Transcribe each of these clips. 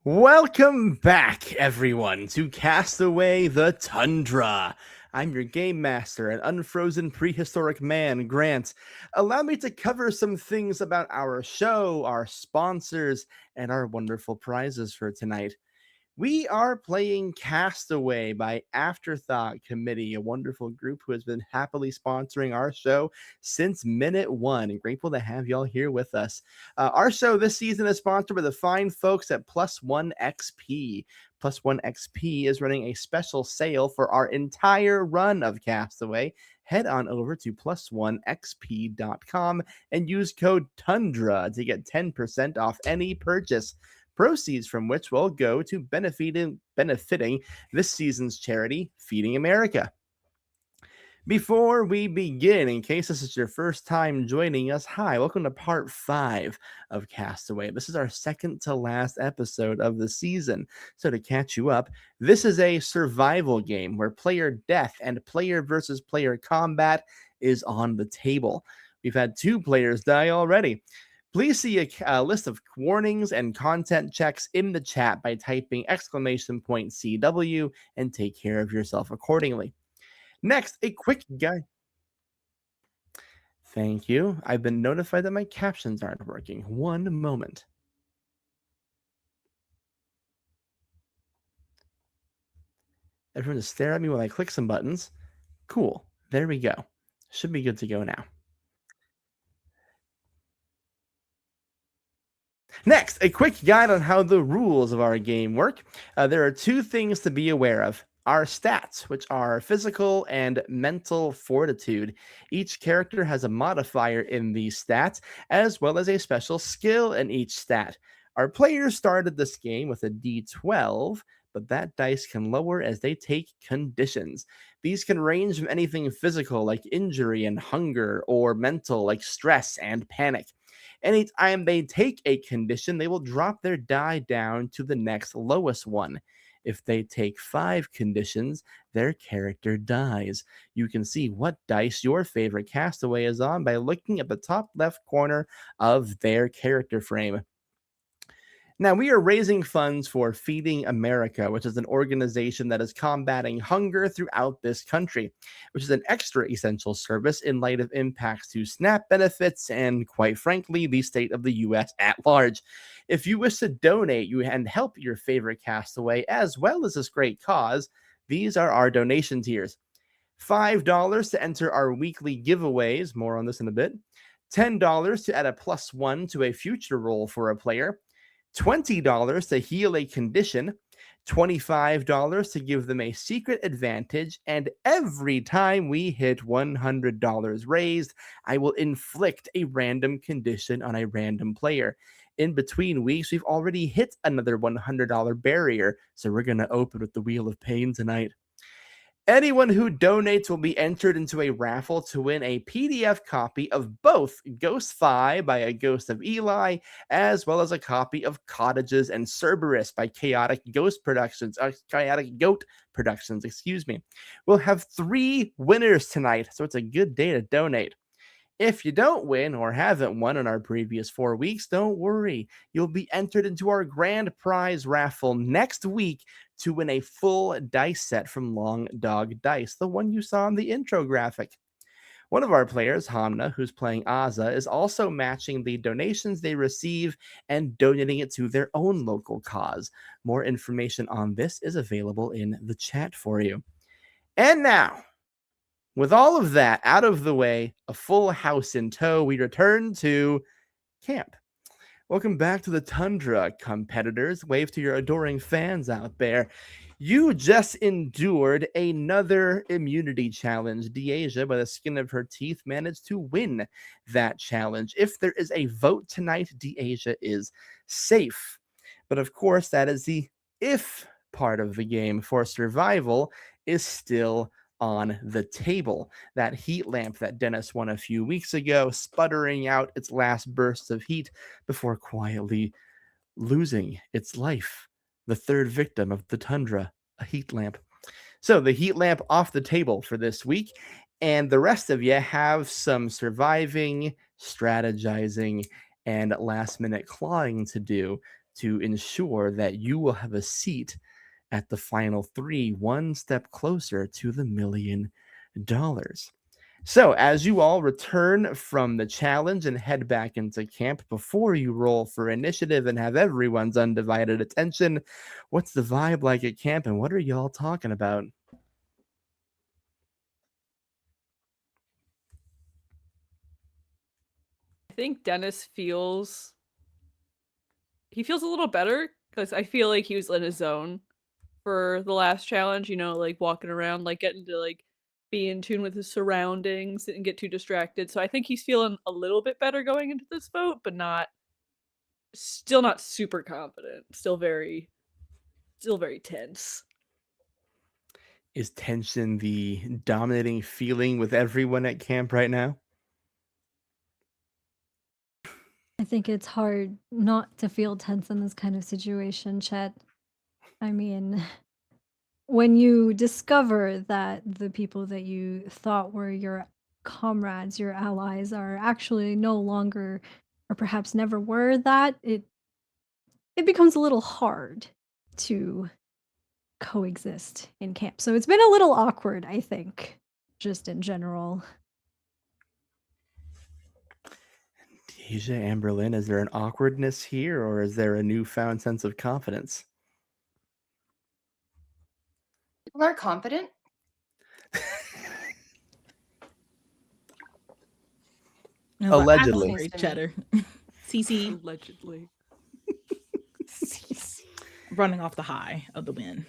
Welcome back, everyone, to Castaway the Tundra. I'm your game master, an unfrozen prehistoric man, Grant. Allow me to cover some things about our show, our sponsors, and our wonderful prizes for tonight. We are playing Castaway by Afterthought Committee, a wonderful group who has been happily sponsoring our show since minute one. Grateful to have y'all here with us. Our show this season is sponsored by the fine folks at Plus One XP. Plus One XP is running a special sale for our entire run of Castaway. Head on over to plus1xp.com and use code Tundra to get 10% off any purchase, proceeds from which will go to benefiting this season's charity, Feeding America. Before we begin, in case this is your first time joining us, hi, welcome to part 5 of Castaway. This is our second to last episode of the season. So to catch you up, this is a survival game where player death and player versus player combat is on the table. We've had 2 players die already. Please see a list of warnings and content checks in the chat by typing !CW and take care of yourself accordingly. Next, a quick guide. Thank you. I've been notified that my captions aren't working. One moment. Everyone just stare at me while I click some buttons. Cool. There we go. Should be good to go now. Next, a quick guide on how the rules of our game work. There are 2 things to be aware of. Our stats, which are physical and mental fortitude. Each character has a modifier in these stats, as well as a special skill in each stat. Our players started this game with a d12, but that dice can lower as they take conditions. These can range from anything physical, like injury and hunger, or mental, like stress and panic. Anytime they take a condition, they will drop their die down to the next lowest one. If they take 5 conditions, their character dies. You can see what dice your favorite castaway is on by looking at the top left corner of their character frame. Now, we are raising funds for Feeding America, which is an organization that is combating hunger throughout this country, which is an extra essential service in light of impacts to SNAP benefits and, quite frankly, the state of the U.S. at large. If you wish to donate and help your favorite castaway as well as this great cause, these are our donation tiers. $5 to enter our weekly giveaways, more on this in a bit. $10 to add a +1 to a future roll for a player. $20 to heal a condition, $25 to give them a secret advantage, and every time we hit $100 raised, I will inflict a random condition on a random player. In between weeks, we've already hit another $100 barrier, so we're going to open with the Wheel of Pain tonight. Anyone who donates will be entered into a raffle to win a PDF copy of both Ghost Fi by A Ghost of Eli, as well as a copy of Cottages and Cerberus by Chaotic Goat Productions, excuse me. We'll have 3 winners tonight, so it's a good day to donate. If you don't win or haven't won in our previous 4 weeks, don't worry. You'll be entered into our grand prize raffle next week to win a full dice set from Long Dog Dice, the one you saw in the intro graphic. One of our players, Hamna, who's playing Aza, is also matching the donations they receive and donating it to their own local cause. More information on this is available in the chat for you. And now, with all of that out of the way, a full house in tow, we return to camp. Welcome back to the Tundra, competitors. Wave to your adoring fans out there. You just endured another immunity challenge. Deasia, by the skin of her teeth, managed to win that challenge. If there is a vote tonight, Deasia is safe. But of course, that is the if part of the game, for survival is still on the table. That heat lamp that Dennis won a few weeks ago, sputtering out its last bursts of heat before quietly losing its life. The third victim of the Tundra, a heat lamp. So the heat lamp off the table for this week, and the rest of you have some surviving, strategizing, and last minute clawing to do to ensure that you will have a seat at the final three, one step closer to the $1 million. So, as you all return from the challenge and head back into camp, before you roll for initiative and have everyone's undivided attention, what's the vibe like at camp and what are y'all talking about? I think Dennis feels a little better because I feel like he was in his zone for the last challenge, like walking around, like getting to like be in tune with his surroundings, didn't get too distracted. So I think he's feeling a little bit better going into this vote, but still not super confident. Still very tense. Is tension the dominating feeling with everyone at camp right now? I think it's hard not to feel tense in this kind of situation, Chet. I mean, when you discover that the people that you thought were your comrades, your allies, are actually no longer, or perhaps never were that, it becomes a little hard to coexist in camp. So it's been a little awkward, I think, just in general. Deja, Amberlyn, is there an awkwardness here or is there a newfound sense of confidence? People are confident. Allegedly. Sorry, Cheddar. CC Allegedly. running off the high of the win.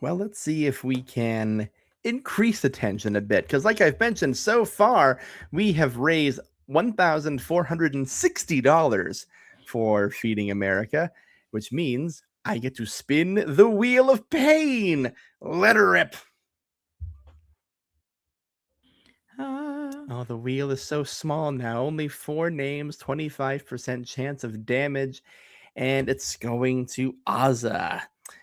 Well, let's see if we can increase the tension a bit. Because, like I've mentioned, so far we have raised $1,460 for Feeding America, which means I get to spin the wheel of pain. Let her rip. Oh, the wheel is so small now. Only 4 names, 25% chance of damage, and it's going to Azza.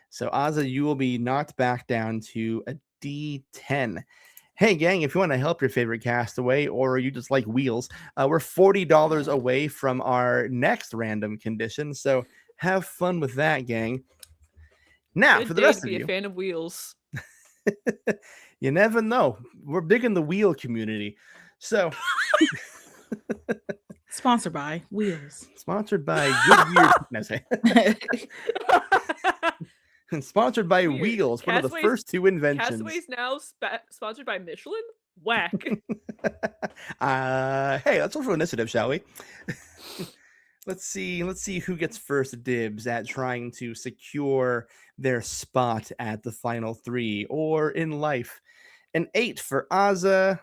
So, Azza, you will be knocked back down to a D10. Hey, gang, if you want to help your favorite castaway or you just like wheels, we're $40 away from our next random condition. So, have fun with that, gang. Now, Good for the day rest to of be you, a fan of wheels. you never know. We're big in the wheel community. So, Sponsored by Wheels. sponsored by Goodyear. No, say. Sponsored by Weird. Wheels, one of the Castaways- first two inventions. Castaways now sponsored by Michelin? Whack. Hey, let's roll for initiative, shall we? Let's see who gets first dibs at trying to secure their spot at the final three or in life. An 8 for Azza,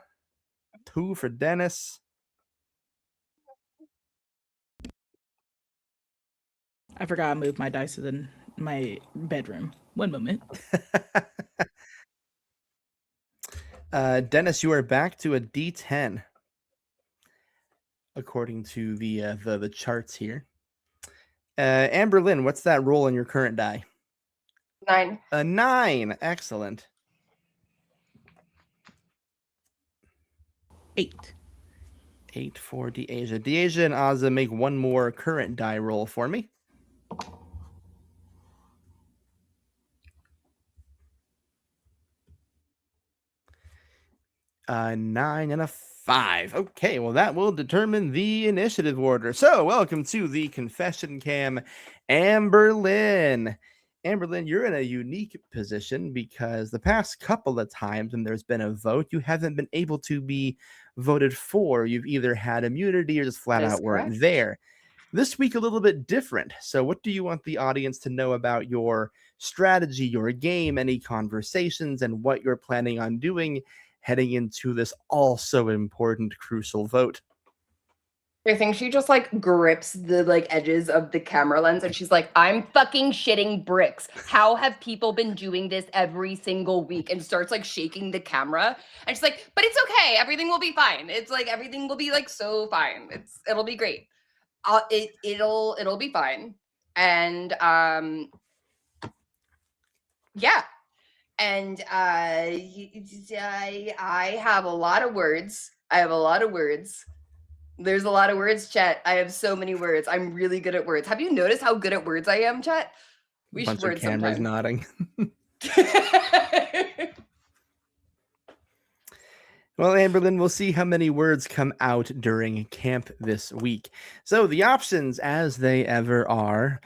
2 for Dennis. I forgot I moved my dice to my bedroom. One moment. Dennis, you are back to a D10, according to the charts here. Amberlyn, what's that roll on your current die? 9. A 9. Excellent. 8. 8 for Deasia. Deasia and Azza, make one more current die roll for me. 9 and a 5. Okay, well, that will determine the initiative order. So, welcome to the Confession Cam, Amberlyn. Amberlyn, you're in a unique position because the past couple of times when there's been a vote, you haven't been able to be voted for. You've either had immunity or just flat That is out weren't correct. there. This week, a little bit different. So, what do you want the audience to know about your strategy, your game, any conversations, and what you're planning on doing heading into this also important, crucial vote? I think she just like grips the like edges of the camera lens and she's like, I'm fucking shitting bricks. How have people been doing this every single week? And starts like shaking the camera. And she's like, but it's okay. Everything will be fine. It's like everything will be like so fine. It'll be great. It'll be fine. And yeah. And I have a lot of words. There's a lot of words, Chet. I have so many words. I'm really good at words. Have you noticed how good at words I am, Chet? We should Bunch of word cameras sometime. nodding. Well, Amberlyn, we'll see how many words come out during camp this week. So the options, as they ever are,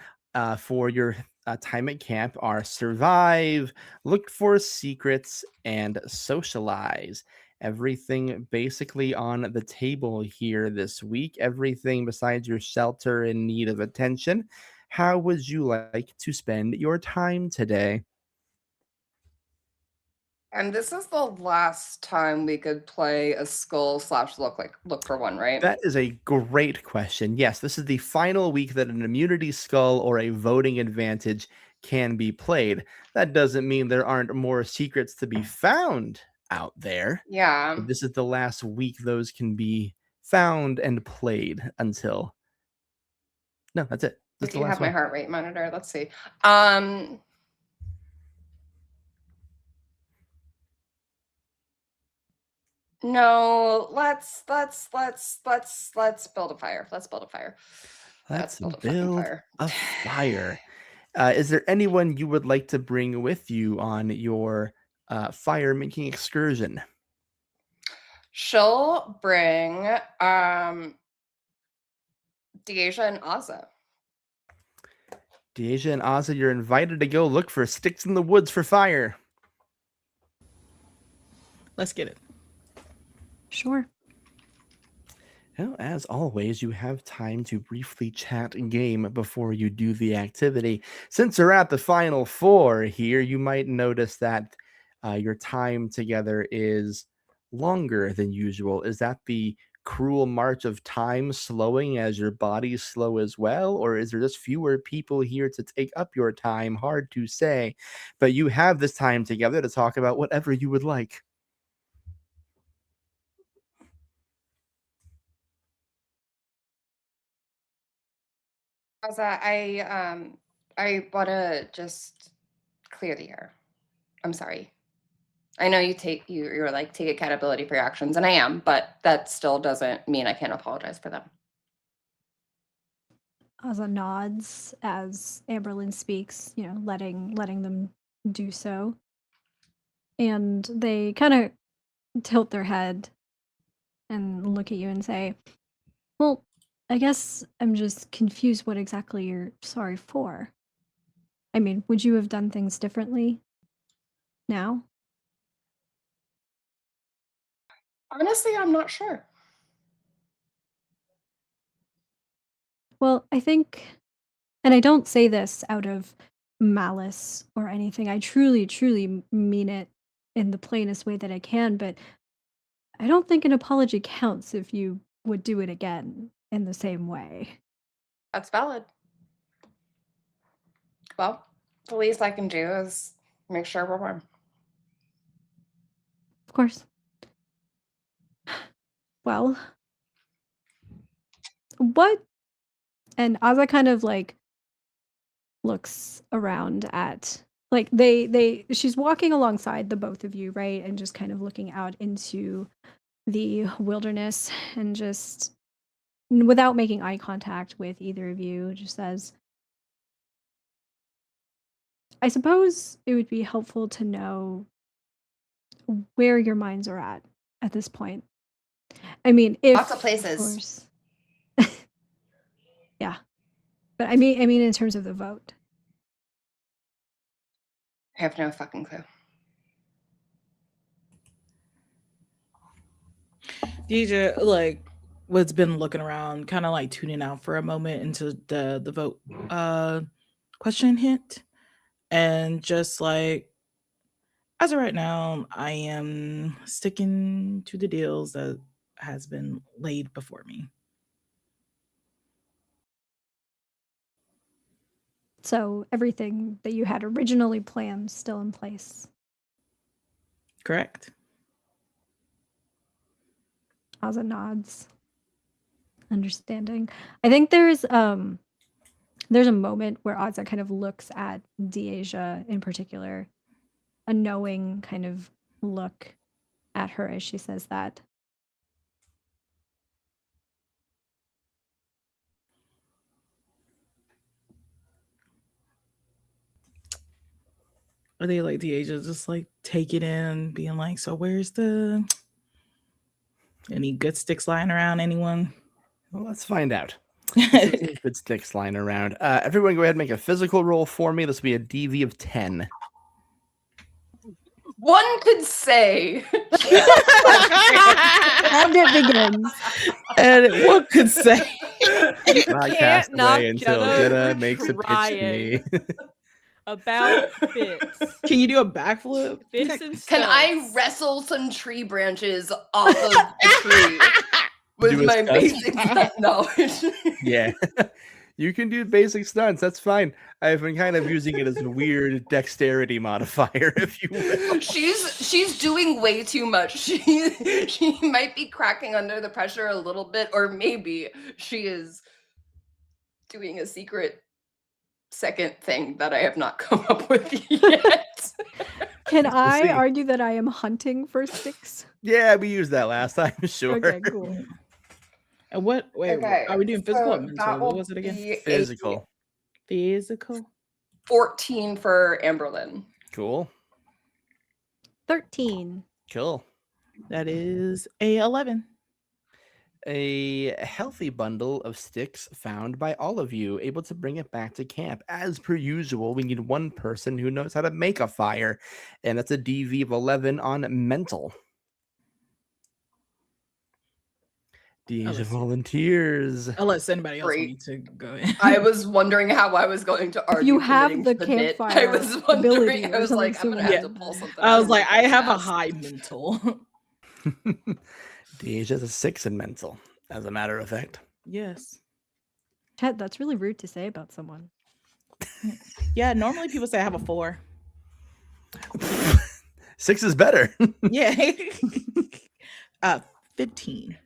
for your time at camp are survive, look for secrets, and socialize. Everything basically on the table here this week. Everything besides your shelter in need of attention. How would you like to spend your time today? And this is the last time we could play a skull / look for one, right? That is a great question. Yes, this is the final week that an immunity skull or a voting advantage can be played. That doesn't mean there aren't more secrets to be found out there. Yeah. But this is the last week those can be found and played until. No, that's it. This is Do the you last have my one. heart rate monitor? Let's see. No, let's build a fire. Let's build a fire. Let's Build a fucking build fire. a fire. Is there anyone you would like to bring with you on your fire making excursion? She'll bring Deasia and Ozza. Deja and Ozzy, you're invited to go look for sticks in the woods for fire. Let's get it. Sure. Well, as always, you have time to briefly chat in game before you do the activity. Since we're at the final four here, you might notice that your time together is longer than usual. Is that the cruel march of time slowing as your body's slow as well? Or is there just fewer people here to take up your time? Hard to say. But you have this time together to talk about whatever you would like. Ozza, I wanna just clear the air. I'm sorry. I know you're like take accountability for your actions, and I am, but that still doesn't mean I can't apologize for them. Ozza nods as Amberlyn speaks, letting them do so. And they kind of tilt their head and look at you and say, "Well, I guess I'm just confused what exactly you're sorry for. I mean, would you have done things differently now?" Honestly, I'm not sure. Well, I think, and I don't say this out of malice or anything. I truly, truly mean it in the plainest way that I can, but I don't think an apology counts if you would do it again in the same way. That's valid. Well, the least I can do is make sure we're warm. Of course. Well, what? And Ozza kind of like looks around at like she's walking alongside the both of you, right? And just kind of looking out into the wilderness and just without making eye contact with either of you, just says, "I suppose it would be helpful to know where your minds are at this point. I mean, if Lots of places. course, yeah, but I mean, in terms of the vote." I have no fucking clue. DJ like was been looking around, kind of like tuning out for a moment into the vote question hint, and just like as of right now, I am sticking to the deals that has been laid before me. So everything that you had originally planned still in place. Correct. Ozza nods, understanding. I think there's a moment where Ozza kind of looks at Deasia in particular, a knowing kind of look at her as she says that. Are they like the agents just like take it in, being like, so where's any good sticks lying around? Anyone? Well, let's find out. Some good sticks lying around. Everyone, go ahead and make a physical roll for me. This will be a DV of 10. One could say. And it begins. And what could say? You Not can't cast knock away until Jenna Jenna for makes a pitch to trying. me. About bits. Can you do a backflip? Bits and Can I studs. wrestle some tree branches off of a tree with Do a my stunt? basic stunt knowledge? Yeah. You can do basic stunts. That's fine. I've been kind of using it as a weird dexterity modifier, if you will. She's doing way too much. She might be cracking under the pressure a little bit, or maybe she is doing a secret second thing that I have not come up with yet. Can I see. argue that I am hunting for sticks? Yeah, we used that last time, sure. Okay, cool. And what? Wait, Okay, are we doing physical or so mental? that What will was it again? be a Physical. Physical. 14 for Amberlyn. Cool. 13. Cool. That is a 11. A healthy bundle of sticks found by all of you, able to bring it back to camp. As per usual, we need one person who knows how to make a fire, and that's a DV of 11 on mental. Deja let's see. volunteers. Unless anybody else Great. wants to go in. I was wondering how I was going to argue. you have committing the to bit. I campfire was ability wondering. I or was something like, I'm gonna similar have to to pull that. something. I was out like, I really have a fast. high mental. Deja's a 6 in mental, as a matter of fact. Yes. Chet, that's really rude to say about someone. Yeah, normally people say I have a 4. 6 is better. Yeah. 15.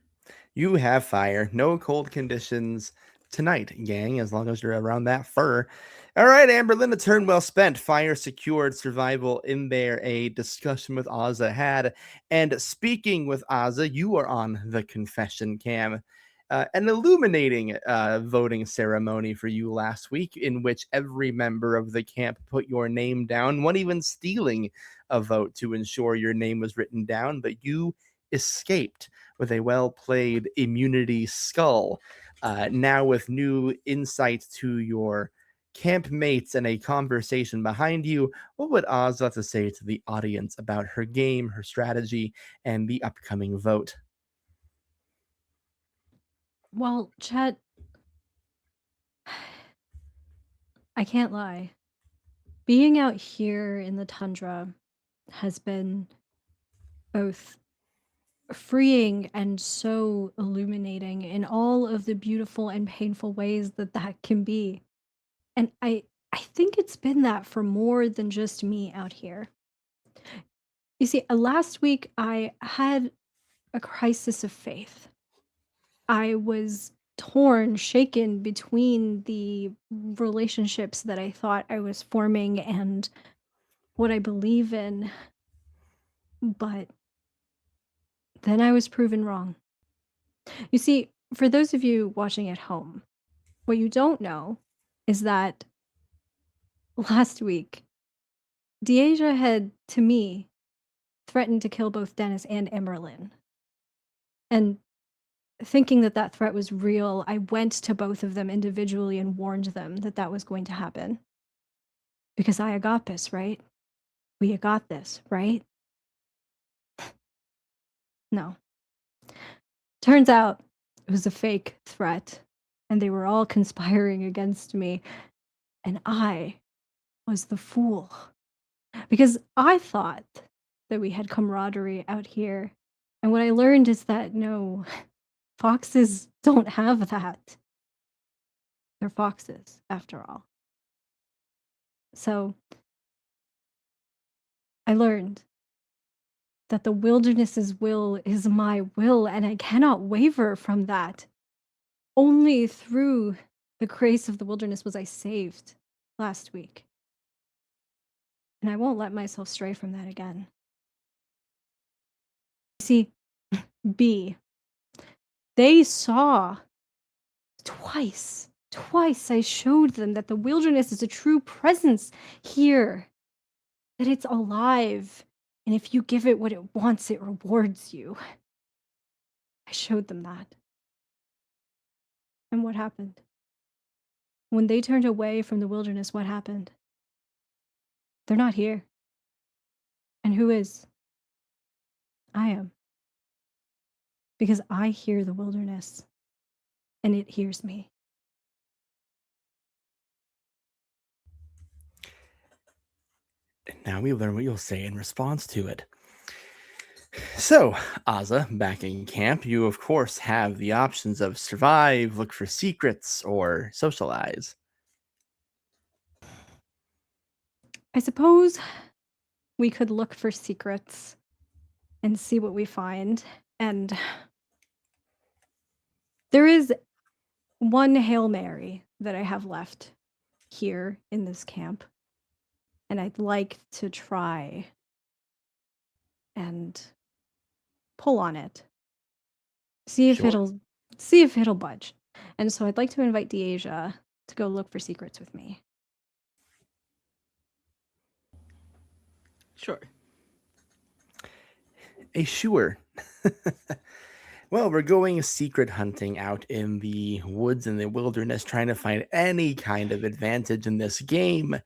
You have fire. No cold conditions tonight, gang, as long as you're around that fur. All right, Amberlyn, a turn well spent. Fire secured, survival in there. A discussion with Ozza had. And speaking with Ozza, you are on the confession cam. An illuminating voting ceremony for you last week, in which every member of the camp put your name down, one even stealing a vote to ensure your name was written down, but you escaped with a well-played immunity skull. Now with new insight to your campmates and a conversation behind you, what would Oz have to say to the audience about her game, her strategy, and the upcoming vote? Well, Chet, I can't lie. Being out here in the tundra has been both freeing and so illuminating in all of the beautiful and painful ways that that can be. And I think it's been that for more than just me out here. You see, last week I had a crisis of faith. I was torn, shaken between the relationships that I thought I was forming and what I believe in. But then I was proven wrong. You see, for those of you watching at home, what you don't know is that last week, Deasia had, to me, threatened to kill both Dennis and Emerlyn. And thinking that that threat was real, I went to both of them individually and warned them that that was going to happen. Because I got this, right? We got this, right? No. Turns out it was a fake threat, and they were all conspiring against me, and I was the fool. Because I thought that we had camaraderie out here, and what I learned is that no, foxes don't have that. They're foxes, after all. So, I learned that the wilderness's will is my will, and I cannot waver from that. Only through the grace of the wilderness was I saved last week. And I won't let myself stray from that again. See, B, they saw twice I showed them that the wilderness is a true presence here. that it's alive, and if you give it what it wants, it rewards you. I showed them that. And what happened? When they turned away from the wilderness, what happened? They're not here. And who is? I am. Because I hear the wilderness, and it hears me. And now we learn what you'll say in response to it. So, Aza, back in camp, you of course have the options of survive, look for secrets, or socialize. I suppose we could look for secrets and see what we find. And there is one Hail Mary that I have left here in this camp. And I'd like to try and pull on it. See if Sure. it'll budge. And so I'd like to invite Deasia to go look for secrets with me. Sure. Sure. Well, we're going secret hunting out in the woods and the wilderness, trying to find any kind of advantage in this game.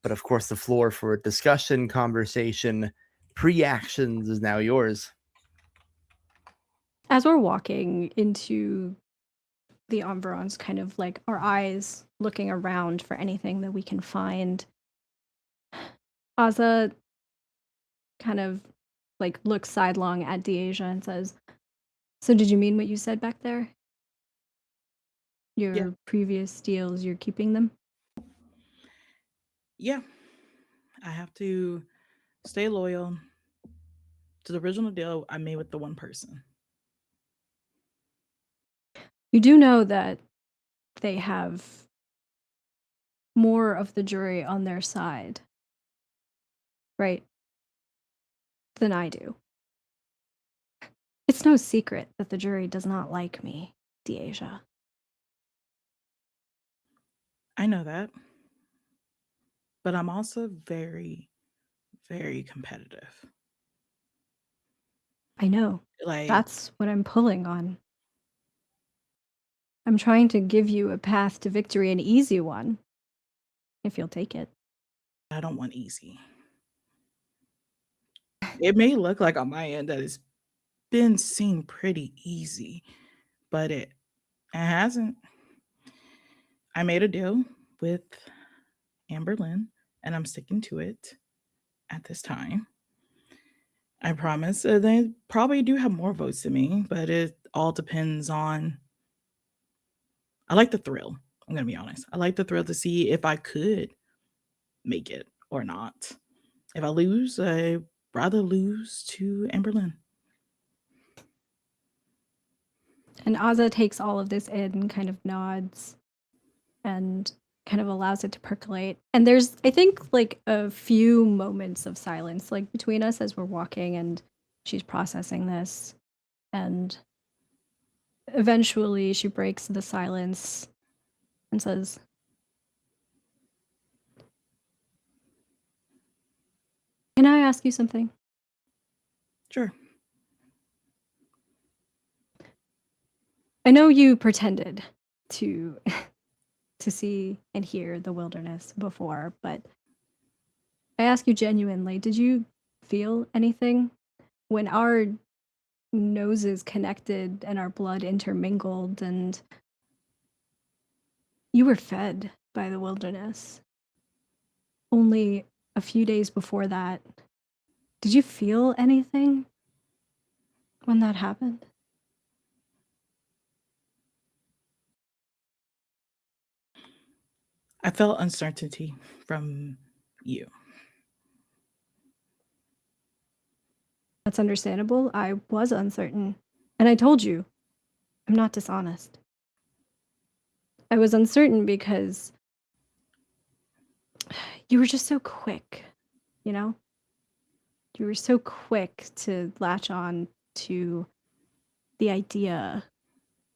But of course, the floor for discussion, conversation, pre-actions is now yours. As we're walking into the environs, kind of like our eyes looking around for anything that we can find, Aza kind of like looks sidelong at Deasia and says, "So did you mean what you said back there? Your previous deals, you're keeping them?" Yeah. I have to stay loyal to the original deal I made with the one person. You do know that they have more of the jury on their side, right? Than I do. It's no secret that the jury does not like me, Deasia. I know that. But I'm also very, very competitive. I know. Like, That's what I'm pulling on. I'm trying to give you a path to victory, an easy one, if you'll take it. I don't want easy. It may look like on my end that it's been seen pretty easy, but it hasn't. I made a deal with Amber Lynn, and I'm sticking to it at this time. I promise. They probably do have more votes than me, but it all depends on. I like the thrill. I'm going to be honest. I like the thrill to see if I could make it or not. If I lose, I'd rather lose to Amber Lynn. And Aza takes all of this in and kind of nods and kind of allows it to percolate. And there's, I think, like a few moments of silence, like between us as we're walking and she's processing this. And eventually she breaks the silence and says, "Can I ask you something?" Sure. I know you pretended to see and hear the wilderness before, but I ask you genuinely, did you feel anything when our noses connected and our blood intermingled and you were fed by the wilderness? Only a few days before that, did you feel anything when that happened? I felt uncertainty from you. That's understandable. I was uncertain. And I told you, I'm not dishonest. I was uncertain because you were just so quick, you know? You were so quick to latch on to the idea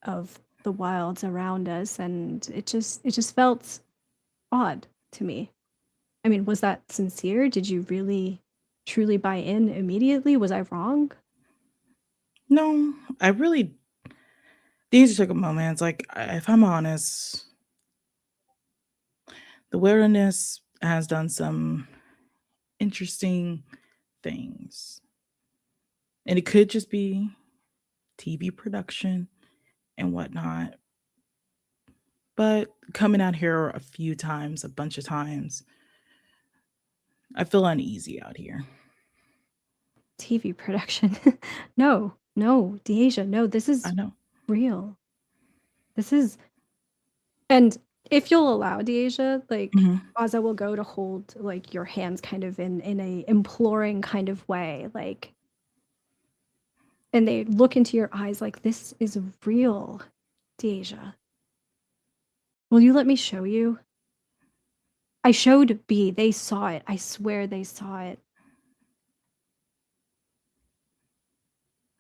of the wilds around us, and it just felt odd to me. I mean, was that sincere? Did you really truly buy in immediately? Was I wrong? No, I really. These took a moment. It's like, if I'm honest, the wilderness has done some interesting things. And it could just be TV production and whatnot. But coming out here a few times, a bunch of times, I feel uneasy out here. TV production. No, Deasia, no, this is I know. real. This is, and if you'll allow, Deasia, like Mhm. Aza will go to hold like your hands kind of in a imploring kind of way, like, and they look into your eyes like, this is real, Deasia. Will you let me show you? I showed B. They saw it. I swear they saw it.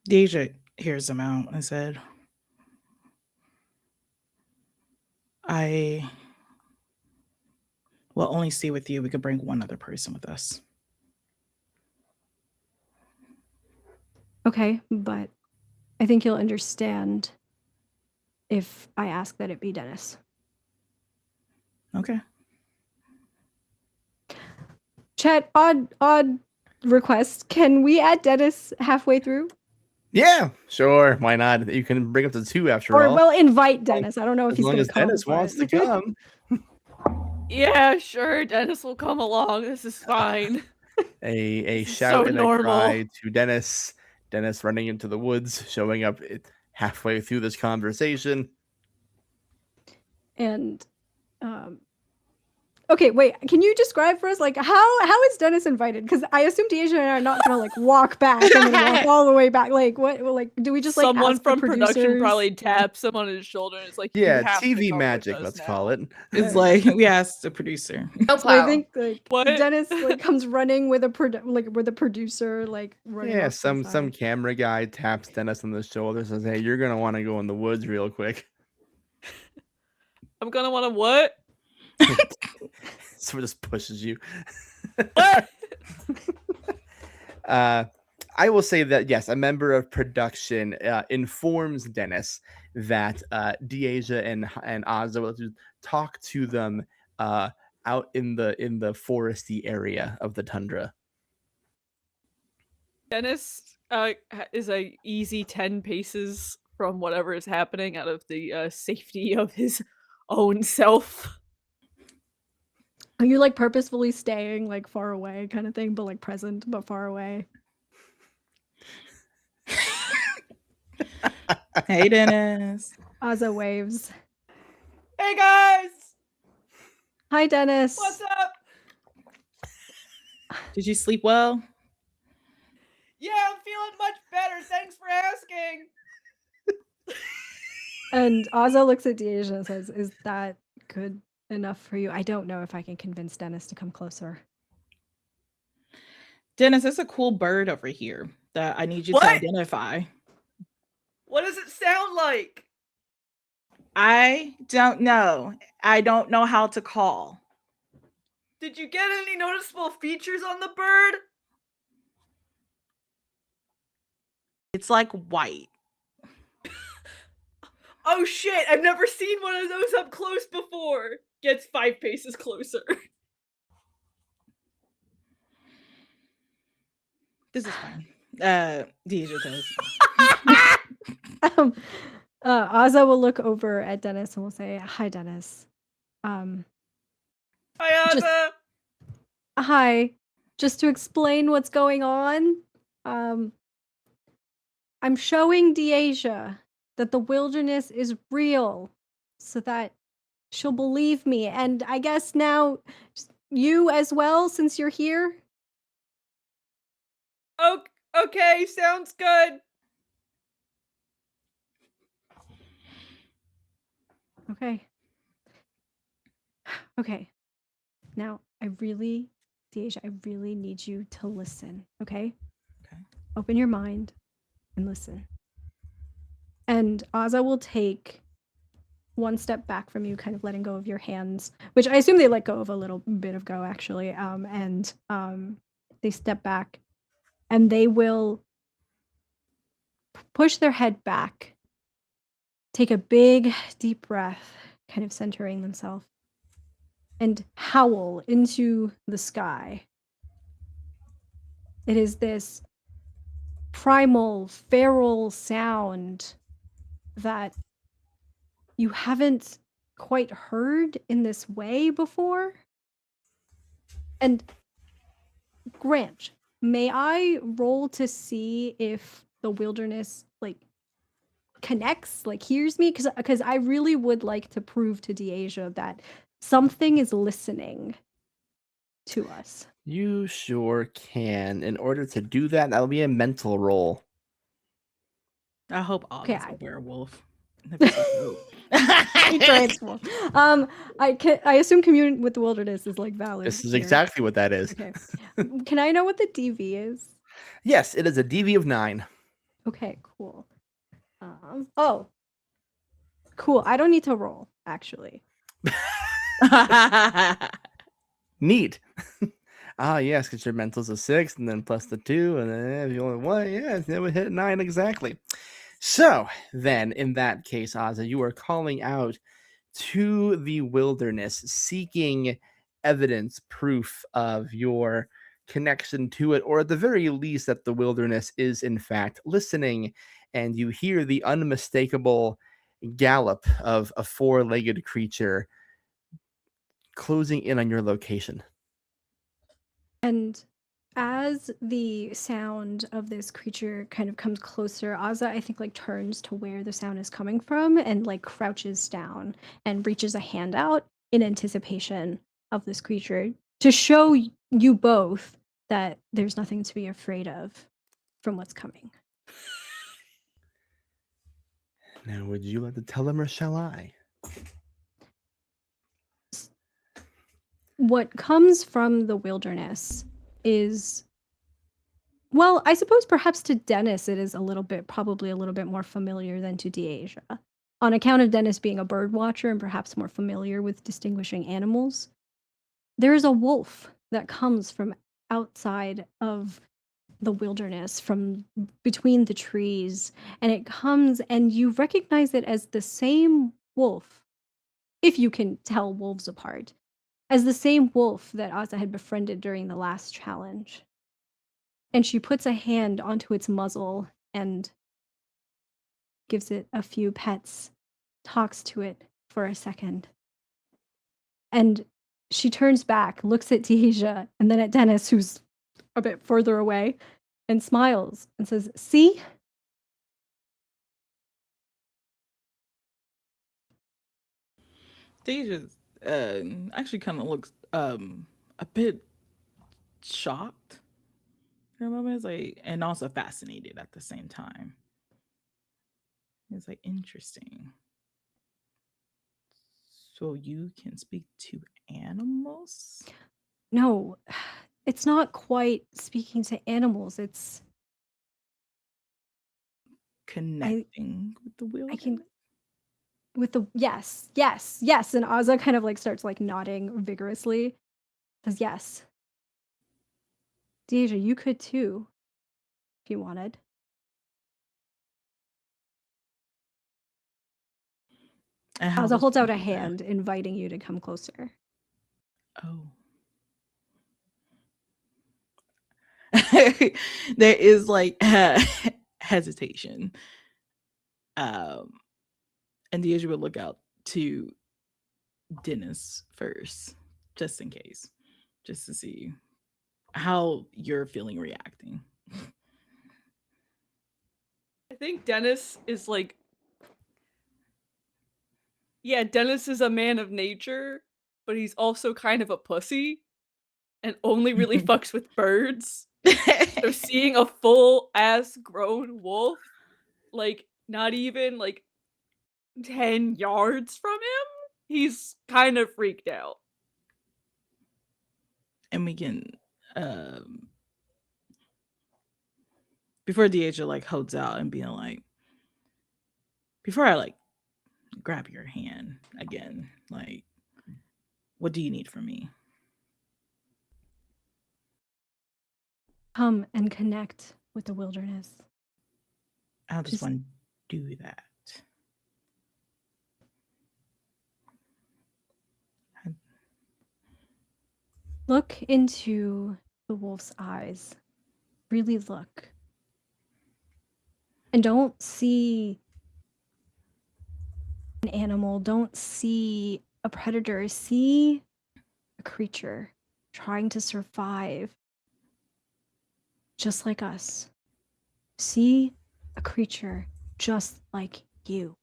Deja hears him out and said, I will only stay with you. We could bring one other person with us. Okay, but I think you'll understand if I ask that it be Dennis. Okay. Chat, odd request. Can we add Dennis halfway through? Yeah, sure. Why not? You can bring up to 2 after Or, all. well, invite Dennis. I don't know if As he's long going as to come. Dennis wants to but- come. Yeah, sure. Dennis will come along. This is fine. A This is shout so and a normal. cry to Dennis. Dennis running into the woods, showing up halfway through this conversation. And, okay, wait. Can you describe for us, like, how is Dennis invited? Because I assume Deja and I are not going to, like, walk back and then walk all the way back. Like, what? Like, do we just, like, Someone ask the from production producers? probably taps him on his shoulder and it's like, you Yeah, have to TV come magic, with us let's call now. it. It's like we asked the producer. No So I plow. think like What? Dennis like comes running with with a producer like running. Yeah, off to the some side. camera guy taps Dennis on the shoulder, says, "Hey, you're gonna want to go in the woods real quick." I'm gonna want to what? So it just pushes you. What? I will say that yes, a member of production informs Dennis that Deasia and Ozza will talk to them out in the foresty area of the tundra. Dennis is a easy 10 paces from whatever is happening out of the safety of his own self. Are you like purposefully staying like far away kind of thing, but like present but far away? Hey, Dennis. Ozza waves. Hey guys! Hi, Dennis. What's up? Did you sleep well? Yeah, I'm feeling much better. Thanks for asking. And Ozza looks at Deja and says, "Is that good enough for you? I don't know if I can convince Dennis to come closer." Dennis, there's a cool bird over here that I need you What? to identify. What does it sound like? I don't know. I don't know how to call. Did you get any noticeable features on the bird? It's like white. Oh shit, I've never seen one of those up close before. Gets 5 paces closer. This is fine. Deja says. Ozza will look over at Dennis and will say, "Hi, Dennis. Hi, Ozza. Just- Hi. Just to explain what's going on, I'm showing Deasia that the wilderness is real so that she'll believe me. And I guess now you as well, since you're here." Okay, sounds good. Okay. Okay. Now, Deasia, I really need you to listen, okay? Okay. Open your mind and listen. And Ozza will take one step back from you, kind of letting go of your hands, which I assume they let go of a little bit of go actually. And they step back, and they will push their head back, take a big deep breath, kind of centering themselves, and howl into the sky. It is this primal, feral sound that you haven't quite heard in this way before. And Grant, may I roll to see if the wilderness connects, hears me? Because I really would like to prove to Deasia that something is listening to us. You sure can. In order to do that, that'll be a mental roll. I hope Okay, August a werewolf. That'd be so transform. I assume communing with the wilderness is valid. This is here. exactly what that is. Okay. Can I know what the DV is? Yes, it is a DV of 9. Okay, cool. Oh, cool. I don't need to roll, actually. Neat. Yes, because your mental's a 6, and then plus the 2, and then if you only 1, yes, it would hit 9 exactly. So then, in that case, Ozzy, you are calling out to the wilderness, seeking evidence, proof of your connection to it, or at the very least that the wilderness is in fact listening, and you hear the unmistakable gallop of a 4-legged creature closing in on your location. And as the sound of this creature kind of comes closer, Azza, I think, turns to where the sound is coming from and crouches down and reaches a hand out in anticipation of this creature to show you both that there's nothing to be afraid of from what's coming. Now, would you like to tell them, or shall I? What comes from the wilderness is, well, I suppose perhaps to Dennis it is probably a little bit more familiar than to Deasia, on account of Dennis being a bird watcher and perhaps more familiar with distinguishing animals. There is a wolf that comes from outside of the wilderness, from between the trees, and it comes, and you recognize it as the same wolf, if you can tell wolves apart, as the same wolf that Asa had befriended during the last challenge. And she puts a hand onto its muzzle and gives it a few pets, talks to it for a second. And she turns back, looks at Deasia, and then at Dennis, who's a bit further away, and smiles and says, "See?" Deja actually kind of looks a bit shocked for a moment. It's and also fascinated at the same time. It's interesting. So you can speak to animals? No, it's not quite speaking to animals. It's Connecting with the wilderness? with the yes. And Ozza kind of starts nodding vigorously. Says yes. Deja, you could too, if you wanted. And how Ozza does holds one out a do that? hand, inviting you to come closer. Oh. There is hesitation. And Deja would look out to Dennis first, just in case, just to see how you're feeling reacting. I think Dennis is Dennis is a man of nature, but he's also kind of a pussy and only really fucks with birds. So seeing a full ass grown wolf, not even 10 yards from him, he's kind of freaked out. And we can before Deja holds out and being before I grab your hand again. Like, what do you need from me? Come and connect with the wilderness. I just Just- want to do that. Look into the wolf's eyes. Really look. And don't see an animal, don't see a predator, see a creature trying to survive just like us. See a creature just like you.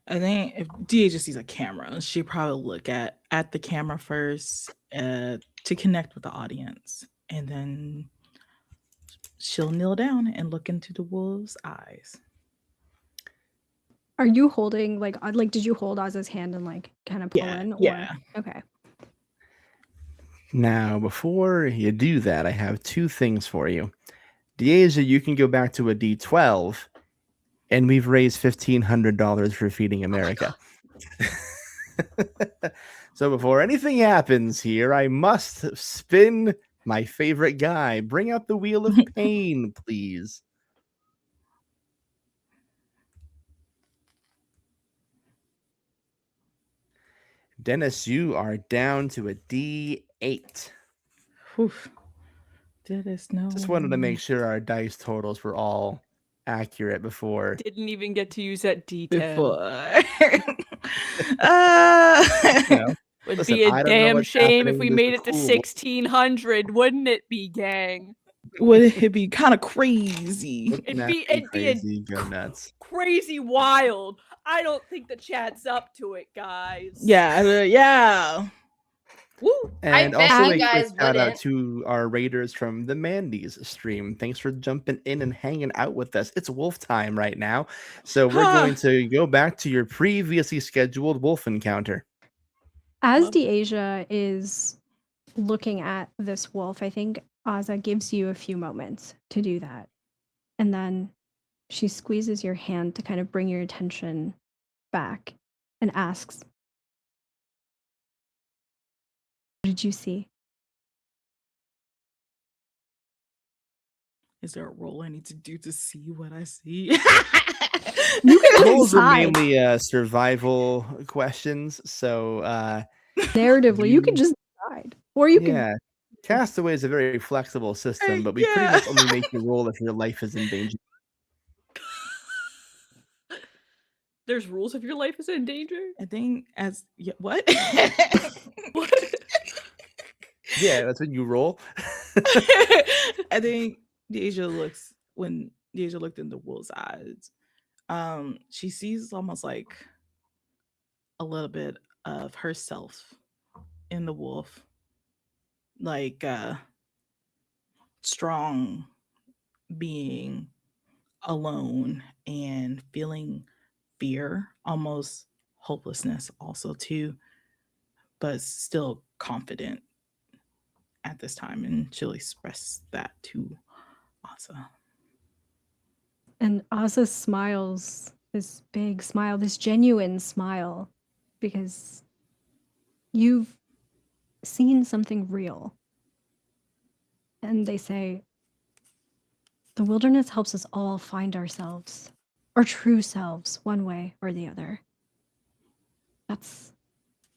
I think if DA just sees a camera, she probably look at the camera first to connect with the audience, and then she'll kneel down and look into the wolf's eyes. Are you holding like did you hold Oz's hand and like kind of pull Yeah, in? Or yeah. okay. Now, before you do that, I have two things for you. Deasia, you can go back to a D12, and we've raised $1,500 for Feeding America. So before anything happens here, I must spin my favorite guy. Bring up the Wheel of Pain, please. Dennis, you are down to a D8. Whew. Did this no? Just wanted to make sure our dice totals were all accurate before. Didn't even get to use that D10. Before. Would Listen, be a I don't know damn what's shame if happening. we This made is it to cool. 1600, wouldn't it be, gang? Would it be kind of crazy? It'd be a crazy. Go nuts. crazy wild. I don't think the chat's up to it, guys. Yeah. Woo. And bet also you a quick guys shout out wouldn't. to our raiders from the Mandy's stream. Thanks for jumping in and hanging out with us. It's wolf time right now. So we're going to go back to your previously scheduled wolf encounter. As Love- DeAsia is looking at this wolf, I think Ozza gives you a few moments to do that. And then she squeezes your hand to kind of bring your attention back and asks, "What did you see?" Is there a roll I need to do to see what I see? You can Rolls are decide. mainly survival questions. So Narratively, you can just decide. Or you can yeah. Castaway is a very flexible system, but we pretty Yeah. much only make you roll if your life is in danger. There's rules if your life is in danger? I think what? What? Yeah, that's when you roll. I think when Deja looked into Will's eyes, she sees almost like a little bit of herself in the wolf, like strong being alone and feeling fear, almost hopelessness also too, but still confident at this time, and she'll express that to Asa. And Ozza smiles this big smile, this genuine smile, because you've seen something real. And they say, the wilderness helps us all find ourselves, our true selves, one way or the other. That's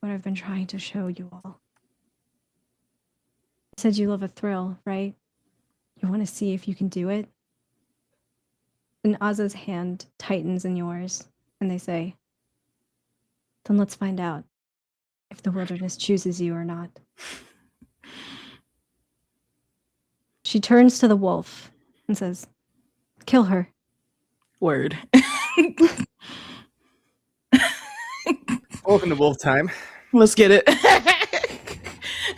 what I've been trying to show you all. You said you love a thrill, right? You want to see if you can do it? And Ozza's hand tightens in yours, and they say, then let's find out if the wilderness chooses you or not. She turns to the wolf and says, kill her. Word. Welcome to Wolf Time. Let's get it.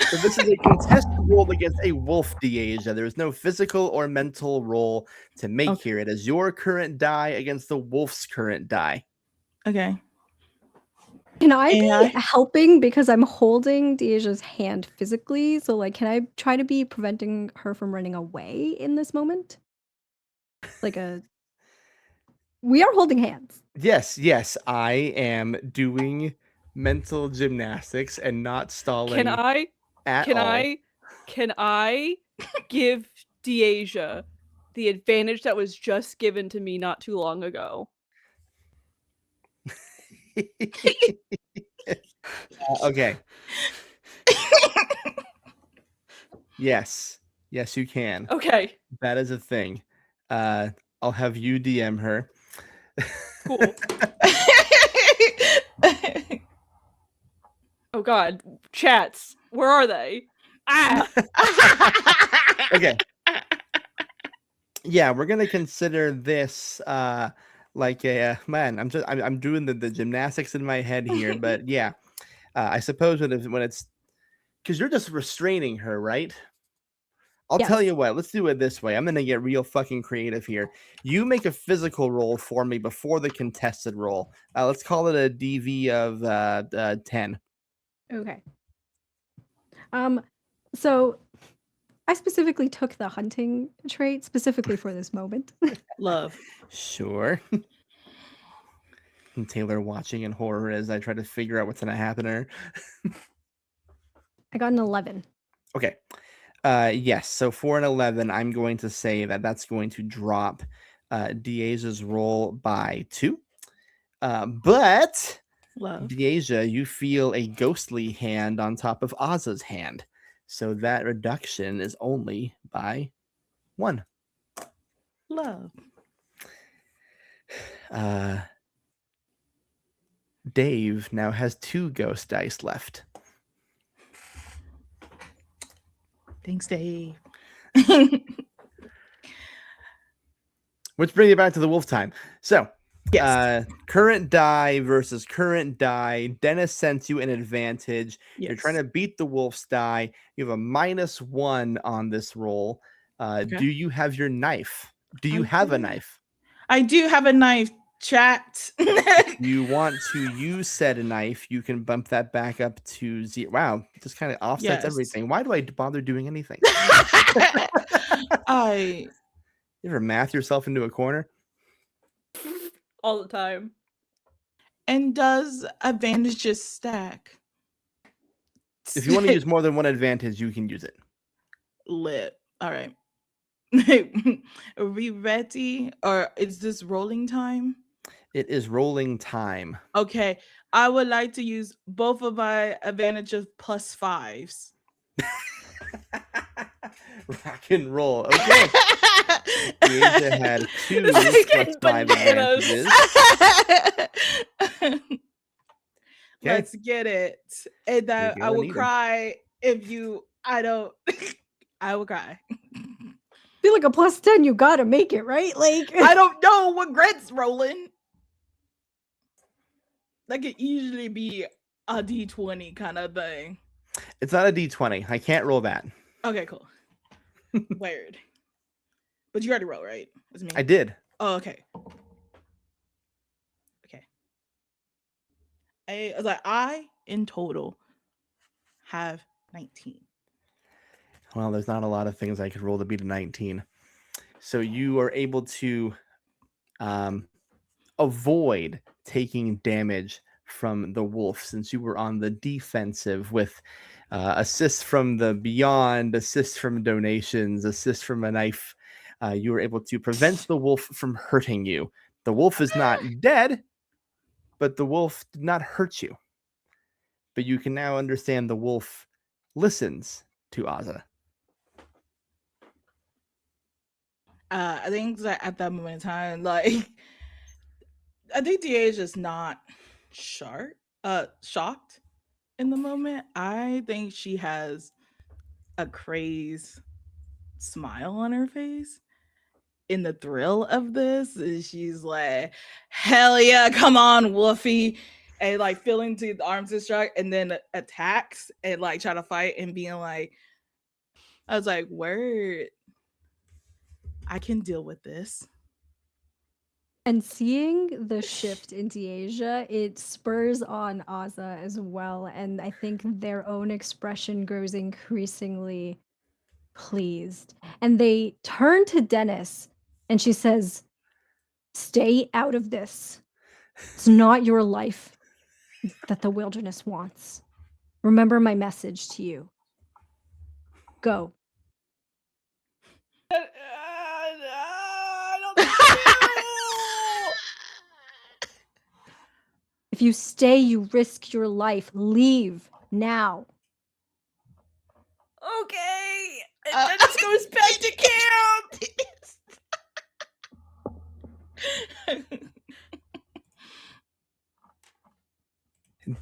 So this is a contested roll against a wolf, Deasia. There is no physical or mental roll to make Okay. here. It is your current die against the wolf's current die. Okay. Can I be And helping because I'm holding Deaja's hand physically? So, like, can I try to be preventing her from running away in this moment? Like a. We are holding hands. Yes, I am doing mental gymnastics and not stalling Can I at can all. I give Deasia the advantage that was just given to me not too long ago? Okay. Yes, you can. Okay, That is a thing. I'll have you DM her. cool. Oh god, chats, where are they? Ah! Okay. Yeah, we're gonna consider this like a man. I'm doing the gymnastics in my head here, but yeah, I suppose when it's because you're just restraining her, right? I'll tell Yes. you what. Let's do it this way. I'm gonna get real fucking creative here. You make a physical roll for me before the contested roll. Let's call it a DV of 10. Okay. So I specifically took the hunting trait specifically for this moment. Love. Sure. And Taylor watching in horror as I try to figure out what's gonna happen to her. I got an 11. Okay. Yes. So for an 11, I'm going to say that that's going to drop Deaja's roll by 2. But Love. Deaja, you feel a ghostly hand on top of Ozza's hand. So that reduction is only by 1. Love. Dave now has 2 ghost dice left. Thanks, Dave. Which brings you back to the wolf time. So, Yes. Current die versus current die. Dennis sends you an advantage. Yes. You're trying to beat the wolf's die. You have a -1 on this roll. Okay. Do you have your knife? Do you I have a do. knife? I do have a knife, chat. You want to use said knife, you can bump that back up to 0. Wow, just kind of offsets Yes. everything. Why do I bother doing anything? I You ever math yourself into a corner? All the time. and does advantages stack? If you want to use more than one advantage, you can use it. Lit. All right. Are we ready? Or is this rolling time? It is rolling time. Okay. I would like to use both of my advantages +5s. Rock and roll. Okay. Deaja had 2 This is plus getting 5 bananas. advantages. Let's get it. And You're I gonna will need 'em. cry if you. I don't. I will cry. Feel like a +10, you gotta make it, right? Like I don't know what Greg's rolling. That could usually be a D20 kind of thing. It's not a D20. I can't roll that. Okay, cool. Weird. But you already roll, right? It's me. I did. Oh, okay. Okay. I in total have 19. Well, there's not a lot of things I could roll to beat a 19. So you are able to avoid taking damage from the wolf since you were on the defensive with assists from the beyond, assists from donations, assists from a knife. You were able to prevent the wolf from hurting you. The wolf is not dead, but the wolf did not hurt you. But you can now understand the wolf listens to Ozza. I think that at that moment in time, like, I think DA is just not shocked in the moment. I think she has a crazed smile on her face in the thrill of this. And she's like, hell yeah, come on, Wolfie. And like feeling to the arms distract and then attacks and like try to fight and being like, I was like, word, I can deal with this. And seeing the shift in Deasia, it spurs on Ozza as well, and I think their own expression grows increasingly pleased. And they turn to Dennis And she says, "Stay out of this. It's not your life that the wilderness wants. Remember my message to you. Go." I don't think If you stay, you risk your life. Leave now. okay. And Dennis goes back to camp.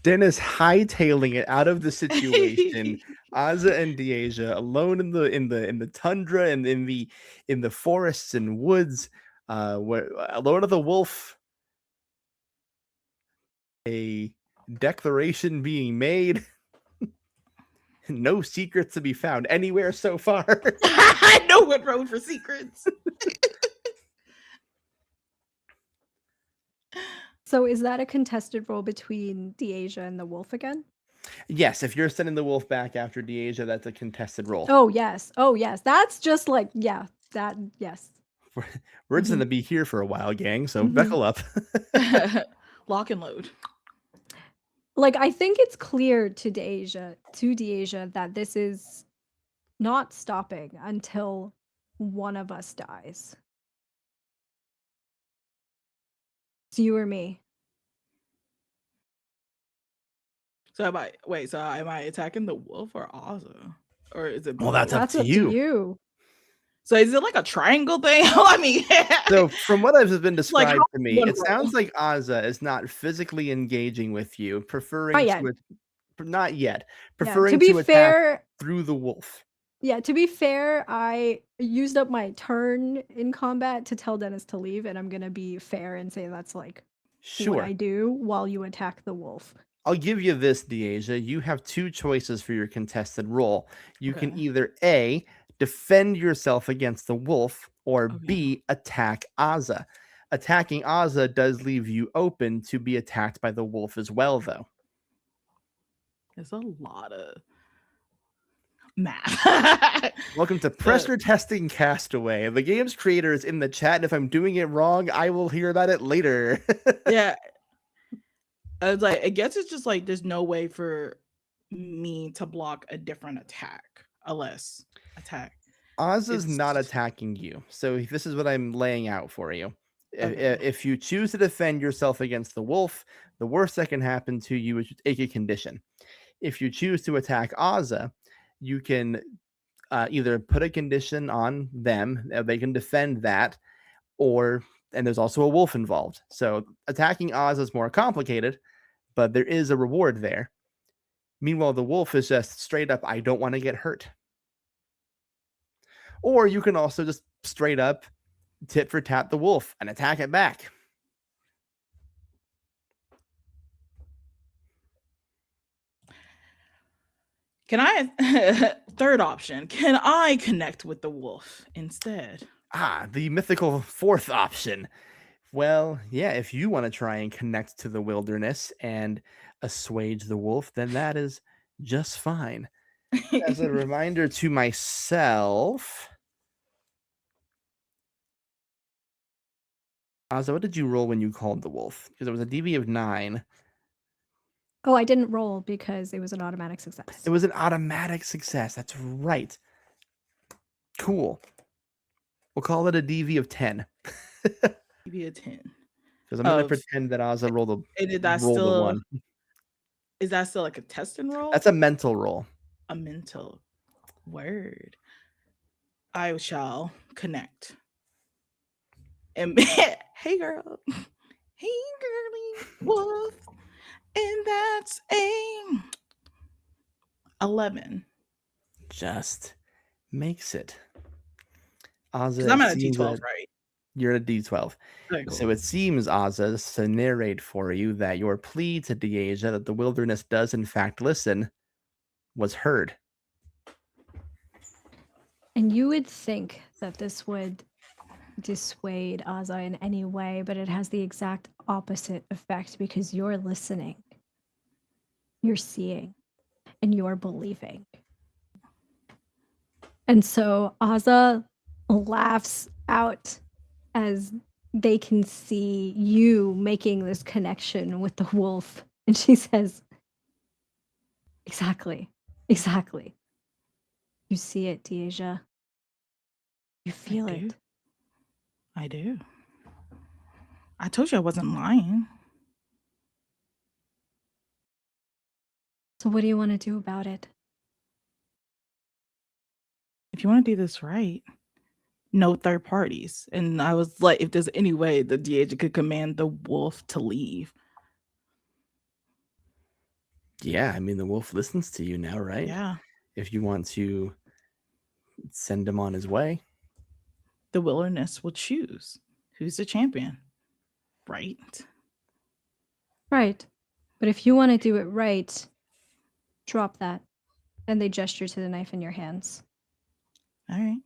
Dennis hightailing it out of the situation. Aza and Deasia alone in the tundra and in the forests and woods, where Lord of the Wolf. A declaration being made. No secrets to be found anywhere so far. No one road for secrets. So is that a contested role between Deasia and the wolf again? Yes, if you're sending the wolf back after Deasia, that's a contested role. Oh, yes. Oh, yes. That's just like, yeah, that, yes. We're just gonna be here for a while, gang, so Mhm. buckle up. Lock and load. Like, I think it's clear to Deasia that this is not stopping until one of us dies. It's you or me. So am I attacking the wolf or Ozza? Or is it Well, that's both? up That's to up you. to you. So is it like a triangle thing? I mean, So from what has been described how to me, one it roll? sounds like Aza is not physically engaging with you, preferring Not yet. not yet, Yeah, preferring to be to attack fair, through the wolf. yeah, to be fair, I used up my turn in combat to tell Dennis to leave, and I'm gonna be fair and say that's like what I Sure. do while you attack the wolf. I'll give you this, Deasia. You have two choices for your contested role. You can Okay. either A, defend yourself against the wolf, or Okay. B, attack Aza. Attacking Aza does leave you open to be attacked by the wolf as well, though. There's a lot of math. Welcome to So- Pressure Testing Castaway. The game's creator is in the chat, and if I'm doing it wrong, I will hear about it later. Yeah. I was like, I guess it's just like there's no way for me to block a different attack unless attack. Aza's not It's- attacking you, so this is what I'm laying out for you. Okay. If you choose to defend yourself against the wolf, the worst that can happen to you is to take a condition. If you choose to attack Aza, you can either put a condition on them, they can defend that, and there's also a wolf involved. So attacking Aza is more complicated, but there is a reward there. Meanwhile, the wolf is just straight up, I don't want to get hurt. Or you can also just straight up tit for tat the wolf and attack it back. Can I third option? Can I connect with the wolf instead? The mythical fourth option. Well, yeah, if you want to try and connect to the wilderness and assuage the wolf, then that is just fine. As a reminder to myself, Aza, what did you roll when you called the wolf? Because it was a DV of 9. Oh, I didn't roll because it was an automatic success. It was an automatic success. That's right. Cool. We'll call it a DV of 10. Maybe a 10. Because I'm going to Of- pretend that Aza rolled a And is that rolled a still 1. is that still like a testing roll? That's a mental roll. A mental word. I shall connect. And hey girl. Hey girly wolf. And that's a 11. Just makes it. Aza, Because I'm it at a seems D12, that right? you're at a D12. Okay, cool. So it seems, Aza, to narrate for you that your plea to Deasia that the wilderness does in fact listen was heard. And you would think that this would dissuade Aza in any way, but it has the exact opposite effect because you're listening, you're seeing, and you're believing. And so Aza laughs out as they can see you making this connection with the wolf. And she says, exactly. You see it, Deja. You feel do. it. I do. I told you I wasn't lying. So what do you want to do about it? If you want to do this right, no third parties. And I was like, if there's any way the DH could command the wolf to leave. Yeah, I mean, the wolf listens to you now, right? Yeah. If you want to send him on his way. The wilderness will choose who's the champion. Right? Right. But if you want to do it right, drop that. And they gesture to the knife in your hands. All right.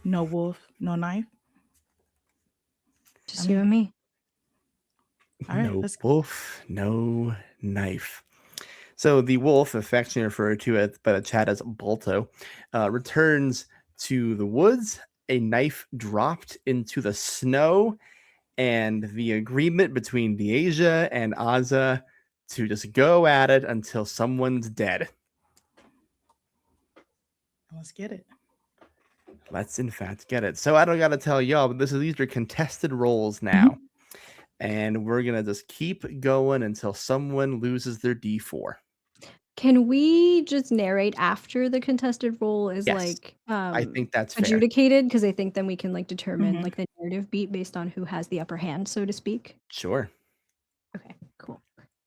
No wolf, no knife. Just you and me. All right, No let's- wolf, no knife. So the wolf, affectionately referred to by the chat as Balto, returns to the woods, a knife dropped into the snow, and the agreement between Deja and Azza to just go at it until someone's dead. Let's get it. Let's in fact get it. So I don't gotta tell y'all, but these are contested roles now. And we're gonna just keep going until someone loses their D4. Can we just narrate after the contested role is Yes, like I think that's fair. adjudicated? Because I think then we can like determine Mhm. like the narrative beat based on who has the upper hand, so to speak. Sure. Okay, cool.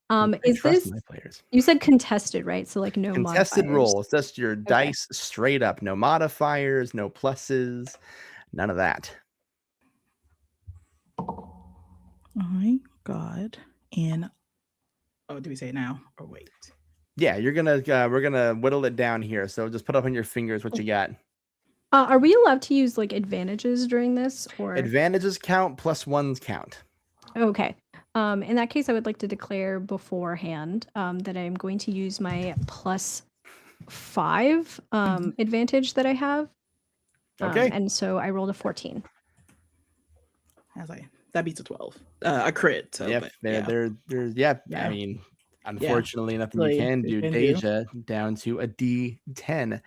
I Is trust this my players. you said contested, right? So like no Contested modifiers. roll. It's just your dice straight up. No modifiers, no pluses, none of that. I got in. Oh, do we say it now or wait? Yeah, we're gonna whittle it down here. So just put up on your fingers what you got. Are we allowed to use like advantages during this or Advantages count, plus ones count. Okay. In that case, I would like to declare beforehand that I'm going to use my +5 advantage that I have. Okay. And so I rolled a 14. I was like, that beats a 12. A crit. So, Yep. but, There's I Yeah. mean, unfortunately, nothing Really, you can do. you can do. Deja down to a D10. 10.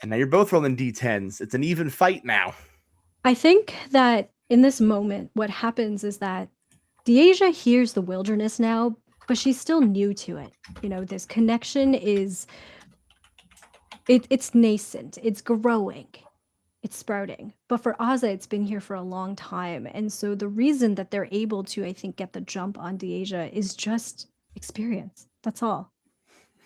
And now you're both rolling D10s. It's an even fight now. I think that in this moment, what happens is that Deja hears the wilderness now, but she's still new to it. You know, this connection is it's nascent, it's growing, it's sprouting. But for Azza, it's been here for a long time. And so the reason that they're able to, I think, get the jump on Deja is just experience. That's all.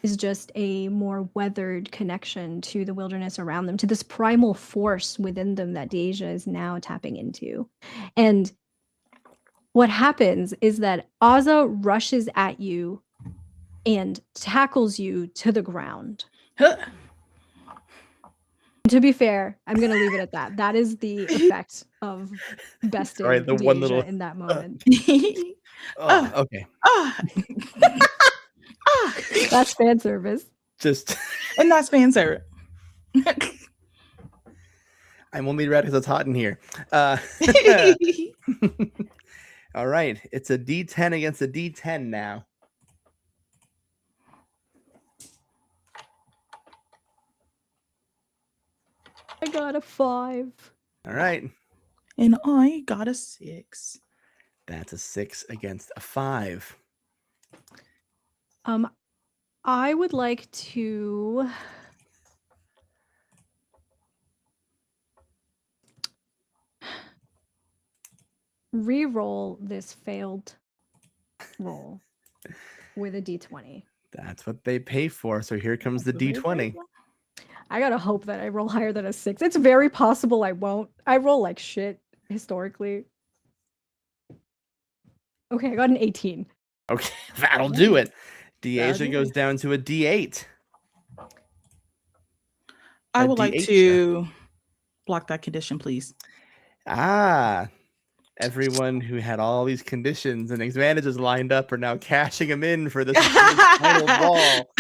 Is just a more weathered connection to the wilderness around them, to this primal force within them that Deja is now tapping into. And what happens is that Azza rushes at you and tackles you to the ground. Huh. To be fair, I'm going to leave it at that. That is the effect of besting Right, the one Deja little in that moment. Oh, okay. Ah. Ah. That's fan service. Just And that's fan service. I'm only red because it's hot in here. All right, it's a D10 against a D10 now. I got a 5. All right, And I got a 6. that's a 6 against a 5. I would like to re-roll this failed roll with a d20. That's what they pay for. So here comes the D20. I gotta hope that I roll higher than a 6. It's very possible I won't. I roll like shit historically. Okay, I got an 18. Okay, that'll do it. That'll Deja do goes it. down to a D8. I A would like D8 to block that condition, please. Ah, everyone who had all these conditions and advantages lined up are now cashing them in for this final ball.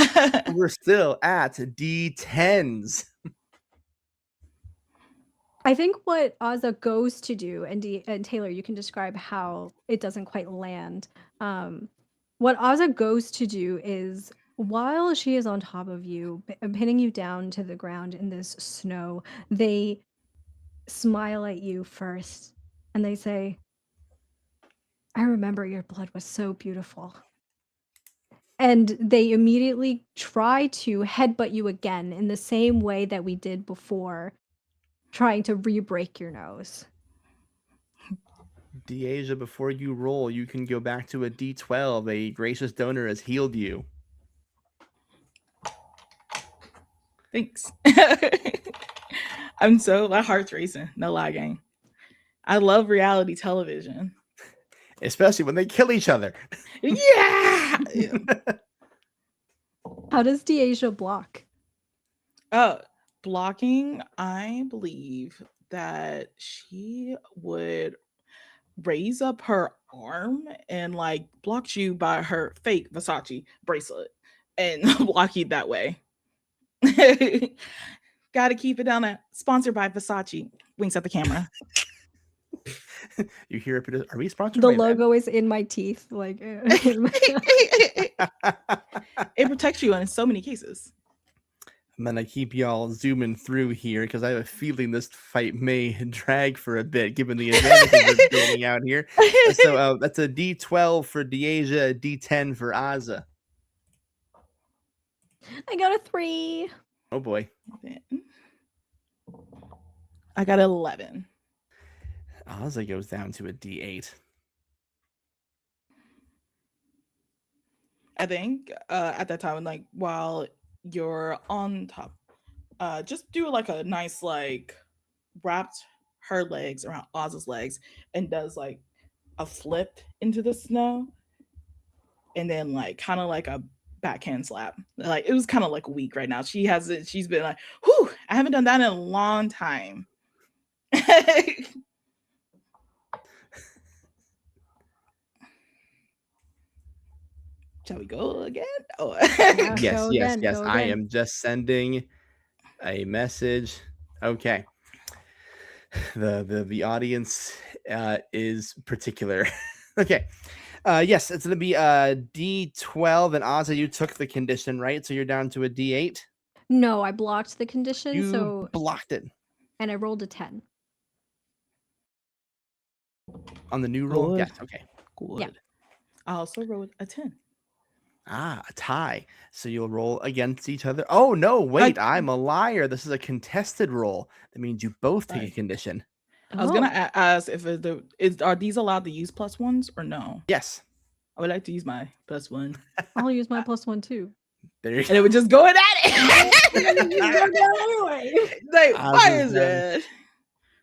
We're still at D10s. I think what Ozza goes to do, and Taylor, you can describe how it doesn't quite land. What Ozza goes to do is, while she is on top of you, pinning you down to the ground in this snow, they smile at you first, and they say, "I remember your blood was so beautiful." And they immediately try to headbutt you again in the same way that we did before, trying to re-break your nose. Deasia, before you roll, you can go back to a D12. A gracious donor has healed you. Thanks. My heart's racing. No lie, gang. I love reality television. Especially when they kill each other. Yeah. How does Deasia block? Blocking, I believe that she would raise up her arm and like block you by her fake Versace bracelet and block you that way. Gotta keep it down at sponsored by Versace. Winks at the camera. You hear it? Are we sponsored The by them? logo is in my teeth, like It protects you in so many cases. I'm gonna keep y'all zooming through here because I have a feeling this fight may drag for a bit, given the advantages we're building out here. So that's a D12 for Deasia, a D10 for Ozza. I got a 3. Oh boy. I got 11. Ozza goes down to a D8. I think at that time, like while you're on top, just do like a nice like wrapped her legs around Oz's legs and does like a flip into the snow, and then like kind of like a backhand slap. Like it was kind of like weak right now. She's been like, whew, I haven't done that in a long time. Shall we go again? Oh. Yeah, Yes, go yes, again, yes. go I again. am just sending a message. Okay. The audience is particular. Okay. Yes, it's gonna be a D12, and Ozza, you took the condition, right? So you're down to a D8. No, I blocked the condition, You blocked it and I rolled a 10. on the new roll. Good. Yes. Okay. Good. Yeah. I also rolled a 10. Ah, a tie. So you'll roll against each other. Oh no! Wait, I'm a liar. This is a contested roll. That means you both take a Right. condition. I was gonna ask if are these allowed to use +1s or no? Yes. I would like to use my +1. I'll use my +1 too. There you And go. it would just go at it. Like fire is red.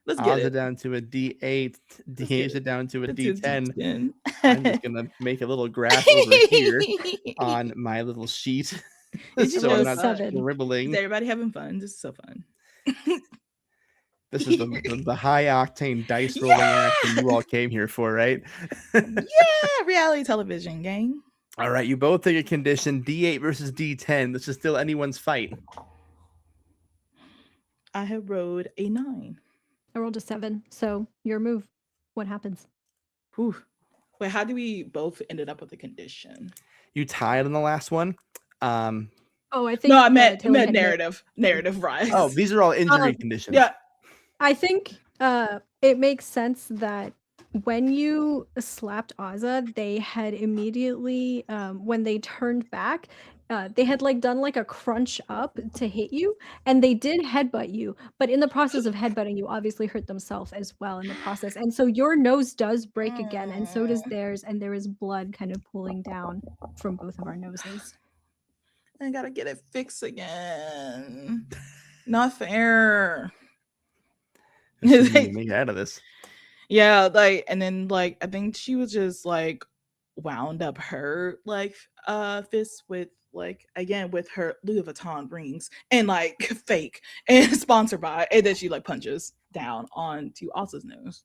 Let's get Ozza it. down to a D8. Deasia down to a It's a D10. D10. I'm just gonna make a little graph over here on my little sheet, It's so I'm just not fun. scribbling. Is everybody having fun? This is so fun. This is the high octane dice rolling action you all came here for, right? Yeah, reality television gang. All right, you both take a condition. D8 versus D10. This is still anyone's fight. I have rolled a 9. I rolled a 7. So your move. What happens? Whew. Wait, how do we both ended up with a condition? You tied on the last one. Oh, I think No, I meant Taylor had narrative rise. Oh, these are all injury conditions. Yeah. I think it makes sense that when you slapped Ozza, they had immediately, when they turned back, they had like done like a crunch up to hit you, and they did headbutt you. But in the process of headbutting, you obviously hurt themselves as well in the process, and so your nose does break again, and so does theirs, and there is blood kind of pooling down from both of our noses. I gotta get it fixed again. Not fair. Make out of this. Yeah, like, and then like I think she was just like wound up her like fist with like again with her Louis Vuitton rings and like fake and sponsored by, and then she like punches down onto Ozza's nose.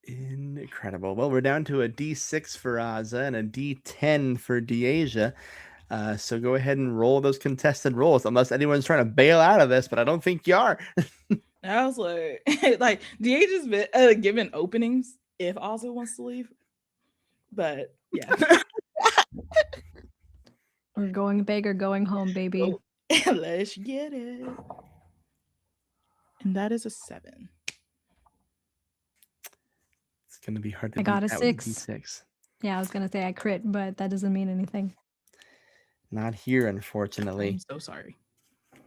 Incredible. Well, we're down to a D6 for Ozza and a D10 for Deasia. So go ahead and roll those contested rolls, unless anyone's trying to bail out of this, but I don't think you are. I was like, like DH has been given openings if Ozzy wants to leave, but yeah. We're going big or going home, baby. Let's get it. And that is a 7. It's gonna be hard to I got beat a that with 6. D6. Yeah, I was gonna say I crit, but that doesn't mean anything. Not here, unfortunately. I'm so sorry. This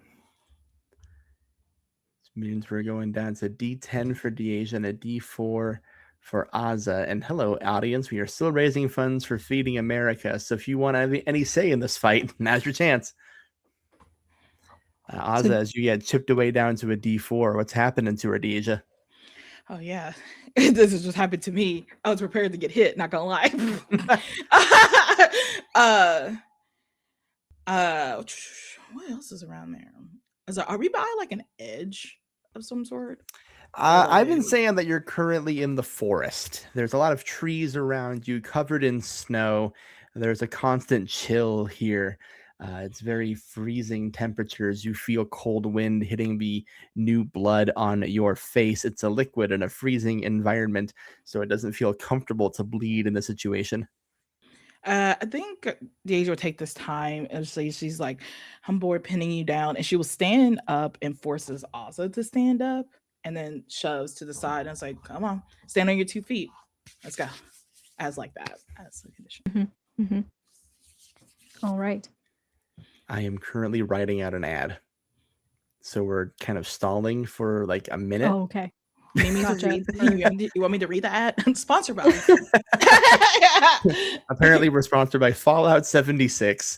means we're going down to D10 for Deasia and a D4 for Ozza. And hello, audience. We are still raising funds for Feeding America. So if you want any say in this fight, now's your chance. Ozza, as you get chipped away down to a D4, what's happening to her, Deasia? Oh yeah, this has just happened to me. I was prepared to get hit. Not gonna lie. What else is around there? Are we by like an edge of some sort? I've been saying that you're currently in the forest. There's a lot of trees around you, covered in snow. There's a constant chill here. It's very freezing temperatures. You feel cold wind hitting the new blood on your face. It's a liquid in a freezing environment, so it doesn't feel comfortable to bleed in the situation. I think Deja will take this time and say she's like, I'm bored pinning you down. And she will stand up and forces Ozza to stand up and then shoves to the side and it's like, come on, stand on your 2 feet. Let's go. As like that. As the condition. All right. I am currently writing out an ad. So we're kind of stalling for like a minute. Oh, okay. You need me to Gotcha. read you want me to read the ad? Sponsored by Apparently, we're sponsored by Fallout 76.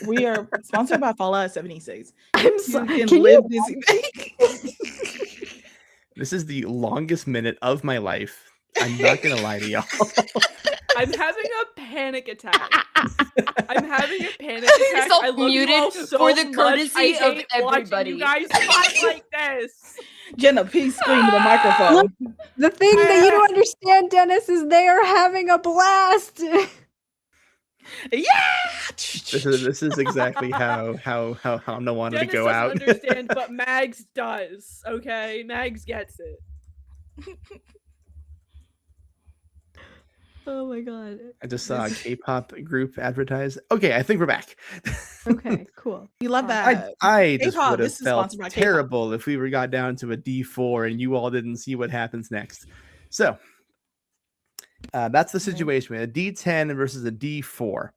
we are sponsored by Fallout 76. I'm sorry. You Can live you? this. This is the longest minute of my life. I'm not gonna lie to y'all. I'm having a panic attack. I'm having a panic attack. I love you all Self-muted so for the much. courtesy I of hate watching everybody. you guys fight like this. Jenna, please scream to the microphone. Look, the thing that you don't understand, Dennis, is they are having a blast. Yeah. This is exactly how no one wanted Dennis to go doesn't out. understand, but Mags does. Okay, Mags gets it. Oh my god. I just saw a K-pop group advertise. Okay, I think we're back. Okay, cool. You love that. I just K-pop, would have this is felt sponsored by K-pop. terrible if we got down to a D4 and you all didn't see what happens next. So that's the situation. A D10 versus a D4.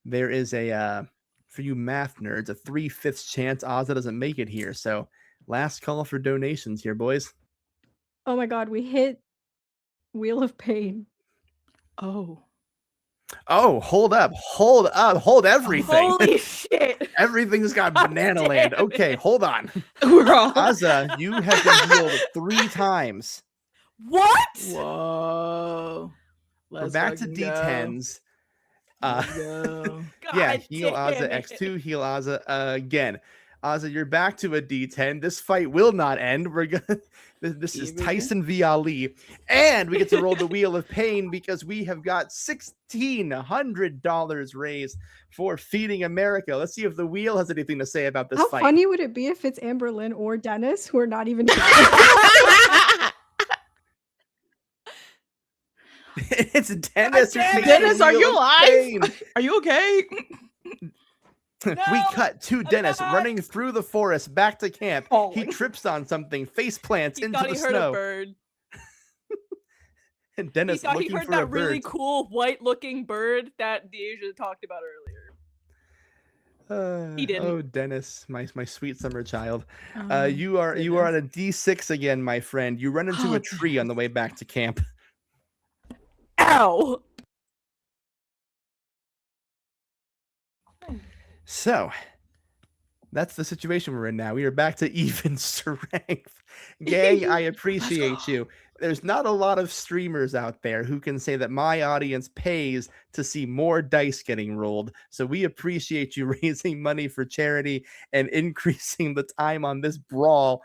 There is a for you math nerds, a 3/5 chance Ozza doesn't make it here. So last call for donations here, boys. Oh my god, we hit Wheel of Pain. Oh. Oh, hold hold everything. Holy shit! Everything's got God banana damn land. it. Okay, hold on. We're all Ozza, you have been healed 3 times. What? Whoa. We're back to D10s. Go. Yeah, God heal Ozza damn it. X2, heal Ozza again. Ozza, you're back to a D10. This fight will not end. We're gonna. This is Even? Tyson v Ali, and we get to roll the Wheel of Pain because we have got $1,600 raised for Feeding America. Let's see if the wheel has anything to say about this How fight. funny would it be if it's Amberlynn or Dennis who are not even It's Dennis. God damn it. Dennis, are you alive? Pain. Are you okay? We No, cut to I'm Dennis not. running through the forest back to camp. He Falling. trips on something, face plants He into thought the he heard a snow. bird. And He Dennis thought he looking heard for that a really bird. cool white-looking bird that Deasia talked about earlier. He didn't. Oh, Dennis, my sweet summer child. Oh, You are on a D6 again, my friend. You run into Oh, a tree on the way back to camp. Ow! So that's the situation we're in now. We are back to even strength. Gang, I appreciate you. There's not a lot of streamers out there who can say that my audience pays to see more dice getting rolled. So we appreciate you raising money for charity and increasing the time on this brawl.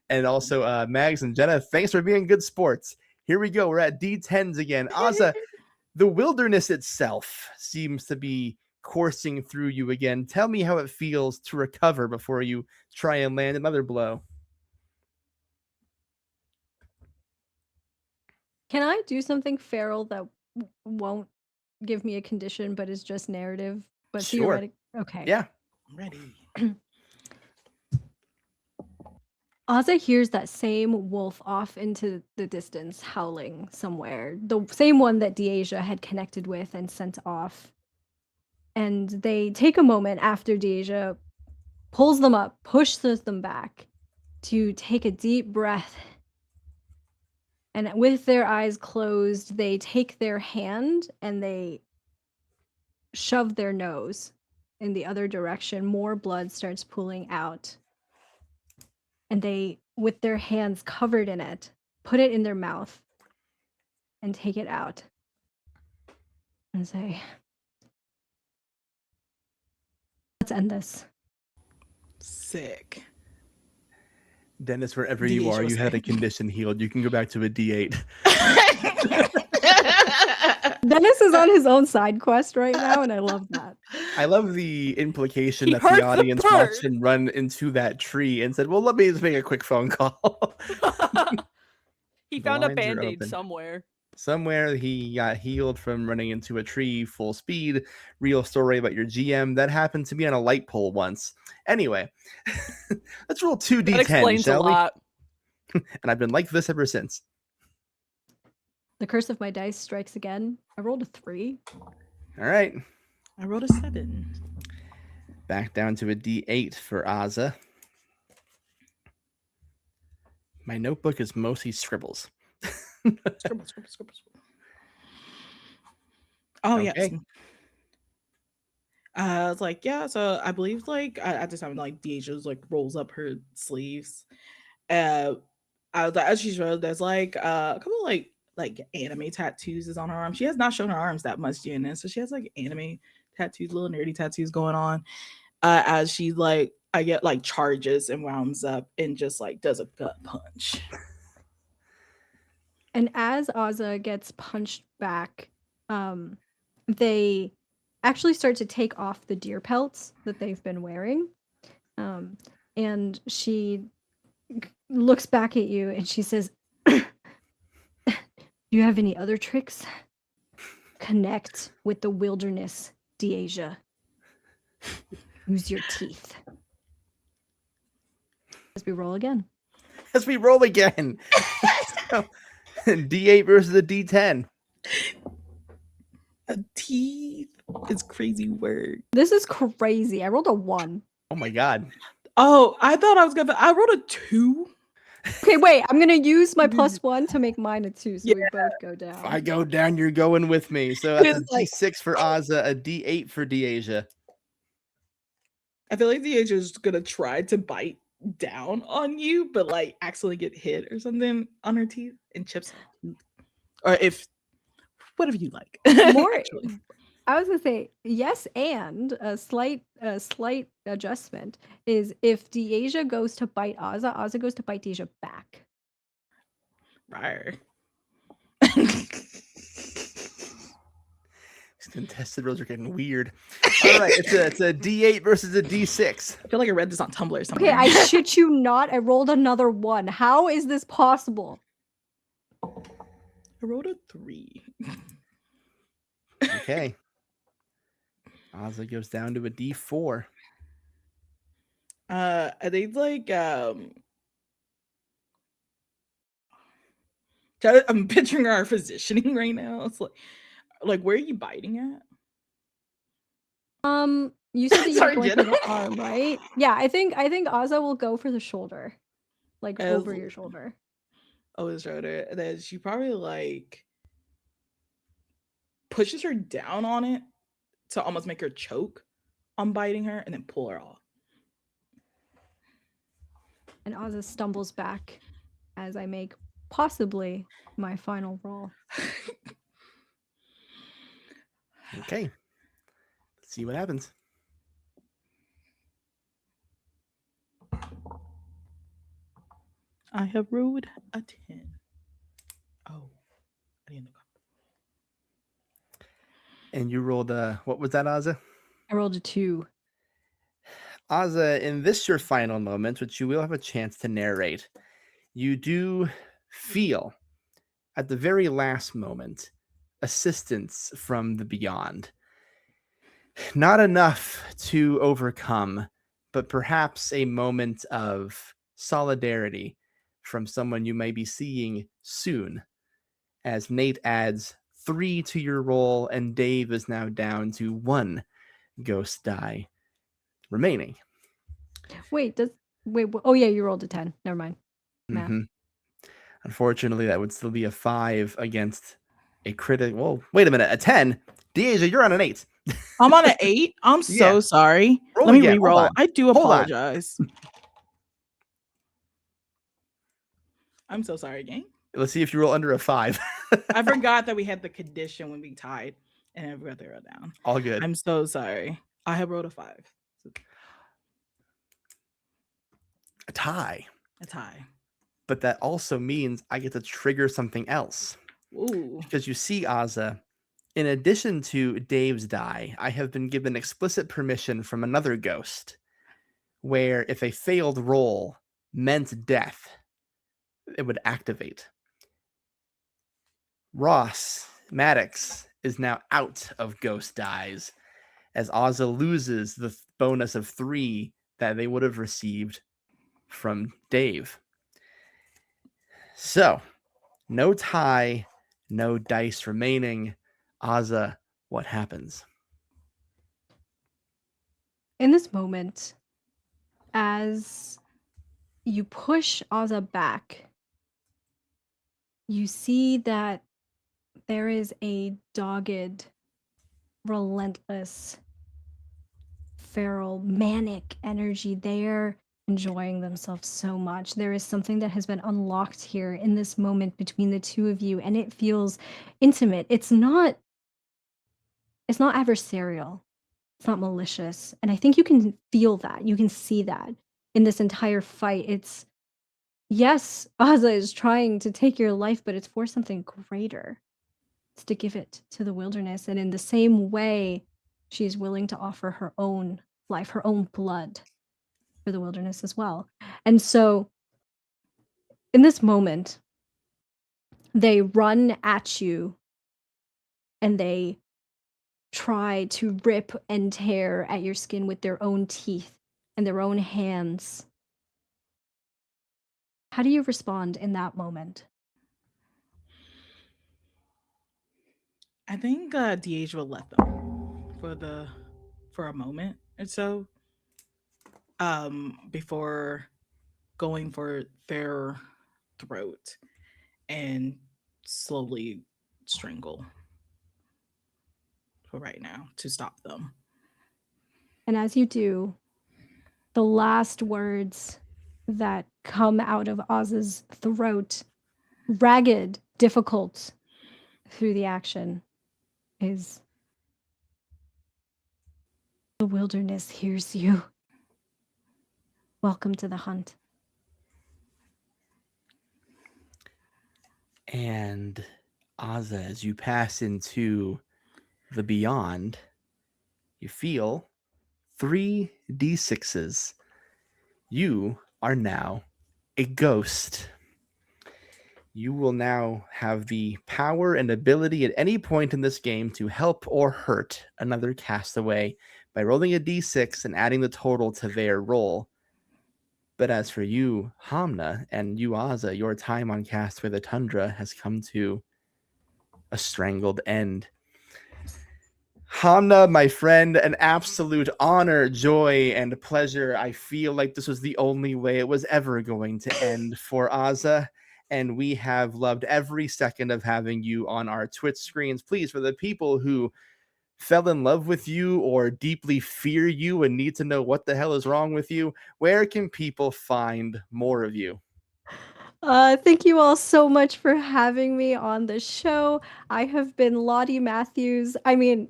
And also, Mags and Jenna, thanks for being good sports. Here we go. We're at D10s again. Ozza, The wilderness itself seems to be coursing through you again. Tell me how it feels to recover before you try and land another blow. Can I do something feral that won't give me a condition, but is just narrative? But Sure. theoretic. Okay. Yeah. I'm ready. Ozza hears that same wolf off into the distance, howling somewhere. The same one that Deasia had connected with and sent off. And they take a moment after Deasia pulls them up, pushes them back to take a deep breath. And with their eyes closed, they take their hand and they shove their nose in the other direction. More blood starts pooling out. And they, with their hands covered in it, put it in their mouth and take it out. And say, let's end this. Sick. Dennis, wherever D8 you are, was you had a saying. condition healed. You can go back to a D8. Dennis is on his own side quest right now, and I love that. I love the implication He that heard the the audience bird. watched him run into that tree and said, well, let me just make a quick phone call. He The found a lines are band-aid open. somewhere. Somewhere he got healed from running into a tree full speed. Real story about your GM. That happened to me on a light pole once. Anyway, let's roll 2d10, That explains a shall we? lot. And I've been like this ever since. The curse of my dice strikes again. I rolled a 3. All right. I rolled a 7. Back down to a D8 for Ozza. My notebook is mostly scribbles. Scribble, scribble, scribble, scribble. Oh, yes. Okay. I was like, yeah, so I believe like at this time like Deasia like rolls up her sleeves. I was like, as she's rolled, there's like a couple like anime tattoos is on her arm. She has not shown her arms that much yet, so she has like anime tattoos, little nerdy tattoos going on. As she like I get like charges and rounds up and just like does a gut punch. And as Ozza gets punched back, they actually start to take off the deer pelts that they've been wearing. And she looks back at you and she says, do you have any other tricks? Connect with the wilderness, Deasia. Use your teeth. As we roll again. As we roll again. D8 versus a D10. A teeth is crazy word. This is crazy. I rolled a 1. Oh my god. Oh, I thought I was gonna. I rolled a 2. Okay, wait. I'm gonna use my +1 to make mine a 2, so we both go down. If I go down, you're going with me. So that's a It's like- D6 for Ozza, a D8 for Deasia. I feel like Deasia is gonna try to bite down on you, but like accidentally get hit or something on her teeth and chips. Or if whatever you like. More, Actually. I was gonna say yes, and a slight adjustment is if Deasia goes to bite Ozza, Ozza goes to bite Deasia back. Rawr. These contested rolls are getting weird. All right, it's a D8 versus a D6. I feel like I read this on Tumblr Okay, somewhere. I shit you not. I rolled another 1. How is this possible? I rolled a 3. Okay. Ozza goes down to a D4. I think like I'm picturing our positioning right now. It's like where are you biting at? You said that you were Sorry, going for Jenna. the arm, right? Yeah, I think Ozza will go for the shoulder, like over your shoulder. Oh, his shoulder. And then she probably like pushes her down on it to almost make her choke on biting her and then pull her off. And Ozza stumbles back as I make possibly my final roll. Okay. Let's see what happens. I have rolled a 10. Oh, I didn't know. And you rolled a, what was that, Aza? I rolled a 2. Aza, in this your final moment, which you will have a chance to narrate, you do feel at the very last moment assistance from the beyond. Not enough to overcome, but perhaps a moment of solidarity from someone you may be seeing soon, as Nate adds 3 to your roll, and Dave is now down to 1 ghost die remaining. Wait, oh yeah, you rolled a 10. Never mind. Math. Mhm. Unfortunately, that would still be a 5 against a critic. Well, wait a minute, a 10? Deja, you're on an 8. I'm on an 8. I'm so Yeah. sorry. Roll Let me again. Hold re-roll. on. I do Hold on. apologize. I'm so sorry, gang. Let's see if you roll under a 5. I forgot that we had the condition when we tied, and I forgot to wrote down. All good. I'm so sorry. I have rolled a 5. A tie. A tie. But that also means I get to trigger something else. Ooh. Because you see, Aza, in addition to Dave's die, I have been given explicit permission from another ghost, where if a failed roll meant death, it would activate. Ross Maddox is now out of ghost dies, as Aza loses the bonus of 3 that they would have received from Dave. So, no tie, no dice remaining. Aza, what happens? In this moment, as you push Ozza back, you see that there is a dogged, relentless, feral, manic energy there, enjoying themselves so much. There is something that has been unlocked here in this moment between the two of you, and it feels intimate. It's not adversarial. It's not malicious. And I think you can feel that. You can see that in this entire fight. It's, yes, Ozza is trying to take your life, but it's for something greater. It's to give it to the wilderness. And in the same way, she's willing to offer her own life, her own blood for the wilderness as well. And so in this moment, they run at you and they try to rip and tear at your skin with their own teeth and their own hands. How do you respond in that moment? I think DH will let them for a moment or so. Before going for their throat and slowly strangle for right now to stop them. And as you do, the last words that come out of Oz's throat, ragged, difficult through the action, is, "The wilderness hears you. Welcome to the hunt." And Aza, as you pass into the beyond, you feel 3 d6s. You are now a ghost. You will now have the power and ability at any point in this game to help or hurt another castaway by rolling a d6 and adding the total to their roll. But as for you, Hamna, and you, Aza, your time on Castaway the Tundra has come to a strangled end. Hamna, my friend, an absolute honor, joy, and pleasure. I feel like this was the only way it was ever going to end for Aza, and we have loved every second of having you on our Twitch screens. Please, for the people who fell in love with you or deeply fear you and need to know what the hell is wrong with you, where can people find more of you? Thank you all so much for having me on the show. I have been Azamata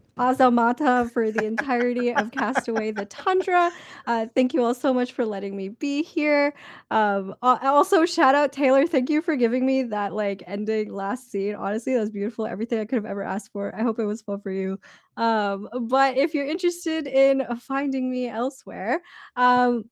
for the entirety of Castaway the Tundra. Thank you all so much for letting me be here. Also, shout out Taylor. Thank you for giving me that like ending last scene. Honestly, that was beautiful. Everything I could have ever asked for. I hope it was fun for you. But if you're interested in finding me elsewhere, um,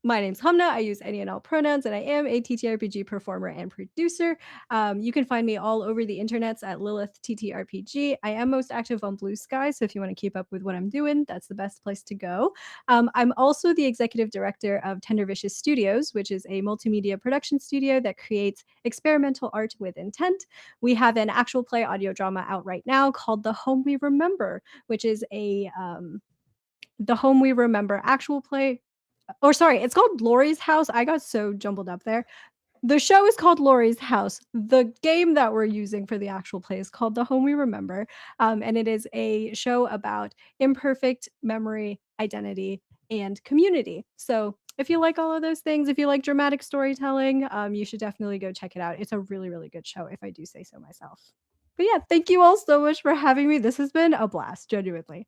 my name's Hamna. I use any and all pronouns, and I am a TTRPG performer and producer. You can find me all over the internets at Lilith TTRPG. I am most active on Blue Sky, so if you want to keep up with what I'm doing, that's the best place to go. I'm also the executive director of Tender Vicious Studios, which is a multimedia production studio that creates experimental art with intent. We have an actual play audio drama out right now called The Home We Remember, which is the Home We Remember actual play, or sorry, it's called Laurie's House. I got so jumbled up there. The show is called Laurie's House. The game that we're using for the actual play is called The Home We Remember. And it is a show about imperfect memory, identity, and community. So if you like all of those things, if you like dramatic storytelling, you should definitely go check it out. It's a really, really good show, if I do say so myself. But yeah, thank you all so much for having me. This has been a blast, genuinely.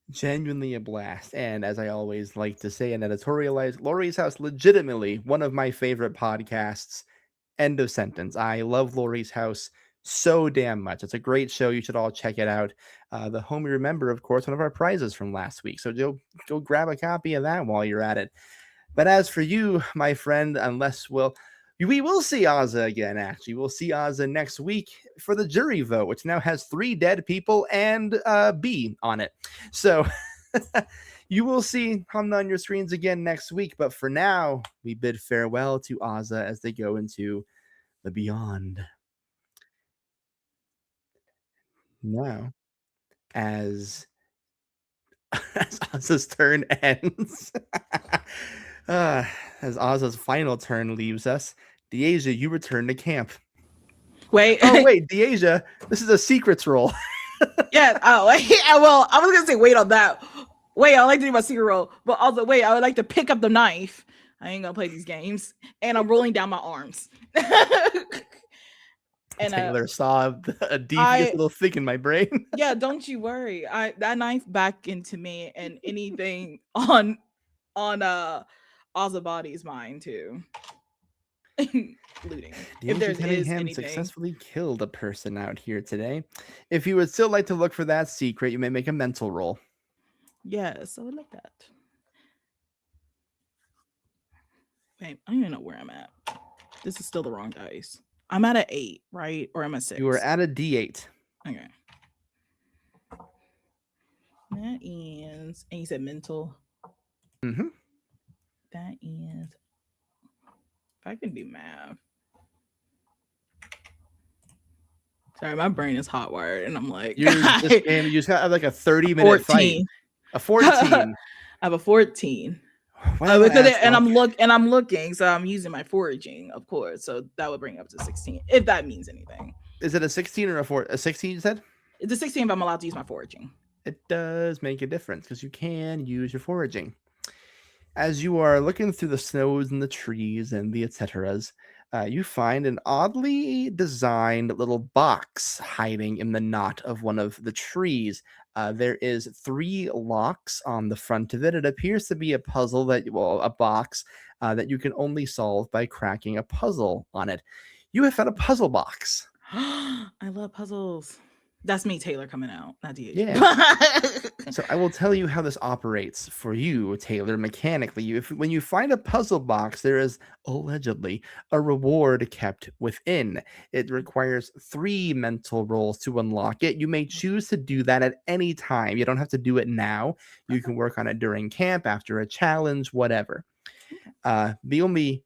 Genuinely a blast. And as I always like to say and editorialize, Laurie's House, legitimately one of my favorite podcasts. End of sentence. I love Laurie's House so damn much. It's a great show. You should all check it out. The Home You Remember, of course, one of our prizes from last week. So go grab a copy of that while you're at it. But as for you, my friend, we will see Ozza again, actually. We'll see Ozza next week for the jury vote, which now has 3 dead people and B on it. So you will see Hamna on your screens again next week. But for now, we bid farewell to Ozza as they go into the beyond. Now, as Ozza's turn ends, as Ozza's final turn leaves us, Deasia, you return to camp. Wait. Oh, wait, Deasia, this is a secrets roll. Yeah. Oh, yeah, well, I was gonna say wait on that. Wait, I like to do my secret roll, but also wait, I would like to pick up the knife. I ain't gonna play these games, and I'm rolling down my arms. And Taylor saw a devious little thing in my brain. Yeah, don't you worry. That knife back into me, and anything on Ozza Body's mine too. Looting. If there is Cunningham anything. Successfully killed a person out here today. If you would still like to look for that secret, you may make a mental roll. Yes, I would like that. Wait, I don't even know where I'm at. This is still the wrong dice. I'm at an 8, right? Or am I 6? You are at a D8. Okay. That is, and you said mental. Mm-hmm. That is, if I can do math. Sorry, my brain is hot wired, and I'm like, you just got like a 30-minute fight. A 14. I have a 14. And I'm looking, so I'm using my foraging, of course. So that would bring up to 16, if that means anything. Is it a 16 or a 16? You said it's a 16 if I'm allowed to use my foraging. It does make a difference because you can use your foraging. As you are looking through the snows and the trees and the etceteras, you find an oddly designed little box hiding in the knot of one of the trees. There is 3 locks on the front of it. It appears to be a box that you can only solve by cracking a puzzle on it. You have found a puzzle box. I love puzzles. That's me, Taylor, coming out, not DH. Yeah. So I will tell you how this operates for you, Taylor, mechanically. When you find a puzzle box, there is allegedly a reward kept within. It requires 3 mental rolls to unlock it. You may choose to do that at any time. You don't have to do it now. You can work on it during camp, after a challenge, whatever. The only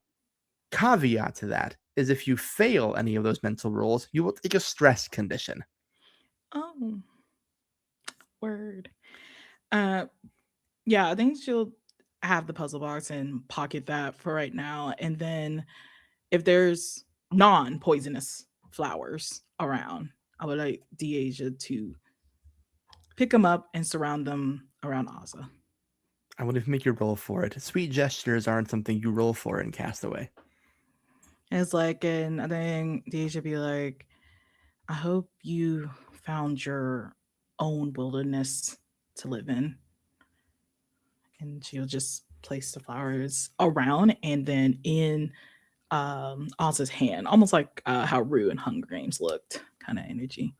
caveat to that is if you fail any of those mental rolls, you will take a stress condition. Oh, word. Yeah, I think she'll have the puzzle box and pocket that for right now. And then if there's non-poisonous flowers around, I would like Deasia to pick them up and surround them around Ozza. I want to make you roll for it. Sweet gestures aren't something you roll for in Castaway. It's like, and I think Deja should be like, I hope you found your own wilderness to live in. And she'll just place the flowers around and then in Oz's hand, almost like how Rue and Hunger Games looked, kind of energy.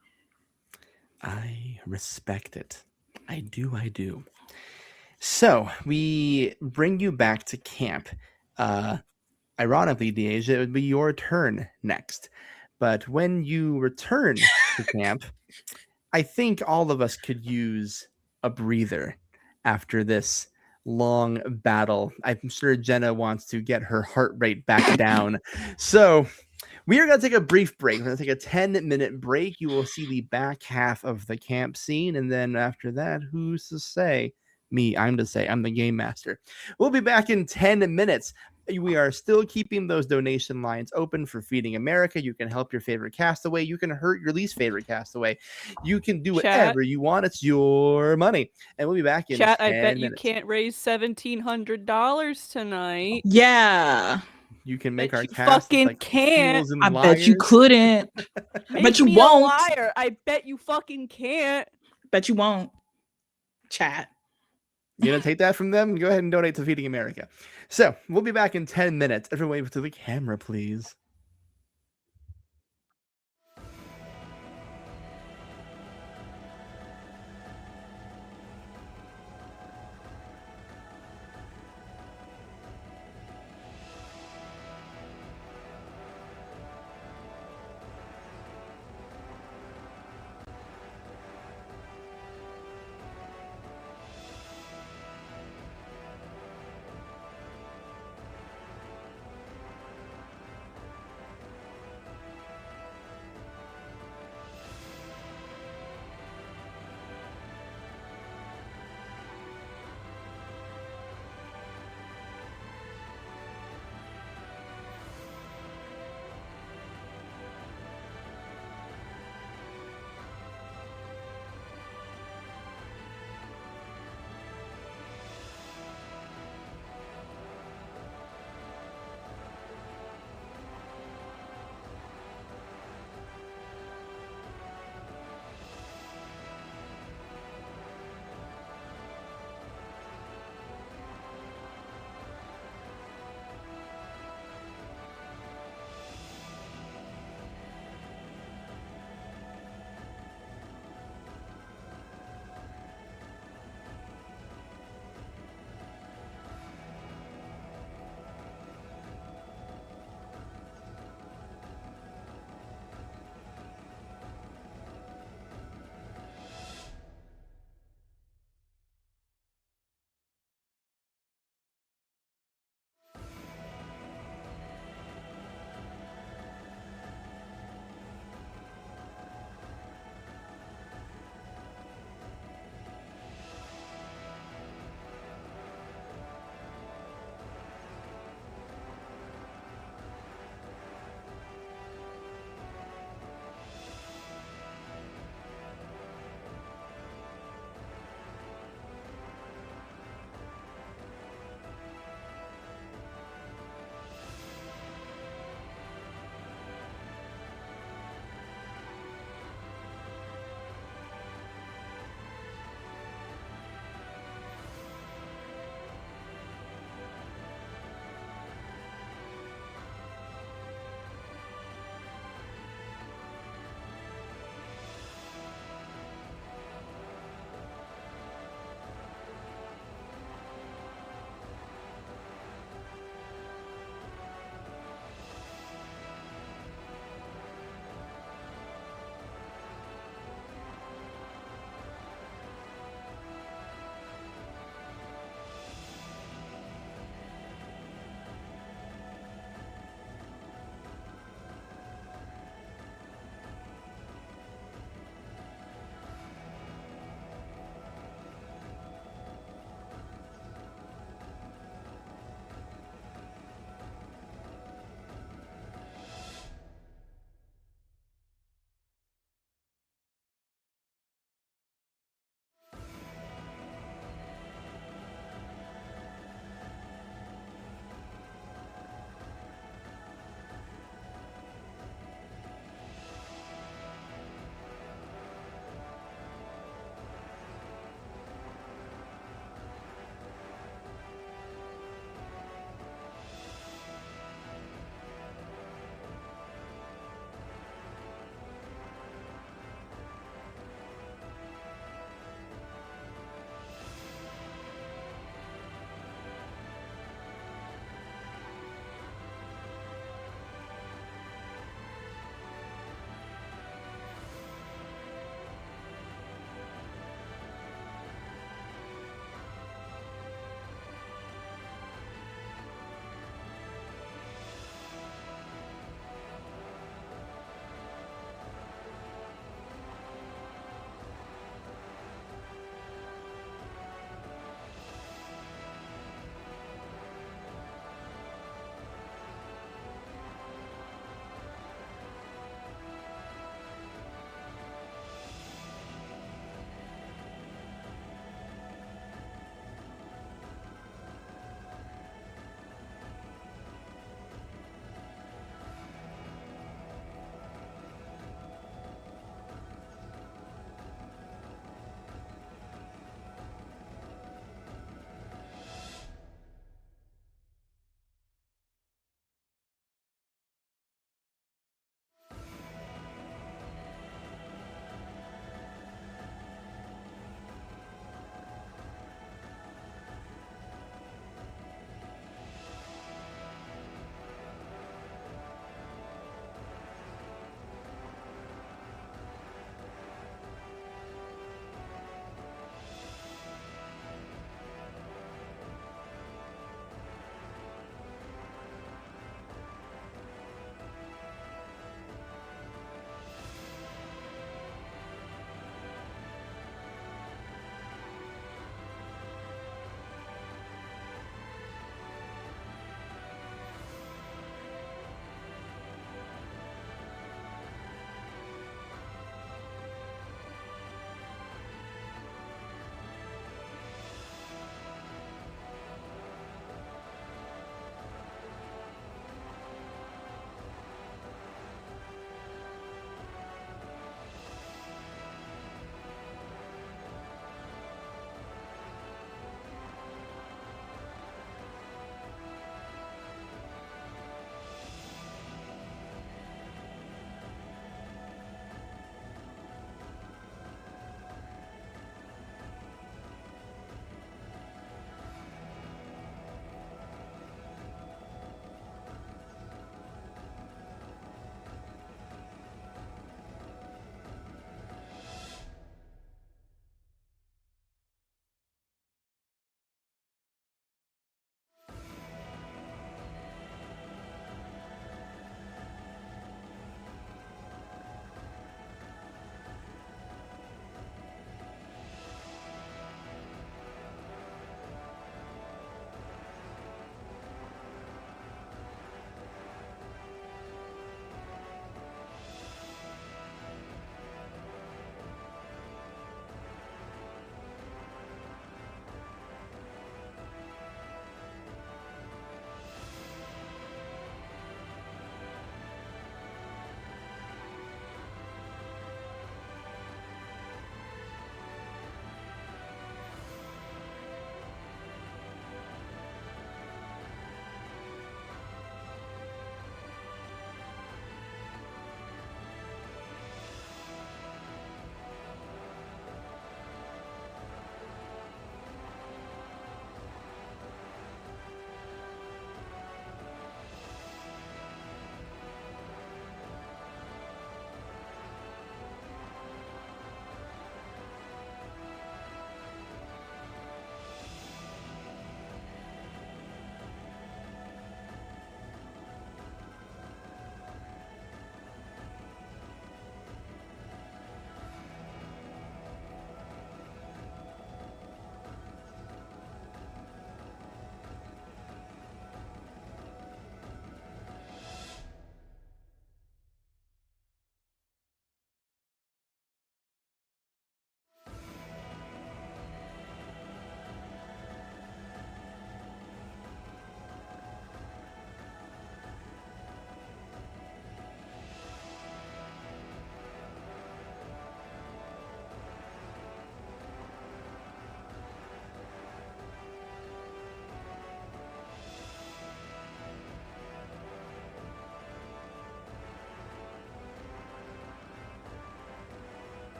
I respect it. I do. I do. So we bring you back to camp. Ironically, Deja, it would be your turn next. But when you return to camp, I think all of us could use a breather after this long battle. I'm sure Jenna wants to get her heart rate back down. So we are going to take a brief break. We're going to take a 10-minute break. You will see the back half of the camp scene. And then after that, who's to say? Me, I'm to say. I'm the game master. We'll be back in 10 minutes. We are still keeping those donation lines open for Feeding America. You can help your favorite castaway. You can hurt your least favorite castaway. You can do Chat. whatever you want. It's your money. And we'll be back in Chat, 10 I bet you minutes. can't raise $1,700 tonight. Yeah. You can make Bet our you cast fucking like can't. fools and I liars. bet you couldn't. Make bet you me won't. a liar. I bet you fucking can't. Bet you won't. Chat. You gonna take that from them? Go ahead and donate to Feeding America. So we'll be back in 10 minutes. Everyone wave to the camera, please.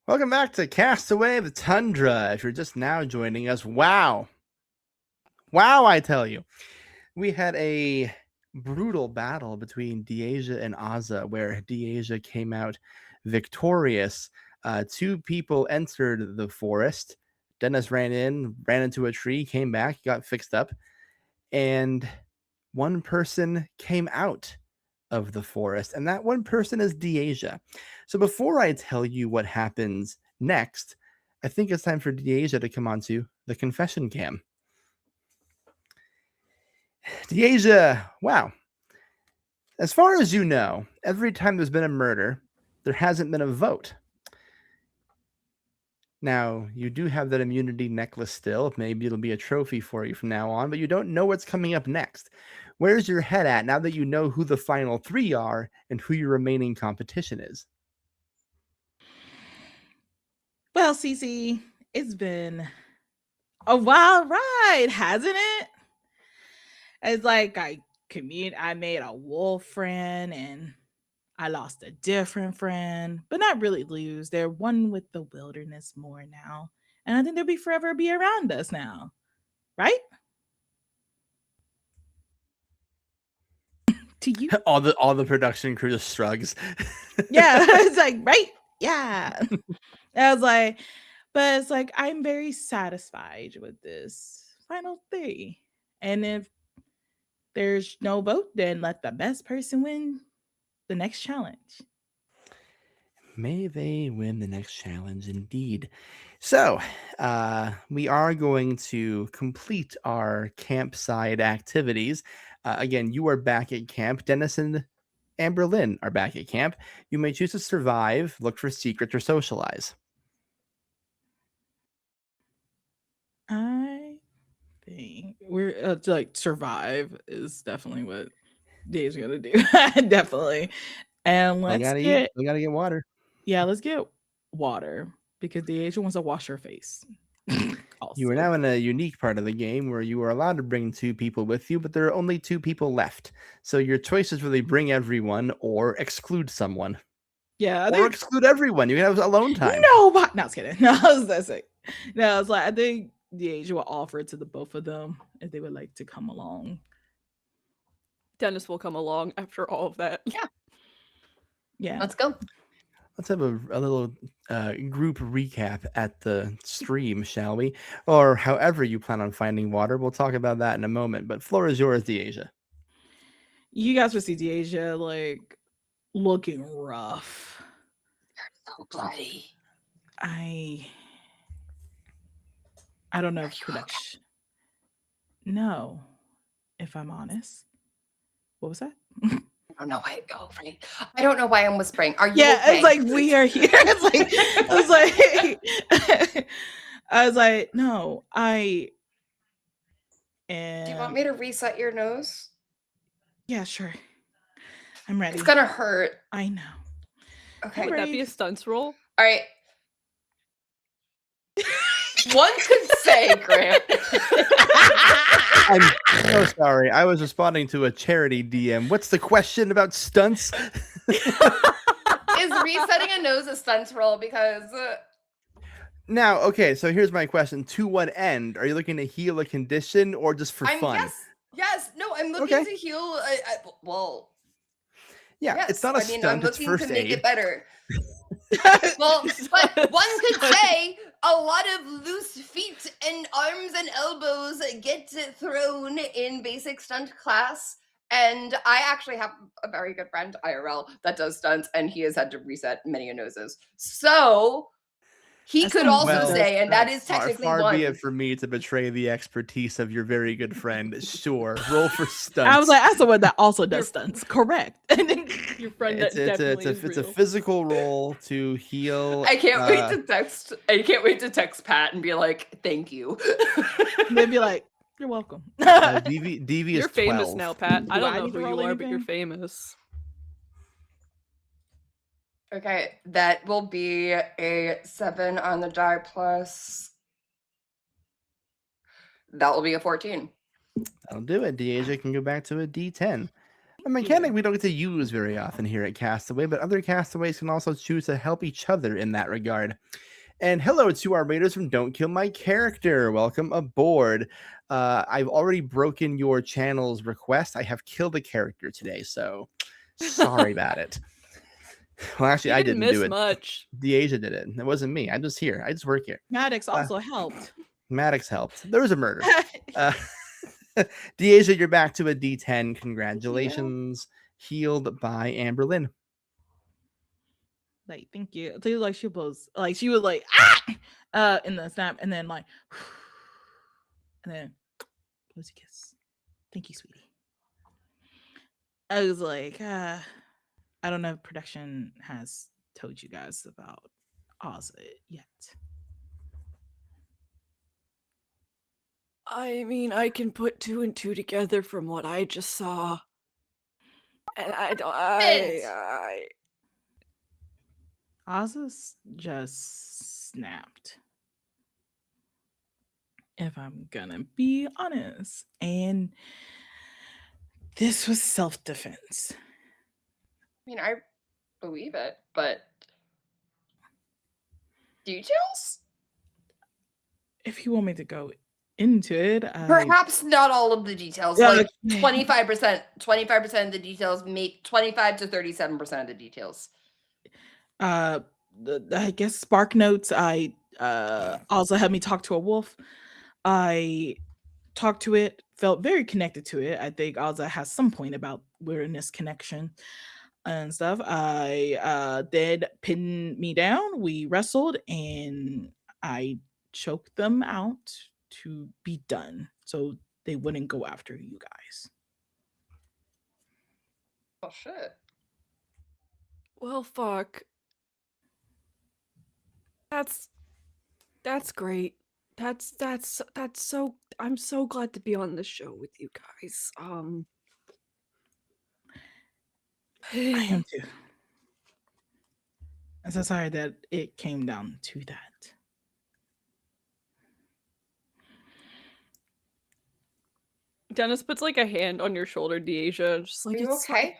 Welcome back to Castaway the Tundra. If you're just now joining us, wow. Wow, I tell you. We had a brutal battle between Deasia and Azza, where Deasia came out victorious. Two people entered the forest. Dennis ran into a tree, came back, got fixed up, and one person came out of the forest, and that one person is Deasia. So before I tell you what happens next, I think it's time for Deasia to come onto the confession cam. Deasia, wow. As far as you know, every time there's been a murder, there hasn't been a vote. Now, you do have that immunity necklace still. Maybe it'll be a trophy for you from now on, but you don't know what's coming up next. Where's your head at now that you know who the final three are and who your remaining competition is? Well, Cece, it's been a wild ride, hasn't it? It's like I made a wolf friend and I lost a different friend, but not really lose. They're one with the wilderness more now. And I think they'll forever be around us now. Right? To you. all the production crew just shrugs. Yeah. It's like, right? Yeah. I was like, but it's like I'm very satisfied with this final three. And if there's no vote, then let the best person win the next challenge. May they win the next challenge indeed. So, we are going to complete our campsite activities. Again, you are back at camp. Dennis and Amber Lynn are back at camp. You may choose to survive, look for secrets, or socialize. I think we're to like survive is definitely what Dave's gonna do. Definitely. And I gotta eat. I gotta get water. Yeah, let's get water because the Asian wants to wash her face. You are now in a unique part of the game where you are allowed to bring two people with you, but there are only two people left. So your choice is really bring everyone or exclude someone. Yeah, or exclude everyone. You can have alone time. No, but no, I was kidding. No, I was that's it. No, I was like, I think the Asian will offer to the both of them if they would like to come along. Dennis will come along after all of that. Yeah. Let's go. Let's have a little group recap at the stream, shall we? Or however you plan on finding water. We'll talk about that in a moment. But floor is yours, Deasia. You guys will see Deasia like looking rough. You're so bloody. I don't know if production. No, if I'm honest. What was that? I don't know why. Oh, right. I don't know why I'm whispering. Are you? Yeah, okay? it's like we are here. It's like I was like, no, I am. Do you want me to reset your nose? Yeah, sure. I'm ready. It's gonna hurt. I know. Okay. Would that be a stunts roll? All right. One could say, Grant. I'm so sorry. I was responding to a charity DM. What's the question about stunts? Is resetting a nose a stunts roll? Because now, okay, so here's my question. To what end? Are you looking to heal a condition or just for fun? Yes. No, I'm looking to heal. Well, yeah, yes. It's not a stunt. I'm it's looking first to make aid. it better. Well, but one could say a lot of loose feet and arms and elbows get thrown in basic stunt class. And I actually have a very good friend, IRL, that does stunts, and he has had to reset many noses. So he could also say, and that is technically far be it for me to betray the expertise of your very good friend. Sure, roll for stunts. I was like, as someone that also does stunts, correct? Your friend it's a physical role to heal. I can't wait to text. I can't wait to text Pat and be like, "Thank you." They'd be like, "You're welcome." DV is You're 12. famous now, Pat. I don't know need to who you roll are, but you're anything? famous. Okay, that will be a 7 on the die plus. That will be a 14. That'll do it. Deasia can go back to a D10. A mechanic we don't get to use very often here at Castaway, but other castaways can also choose to help each other in that regard. And hello to our raiders from Don't Kill My Character. Welcome aboard. I've already broken your channel's request. I have killed a character today, so sorry about it. Well, actually, You I didn't didn't do miss it. much. Deasia did it. It wasn't me. I'm just here. I just work here. Maddox also helped. Maddox helped. There was a murder. Deasia, you're back to a D10. Congratulations. Healed by Amberlynn. Like, thank you. I like she was like in the snap, and then like and then pussy kiss. Thank you, sweetie. I was like, I don't know if production has told you guys about Oz yet. I mean, I can put 2 and 2 together from what I just saw. And I don't. Oz's just snapped. If I'm gonna be honest. And this was self-defense. I mean, I believe it, but details? If you want me to go into it, Perhaps not all of the details. Yeah, Like okay. 25% of the details, make 25 to 37% of the details. I guess Spark Notes. I also had me talk to a wolf. I talked to it, felt very connected to it. I think Alza has some point about weirdness connection and stuff. I did pin me down. We wrestled and I choked them out to be done so they wouldn't go after you guys. Oh shit. Well, fuck. That's great. That's so. I'm so glad to be on this show with you guys. I am too. I'm so sorry that it came down to that. Dennis puts like a hand on your shoulder, Deasia. Just Are like, you it's okay?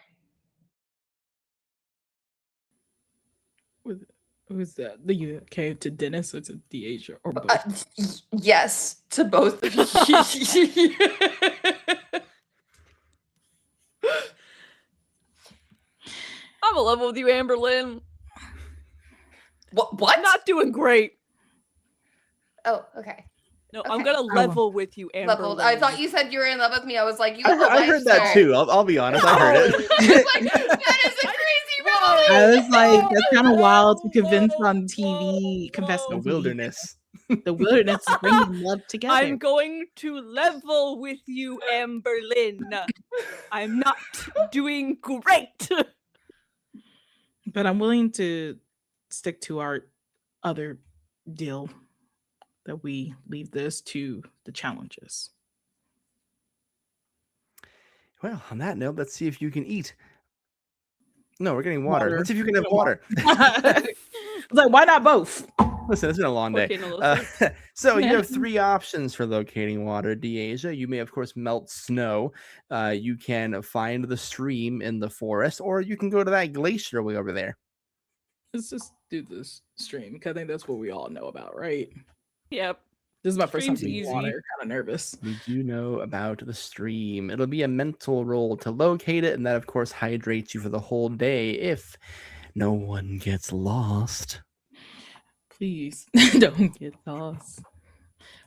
Who's that? The you okay to Dennis or to Deasia or both? Yes, to both of you. I'm a level with you, Amberlynn. What? Not doing great. Oh, okay. No, Okay. I'm gonna level with you, Amberlynn. Leveled. I thought you said you were in love with me. I was like, you I have a heard, I heard that lifestyle. too. I'll be honest. I heard I it. was like, that is a crazy revelation. I was like, that's kind of wild to convince on TV, confess The on TV. wilderness. The wilderness is bringing love together. I'm going to level with you, Amberlynn. I'm not doing great. But I'm willing to stick to our other deal that we leave this to the challenges. Well, on that note, let's see if you can eat. No, we're getting water. Water. Let's see if you can have water. I was like, why not both? Listen, it's been a long day. So you have 3 options for locating water, Deasia. You may, of course, melt snow. You can find the stream in the forest, or you can go to that glacier way over there. Let's just do this stream because I think that's what we all know about, right? Yep. This is my first time Stream's seeing easy. water. Kind of nervous. We do know about the stream. It'll be a mental roll to locate it, and that, of course, hydrates you for the whole day if no one gets lost. Please don't get lost.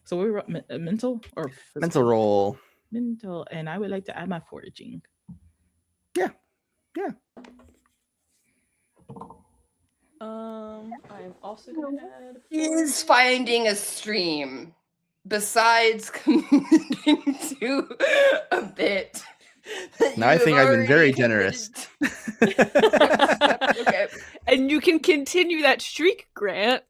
So we were mental or physical? Mental roll. Mental, and I would like to add my foraging. Yeah. I'm also gonna add. Is finding a stream besides committing to a bit. that Now I you think have I've been very already generous. committed- Okay. And you can continue that streak, Grant.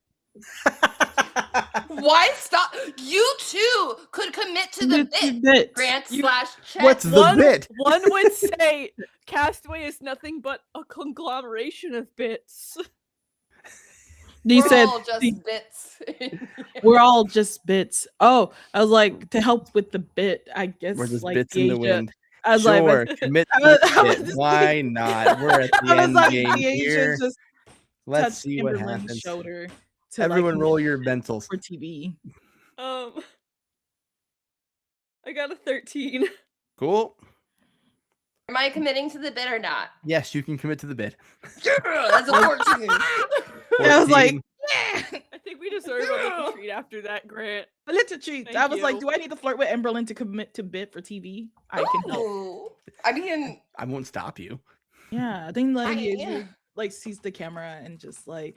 Why stop? You too could commit to the bit. Grant You- / Chet. What's the bit? One would say Castaway is nothing but a conglomeration of bits. You We're said all just bits. we're all just bits. Oh, I was like, to help with the bit, I guess. We're just like bits in the Deasia- wind. I was Sure, like, commit I to the was, I was bit. just Why thinking, not? We're at the I was end like, game Deasia here. just Let's touched see what Amberlynn's happens. shoulder to Everyone like roll your mentals. for TV. I got a 13. Cool. Am I committing to the bid or not? Yes, you can commit to the bid. That's a 14. I was like, 14. yeah, I think we deserve a little treat after that, Grant. a little treat. Thank I was like, you. do I need to flirt with Amberlynn to commit to bid for TV? I can help. Ooh. I mean, I won't stop you. Yeah, I think like yeah. like sees the camera and just like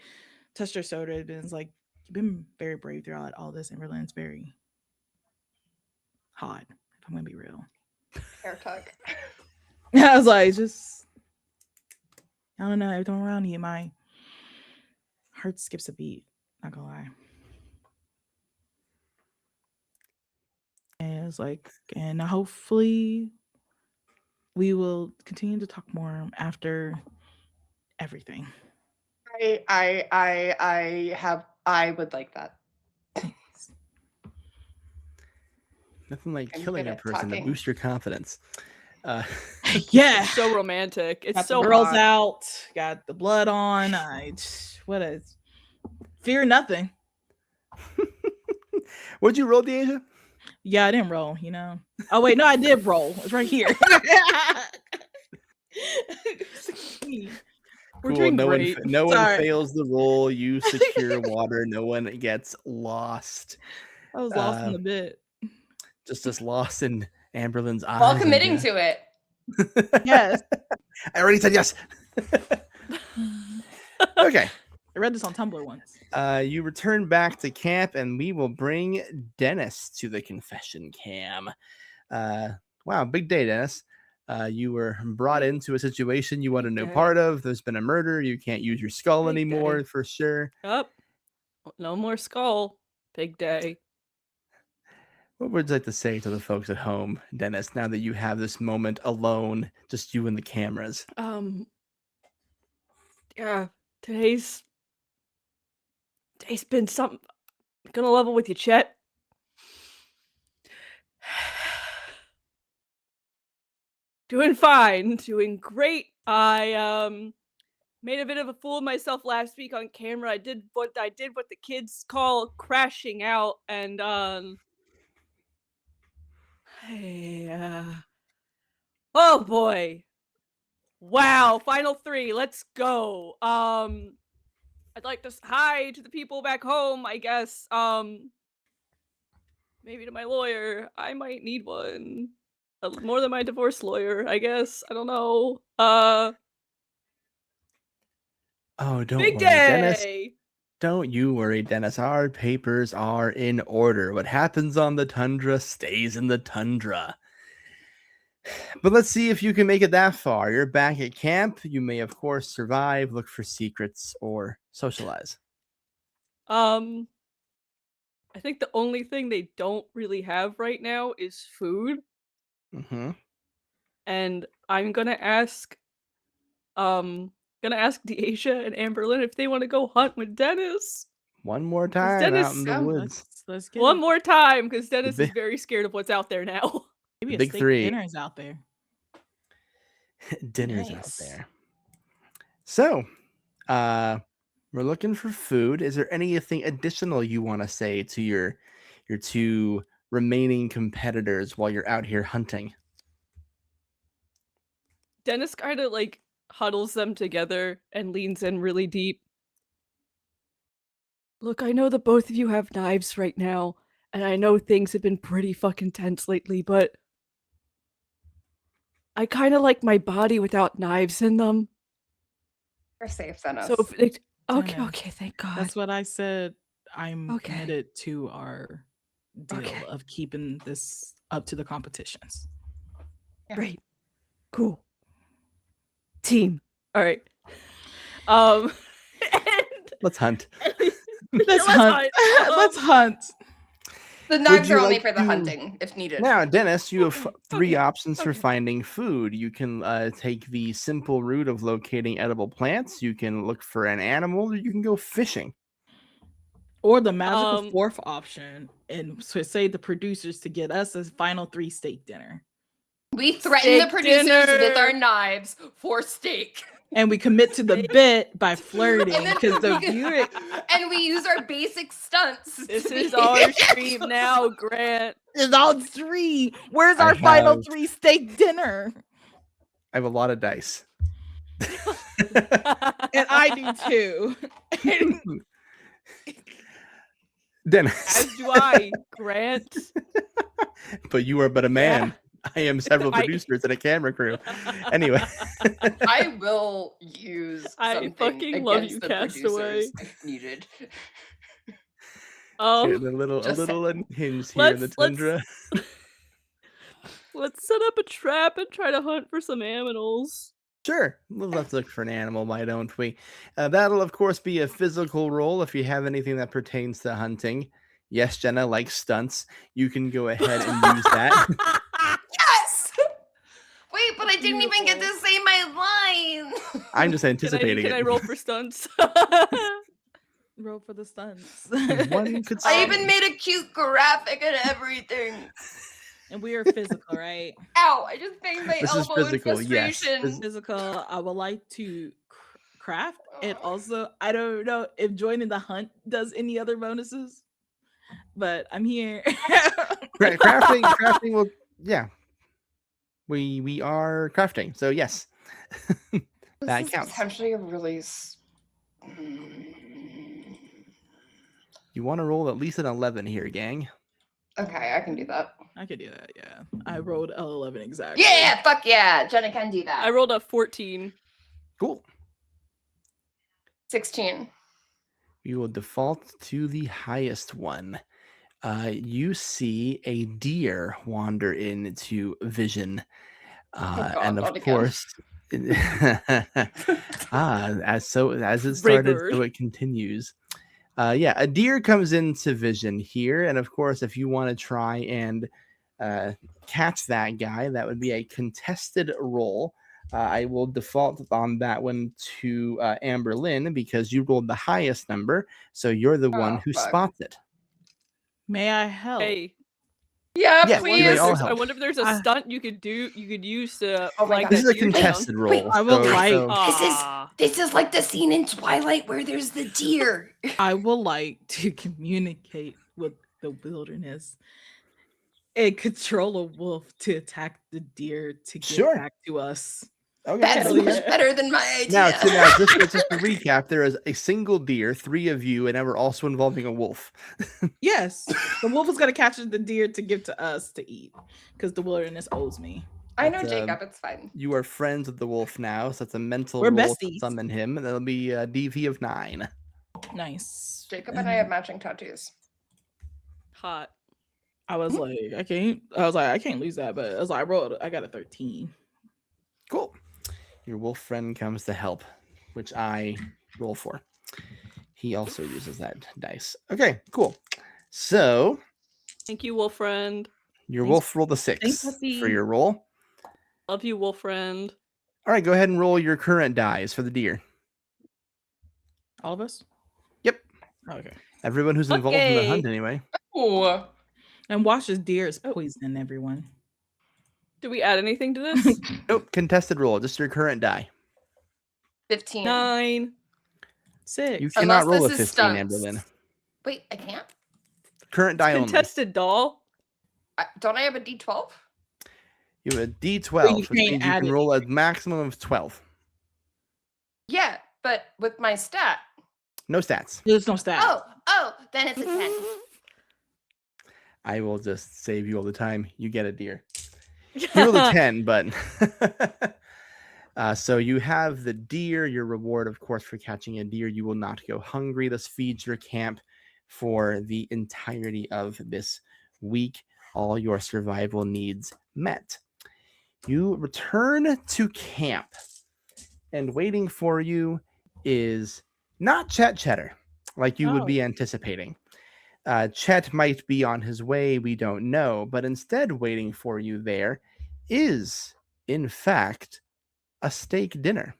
touched her shoulder and is like, you've been very brave throughout all this. Amberlynn's very hot, if I'm gonna be real. Hair tuck. I was like, just I don't know, everything around you, my heart skips a beat, not gonna lie. And it was like, and hopefully we will continue to talk more after everything. I would like that. Nothing like I'm killing good a at person to talking. boost your confidence. Yeah. It's so romantic. It's Got so the girls hot. out, got the blood on. Fear nothing. What'd you roll, Deasia? Yeah, I didn't roll, you know. Oh wait, no, I did roll. It's right here. We're Cool. doing No one, great. no one Sorry. fails the roll. You secure water. No one gets lost. I was lost in the bit. Just as lost in Amberlynn's eyes. All committing to it. Yes. I already said yes. Okay. I read this on Tumblr once. You return back to camp, and we will bring Dennis to the confession cam. Wow, big day, Dennis. You were brought into a situation you want to no day. part of. There's been a murder. You can't use your skull Big anymore, day. for sure. Up. No more skull. Big day. What would you like to say to the folks at home, Dennis, now that you have this moment alone, just you and the cameras? Yeah, today's been something. Gonna level with you, Chet. Doing fine, doing great. I made a bit of a fool of myself last week on camera. I did what the kids call crashing out, and oh boy. Wow, final 3. Let's go. I'd like to hi to the people back home, I guess. Maybe to my lawyer. I might need one. More than my divorce lawyer, I guess. I don't know. Oh, don't Big worry, Dennis. day. Don't you worry, Dennis. Our papers are in order. What happens on the Tundra stays in the Tundra. But let's see if you can make it that far. You're back at camp. You may, of course, survive, look for secrets, or socialize. I think the only thing they don't really have right now is food. Mm-hmm. And I'm gonna ask Deasia and Amberlynn if they want to go hunt with Dennis. One more time Dennis- out in the Oh, woods. Let's get One it. more time, because Dennis big- is very scared of what's out there now. Maybe a Big steak three. dinner is out there. Dinner's Nice. out there. So, we're looking for food. Is there anything additional you want to say to your two remaining competitors while you're out here hunting? Dennis kind of like huddles them together and leans in really deep. Look, I know that both of you have knives right now, and I know things have been pretty fucking tense lately, but I kind of like my body without knives in them. You're safe, Dennis. So, okay, Dennis, okay, thank God. That's what I said. I'm Okay. committed to our deal Okay. of keeping this up to the competitions. Great. Cool. Team. All right. And Let's hunt. Let's hunt. Let's hunt. The knives you are only like for the to- hunting, if needed. Now, Dennis, you have three Okay, options for okay. finding food. You can take the simple route of locating edible plants. You can look for an animal, or you can go fishing. Or the magical Um, fourth option and to say the producers to get us a final 3 steak dinner. We threaten the Steak producers with dinner. our knives for steak. And we commit to the bit by flirting And then because the we- viewer. and we use our basic stunts. This to is be- our stream now, Grant. Is on 3. Where's I our final have- 3 steak dinner? I have a lot of dice. And I do too. Dennis, As do I, Grant. but you are but a man. I am several I- producers and a camera crew. Anyway, I will use I something fucking love against you, the Castaway. producers if needed. here's a just little unhinged here in the let's- tundra. Let's set up a trap and try to hunt for some aminals. Sure, let's look for an animal, why don't we? That'll, of course, be a physical roll if you have anything that pertains to hunting. Yes, Jenna likes stunts. You can go ahead and use that. Yes! Wait, but I didn't even get to say my line. I'm just anticipating Can I it. roll for stunts? Roll for the stunts. One could I say. even made a cute graphic and everything. And we are physical, right? Ow, I just banged my This is elbow physical, in yes. frustration. Physical. I would like to craft, and Oh. also I don't know if joining the hunt does any other bonuses, but I'm here. Crafting will, yeah. We are crafting, so yes. That This is counts. potentially a really. You want to roll at least an 11 here, gang. Okay, I can do that. I could do that. Yeah, I rolled a 11 exactly. Yeah, fuck yeah, Jenna can do that. I rolled a 14. Cool. 16. We will default to the highest one. You see a deer wander into vision. God, And not of again. course, as it started, so Rigged. it continues. A deer comes into vision here, and of course, if you want to try and catch that guy, that would be a contested roll. I will default on that one to Amber Lynn because you rolled the highest number, so you're the one Oh, who fuck. spots it. May I help? Hey, Yeah, Yes, I wonder, you may if please. all there's, I help. wonder if there's a I- stunt you could use to Oh my flag God. This is that a deer down. contested roll. I will so- like- so- Aw. This is like the scene in Twilight where there's the deer. I would like to communicate with the wilderness and control a wolf to attack the deer to get Sure. back to us. Okay, That's hell yeah. much better than my idea. Now, just to recap, there is a single deer, 3 of you, and now we're also involving a wolf. Yes, the wolf is gonna catch the deer to give to us to eat because the wilderness owes me. I know, But, Jacob. It's fine. You are friends with the wolf now, so that's a mental We're roll to besties. summon him. And that'll be a DV of 9. Nice. Jacob and I have matching tattoos. Hot. I was like, I can't lose that, but I was like, I got a 13. Cool. Your wolf friend comes to help, which I roll for. He also uses that dice. Okay, cool. So Thank you, wolf friend. your Thanks- wolf rolled a 6 thanks, for puppy. your roll. Love you, wolf friend. All right, go ahead and roll your current dice for the deer. All of us? Yep. Okay. Everyone who's involved in the Okay. hunt, anyway. Ooh. And Wash's deer is poison, everyone. Do we add anything to this? Nope, contested roll, just your current die. 15. 9. 6. You cannot Unless roll a this is 15, Amber stunts. Lynn. Wait, I can't? Current die only. Contested doll. Don't I have a D12? You have a you D12, which can't means you add can roll a maximum of 12. Yeah, but with my stat. No stats. There's no stat. Oh, then it's a 10. I will just save you all the time. You get a deer. You rolled a 10, but so you have the deer. Your reward, of course, for catching a deer. You will not go hungry. This feeds your camp for the entirety of this week. All your survival needs met. You return to camp, and waiting for you is not Chet Cheddar, like you would be anticipating. Chet might be on his way, we don't know, but instead waiting for you there is, in fact, a steak dinner.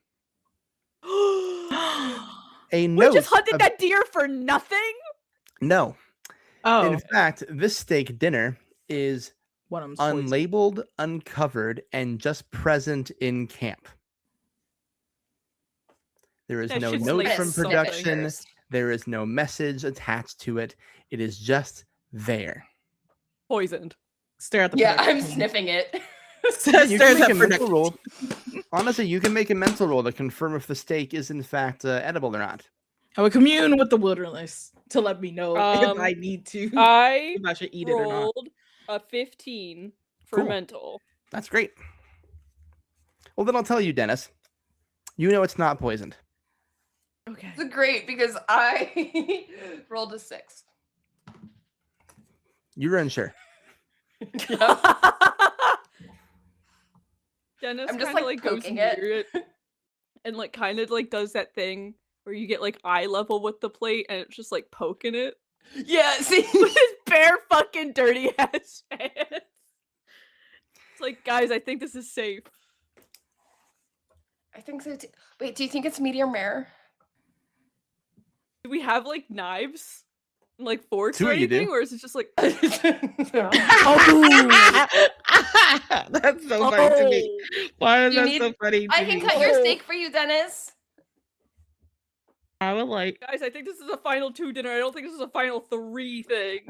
A We note. just hunted of- that deer for nothing? No. Oh, In fact, this steak dinner is One of them's poison. unlabeled, uncovered, and just present in camp. There is That no shit's note like from something. production. There is no message attached to it. It is just there. Poisoned. Stare at the Yeah, I'm production. sniffing it. Stare You at can make that a mental production. roll. Honestly, you can make a mental roll to confirm if the steak is in fact edible or not. I would commune with the wilderness to let me know if I Um, need to, I if I should eat it or not. rolled a 15 for Cool. mental. That's great. Well, then I'll tell you, Dennis. You know it's not poisoned. Okay. It's great because I rolled a 6. You're unsure. Yep. Dennis I'm just, kind of like, goes poking near it. it and like kind of like does that thing where you get like eye level with the plate and it's just like poking it Yeah, see? with his bare fucking dirty ass hands. It's like, guys, I think this is safe. I think so too. Wait, do you think it's medium rare? Do we have like knives, and, like forks Two or of you do. anything, or is it just like? Oh, that's so funny to me. Oh, Why is You that need- so funny to I can me? cut your Oh. steak for you, Dennis. I would like. guys, I think this is a final 2 dinner. I don't think this is a final 3 thing.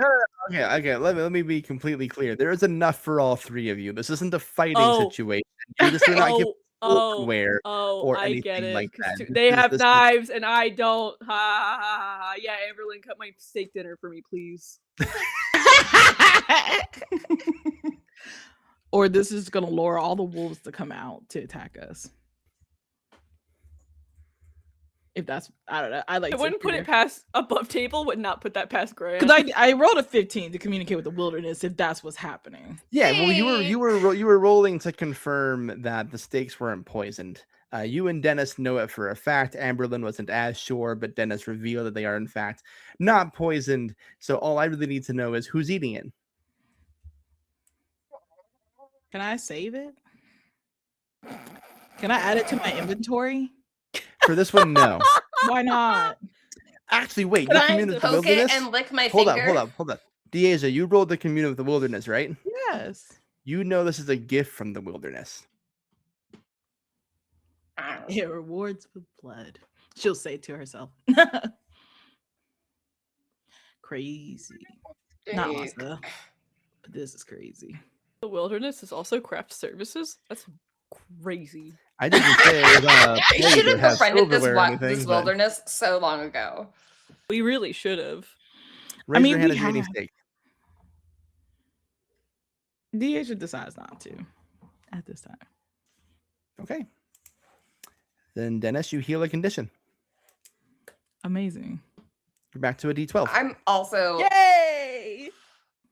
Okay. Let me be completely clear. There is enough for all three of you. This isn't a fighting Oh. situation. You're not giving cookware or I get anything it. like 'cause that. they have This is- knives and I don't. Ha ha ha ha. Yeah, Amberlynn, cut my steak dinner for me, please. Or this is gonna lure all the wolves to come out to attack us. If that's, I don't know. I like. I wouldn't put it past above table. Would not put that past Grant. because I rolled a 15 to communicate with the wilderness if that's what's happening. Yeah, well, you Hey. were rolling to confirm that the steaks weren't poisoned. You and Dennis know it for a fact. Amberlynn wasn't as sure, but Dennis revealed that they are in fact not poisoned. So all I really need to know is who's eating it. Can I save it? Can I add it to my inventory? For this one, no. Why not? Actually, wait. Can You I commune with the poke it wilderness. and lick my Hold finger? up. Deasia, you rolled the commune with the wilderness, right? Yes. You know this is a gift from the wilderness. It rewards with blood. She'll say to herself. Crazy. Not Steak. Mazda. But this is crazy. The wilderness is also craft services. That's crazy. I didn't say it was I plate should or have have befriended this, silverware or anything, this but wilderness so long ago. We really should have. raise mean, your hand we if you're eating have. steak. DH decides not to at this time. Okay. Then Dennis, you heal a condition. Amazing. You're back to a D12. I'm also Yay!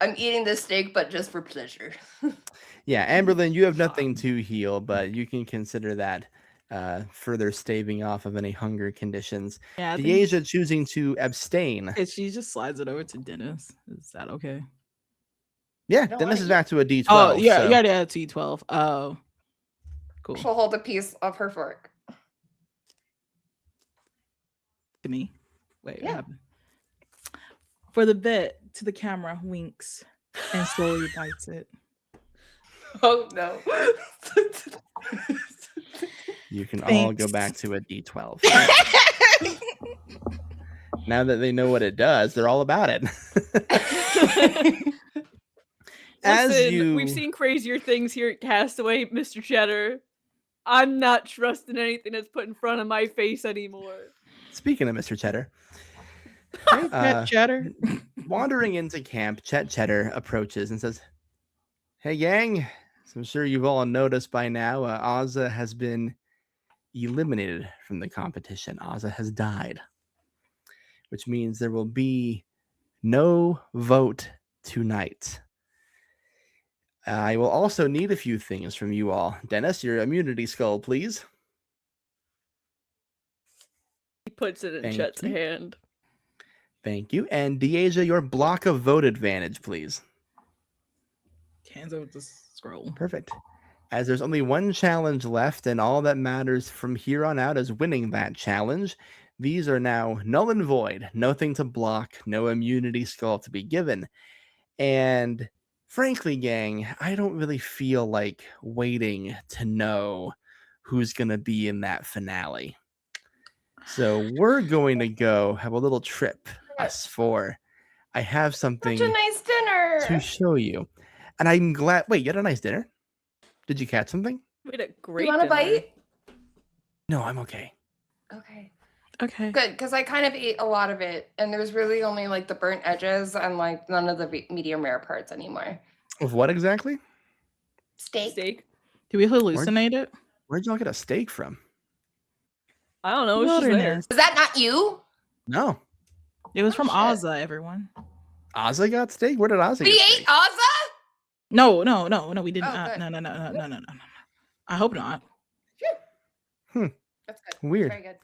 I'm eating this steak, but just for pleasure. Yeah, Amberlynn, you have nothing to heal, but you can consider that further staving off of any hunger conditions. Yeah, I think Deasia choosing to abstain. she just slides it over to Dennis. Is that okay? Yeah, No, Dennis I- is back to a D12. Oh, yeah, so- you already had T12. Oh, cool. She'll hold a piece of her fork. To me. Wait, Yeah. what happened? For the bit, to the camera, winks and slowly bites it. Oh no. You can all go Thanks. back to a D12. Now that they know what it does, they're all about it. As Listen, we've you- seen crazier things here at Castaway, Mr. Cheddar. I'm not trusting anything that's put in front of my face anymore. Speaking of Mr. Cheddar, Hey, Pet Cheddar. wandering into camp, Chet Cheddar approaches and says, "Hey, gang, as I'm sure you've all noticed by now, Ozza has been eliminated from the competition. Ozza has died, which means there will be no vote tonight. I will also need a few things from you all. Dennis, your immunity skull, please. He puts it in Thank Chet's you. hand. Thank you. And Deasia, your block of vote advantage, please. Hands over the scroll. Perfect. As there's only one challenge left, and all that matters from here on out is winning that challenge. These are now null and void. Nothing to block, no immunity skull to be given. And Frankly, gang, I don't really feel like waiting to know who's going to be in that finale. So we're going to go have a little trip, us four. I have Such a something nice to dinner. show you. And I'm glad. Wait, you had a nice dinner? Did you catch something? We had a You great want a dinner. bite? No, I'm okay. Okay. Okay. Good, because I kind of ate a lot of it, and there's really only like the burnt edges and like none of the medium rare parts anymore. Of what exactly? Steak. Do we hallucinate it? Where'd y'all get a steak from? I don't know. It was just there. Wilderness. Is that not you? No. It was Oh, from shit. Ozza, everyone. Ozzy got steak? Where did Ozzy We get ate steak? Ozza? No, we didn't. Oh, good. No. I hope not. That's good. Weird. Very good.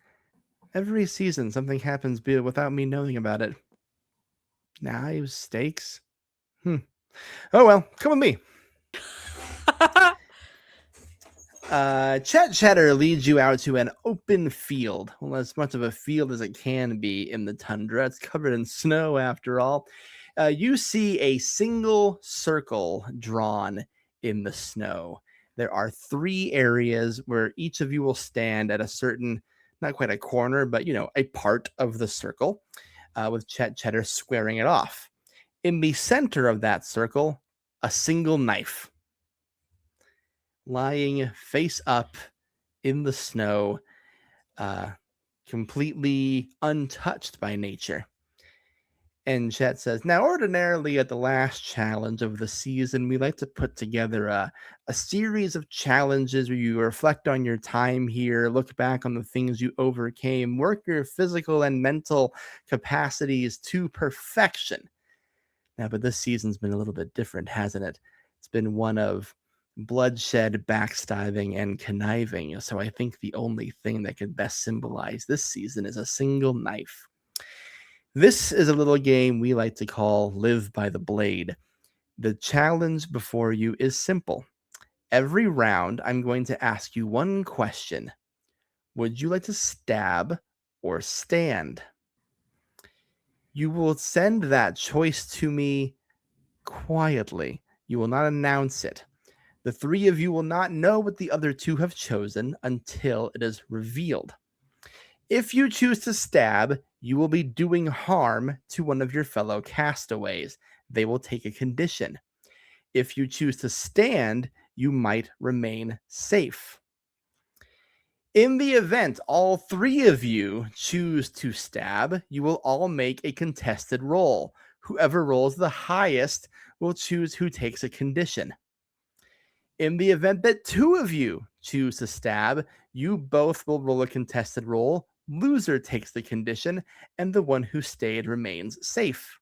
Every season, something happens without me knowing about it. Knives, steaks. Oh well, come with me. Chet Cheddar leads you out to an open field. Well, as much of a field as it can be in the tundra. It's covered in snow, after all. You see a single circle drawn in the snow. There are 3 areas where each of you will stand at a certain, not quite a corner, but a part of the circle, with Chet Cheddar squaring it off. In the center of that circle, a single knife lying face up in the snow, completely untouched by nature. And Chet says, now, ordinarily at the last challenge of the season, we like to put together a series of challenges where you reflect on your time here, look back on the things you overcame, work your physical and mental capacities to perfection. Now, but this season's been a little bit different, hasn't it? It's been one of bloodshed, backstabbing, and conniving. So I think the only thing that could best symbolize this season is a single knife. This is a little game we like to call Live by the Blade. The challenge before you is simple. Every round, I'm going to ask you one question. Would you like to stab or stand? You will send that choice to me quietly. You will not announce it. The 3 of you will not know what the other 2 have chosen until it is revealed. If you choose to stab, you will be doing harm to one of your fellow castaways. They will take a condition. If you choose to stand, you might remain safe. In the event all 3 of you choose to stab, you will all make a contested roll. Whoever rolls the highest will choose who takes a condition. In the event that 2 of you choose to stab, you both will roll a contested roll. Loser takes the condition, and the one who stayed remains safe.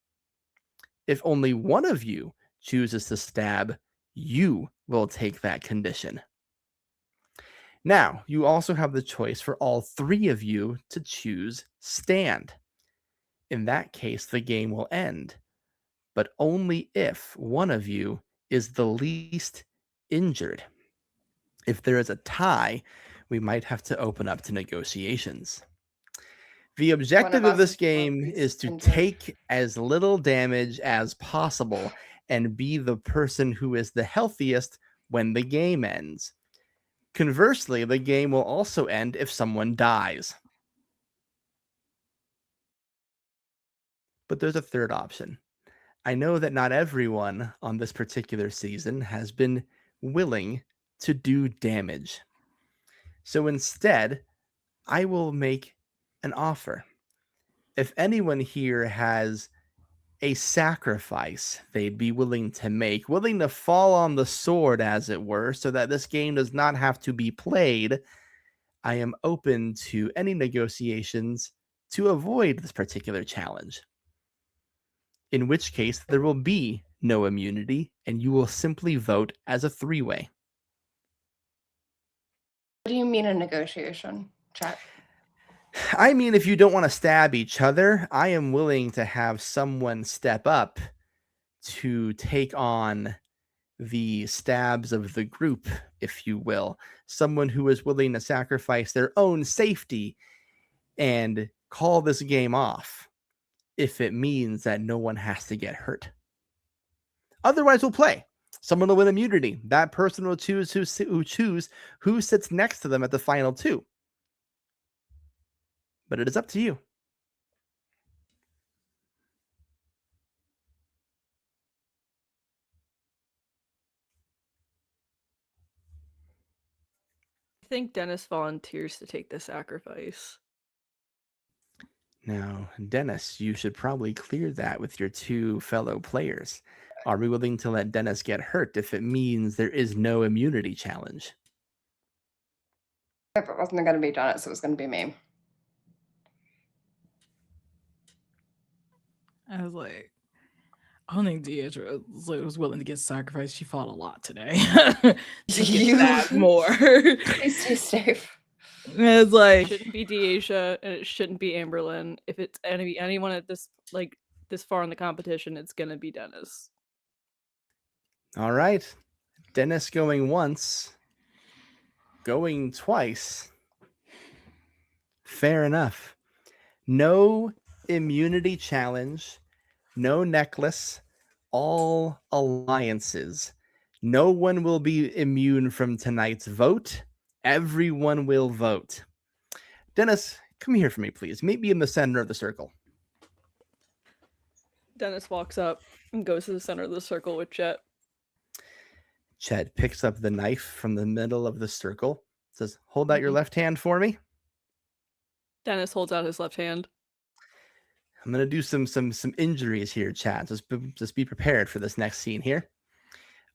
If only one of you chooses to stab, you will take that condition. Now, you also have the choice for all 3 of you to choose stand. In that case, the game will end, but only if one of you is the least injured. If there is a tie, we might have to open up to negotiations. The objective of this game is to take as little damage as possible and be the person who is the healthiest when the game ends. Conversely, the game will also end if someone dies. But there's a third option. I know that not everyone on this particular season has been willing to do damage. So instead, I will make an offer. If anyone here has a sacrifice they'd be willing to make, willing to fall on the sword, as it were, so that this game does not have to be played, I am open to any negotiations to avoid this particular challenge. In which case, there will be no immunity, and you will simply vote as a 3-way. What do you mean a negotiation, chat? I mean, if you don't want to stab each other, I am willing to have someone step up to take on the stabs of the group, if you will. Someone who is willing to sacrifice their own safety and call this game off if it means that no one has to get hurt. Otherwise, we'll play. Someone will win immunity. That person will choose who sits next to them at the final 2. But it is up to you. I think Dennis volunteers to take the sacrifice. Now, Dennis, you should probably clear that with your 2 fellow players. Are we willing to let Dennis get hurt if it means there is no immunity challenge? If it wasn't going to be Dennis, it was going to be me. I was like, I don't think Deidre was willing to get sacrificed. She fought a lot today. To get that more. Please stay safe. It's It like, shouldn't be Deasia, and it shouldn't be Amberlyn. If it's anyone at this far in the competition, it's gonna be Dennis. All right. Dennis going once, going twice. Fair enough. No immunity challenge, no necklace, all alliances. No one will be immune from tonight's vote. Everyone will vote. Dennis, come here for me, please. Meet me in the center of the circle. Dennis walks up and goes to the center of the circle with Chet. Chet picks up the knife from the middle of the circle, says, hold out your left hand for me. Dennis holds out his left hand. I'm going to do some injuries here, Chad. Just be prepared for this next scene here.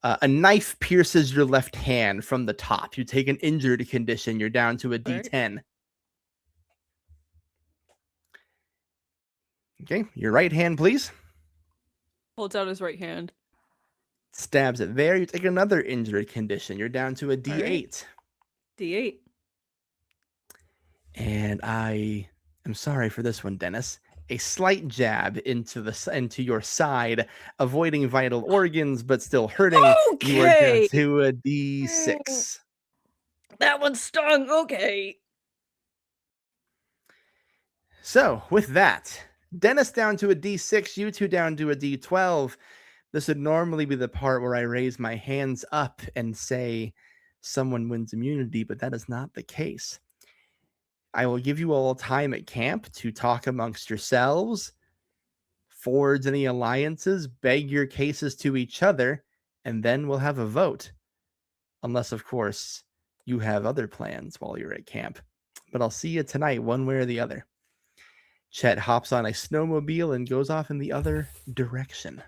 A knife pierces your left hand from the top. You take an injured condition. You're down to a D10. Okay, your right hand, please. Holds out his right hand. Stabs it there. You take another injured condition. You're down to a D8. Right. D8. And I am sorry for this one, Dennis. A slight jab into your side, avoiding vital organs, but still hurting. You are down Okay. to a D6. That one stung. Okay. So, with that, Dennis down to a D6, you 2 down to a D12. This would normally be the part where I raise my hands up and say someone wins immunity, but that is not the case. I will give you all time at camp to talk amongst yourselves, forge any alliances, beg your cases to each other, and then we'll have a vote. Unless, of course, you have other plans while you're at camp. But I'll see you tonight, one way or the other. Chet hops on a snowmobile and goes off in the other direction.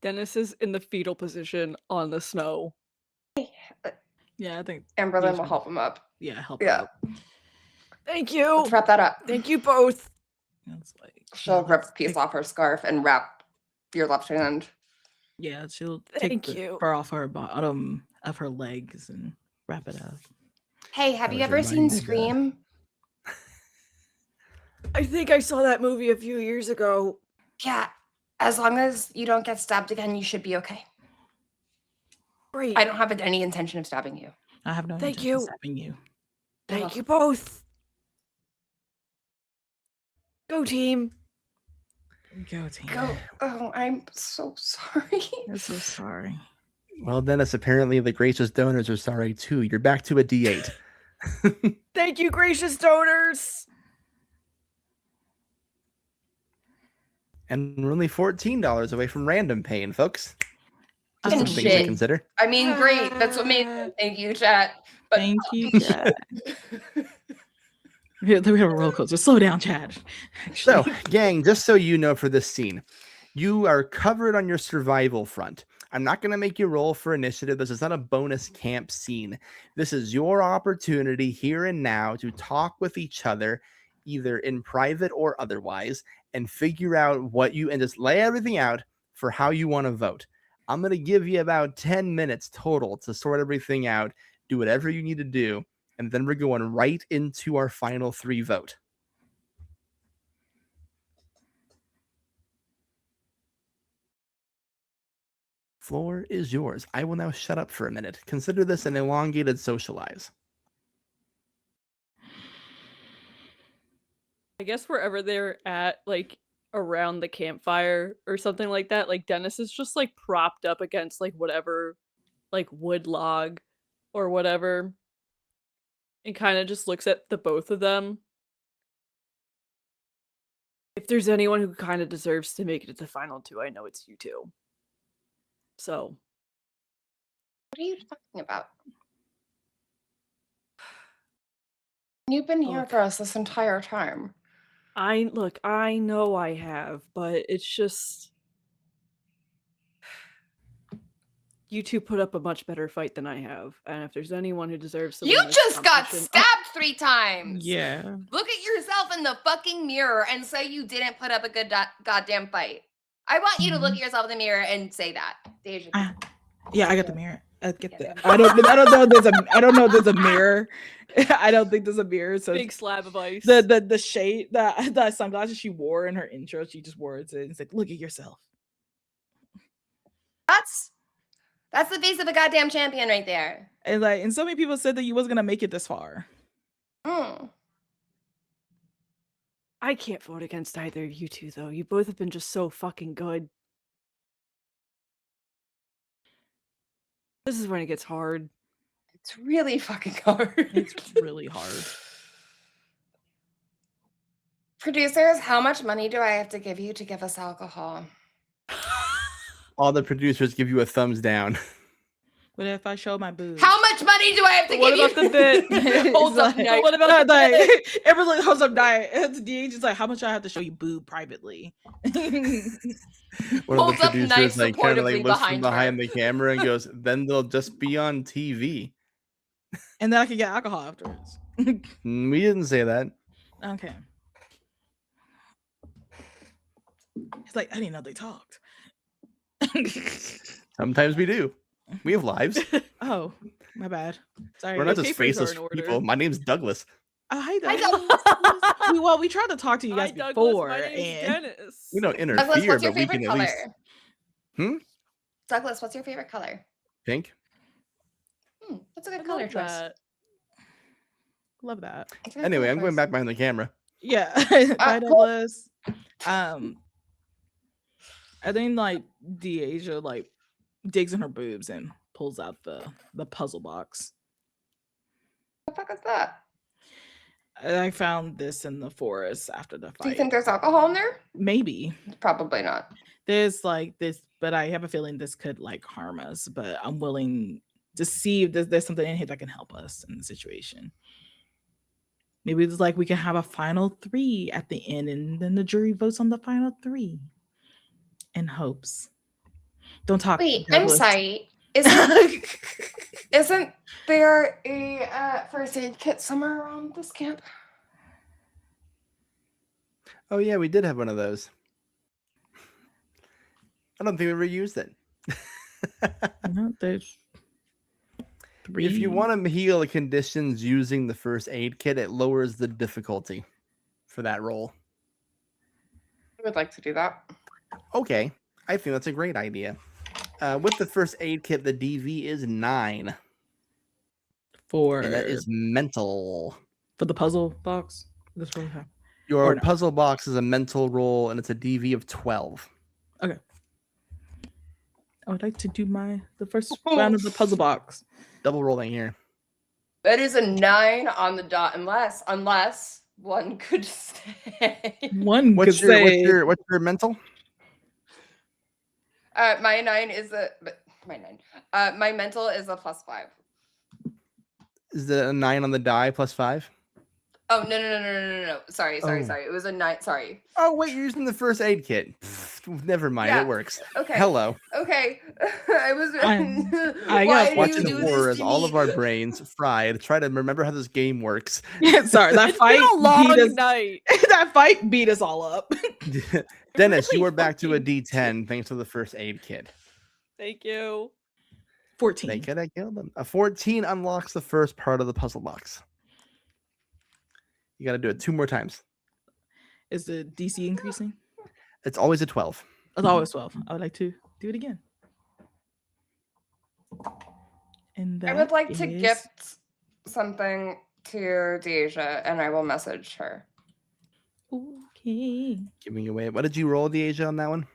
Dennis is in the fetal position on the snow. yeah, I think Amberlyn Deidre- will help him up. Yeah, help Yeah. out. Thank you. Let's wrap that up. Thank you both. It's like, She'll rip a let's piece take- off her scarf and wrap your left hand. Yeah, she'll Thank take the you. fur off her bottom of her legs and wrap it up. Hey, have I you was ever seen reminded, Scream? I think I saw that movie a few years ago. Yeah. As long as you don't get stabbed again, you should be okay. Great. I don't have any intention of stabbing you. I have no Thank intention of you. stabbing you. Thank you both. Go team. Go team. Go. Oh, I'm so sorry. I'm so sorry. Well, Dennis, apparently the gracious donors are sorry too. You're back to a D8. Thank you, gracious donors. And we're only $14 away from random pain, folks. Just And some things to shit. consider. I mean, great. That's amazing. Thank you, chat. But Thank you, Chad. We have a roller coaster. Slow down, Chad. So, Actually. gang, just so you know for this scene, you are covered on your survival front. I'm not going to make you roll for initiative. This is not a bonus camp scene. This is your opportunity here and now to talk with each other, either in private or otherwise, and figure out what you, and just lay everything out for how you want to vote. I'm going to give you about 10 minutes total to sort everything out, do whatever you need to do, and then we're going right into our final 3 vote. Floor is yours. I will now shut up for a minute. Consider this an elongated socialize. I guess wherever they're at, like around the campfire or something like that. Like Dennis is just like propped up against like whatever, like wood log or whatever, and kind of just looks at the both of them. If there's anyone who kind of deserves to make it to the final two, I know it's you two. So, What are you talking about? You've been here Look. for us this entire time. I know I have, but it's just you two put up a much better fight than I have, and if there's anyone who deserves to You win this just got competition- stabbed 3 times. Yeah. Look at yourself in the fucking mirror and say you didn't put up a good goddamn fight. I want you to look at yourself in the mirror and say that. Deja. Yeah, I got the mirror. I get Yeah. that. I don't know. I don't know. If there's a mirror. I don't think there's a mirror. So big slab of ice. the shade, the sunglasses she wore in her intro, she just wore it. It's like, look at yourself. That's the face of a goddamn champion right there. And so many people said that you wasn't gonna make it this far. Mm. I can't vote against either of you two, though. You both have been just so fucking good. This is when it gets hard. It's really fucking hard. It's really hard. Producers, how much money do I have to give you to give us alcohol? All the producers give you a thumbs down. What if I show my boobs? How much money do I have to What give you? about the bit? Holds up Like- night. What about the like, bit? everyone holds up diet. It's DH is like, how much I have to show you boob privately? One of Holds the up nice producers like kind of supportively like looks from behind her. behind the camera and goes, "Then they'll just be on TV." And then I can get alcohol afterwards. We didn't say that. Okay. It's like, I didn't know they talked. Sometimes we do. We have lives. Oh, my bad. Sorry. We're not your just papers are faceless in order. people. My name's Douglas. Oh, hi, Hi, Douglas. We tried to talk to you guys Hi, Douglas. before. My name's And Dennis. We don't Douglas, interfere, what's your but we favorite can at color? least. Hmm? Douglas, what's your favorite color? Pink. That's a good I color love choice. that. love that. That's a good Anyway, color I'm going choice. back behind the camera. Yeah. Bye, cool. Douglas. I think like Deasia like digs in her boobs and pulls out the puzzle box. What the fuck is that? I found this in the forest after the Do you fight. think there's alcohol in there? Maybe Probably not. there's like this, but I have a feeling this could like harm us. But I'm willing to see if there's something in here that can help us in the situation. Maybe it's like we can have a final 3 at the end, and then the jury votes on the final 3 in hopes. Don't talk. Wait, I'm Douglas. sorry. Isn't there a first aid kit somewhere around this camp? Oh yeah, we did have one of those. I don't think we ever used it. No, there's 3. If you want to heal conditions using the first aid kit, it lowers the difficulty for that roll. I would like to do that. Okay, I think that's a great idea. With the first aid kit, the DV is 9, for and that is mental. for the puzzle box. That's what we have. Your Or no. puzzle box is a mental roll, and it's a DV of 12. I would like to do the first round of the puzzle box. Double rolling here. That is a 9 on the dot, unless one could say. One What's could say what's your mental? My 9 is my mental is a +5. Is it a 9 on the die plus 5? Oh no. Sorry. Oh. It was a 9. Sorry. Oh wait, you're using the first aid kit. Pfft, never mind, Yeah. it works. Okay. Hello. Okay. I was. I Why got do Watching you do horror this as to all me? of our brains fried. Try to remember how this game works. sorry, that It's fight been a long beat us. night. That fight beat us all up. Dennis, you really are back to a fucking D10 thanks to the first aid kit. Thank you. 14. They could have killed them. A 14 unlocks the first part of the puzzle box. You got to do it 2 more times. Is the DC increasing? It's always a 12. It's always 12. I would like to do it again. And I would like to that is- gift something to Deja, and I will message her. Okay. Giving away. What did you roll, Deasia, on that one?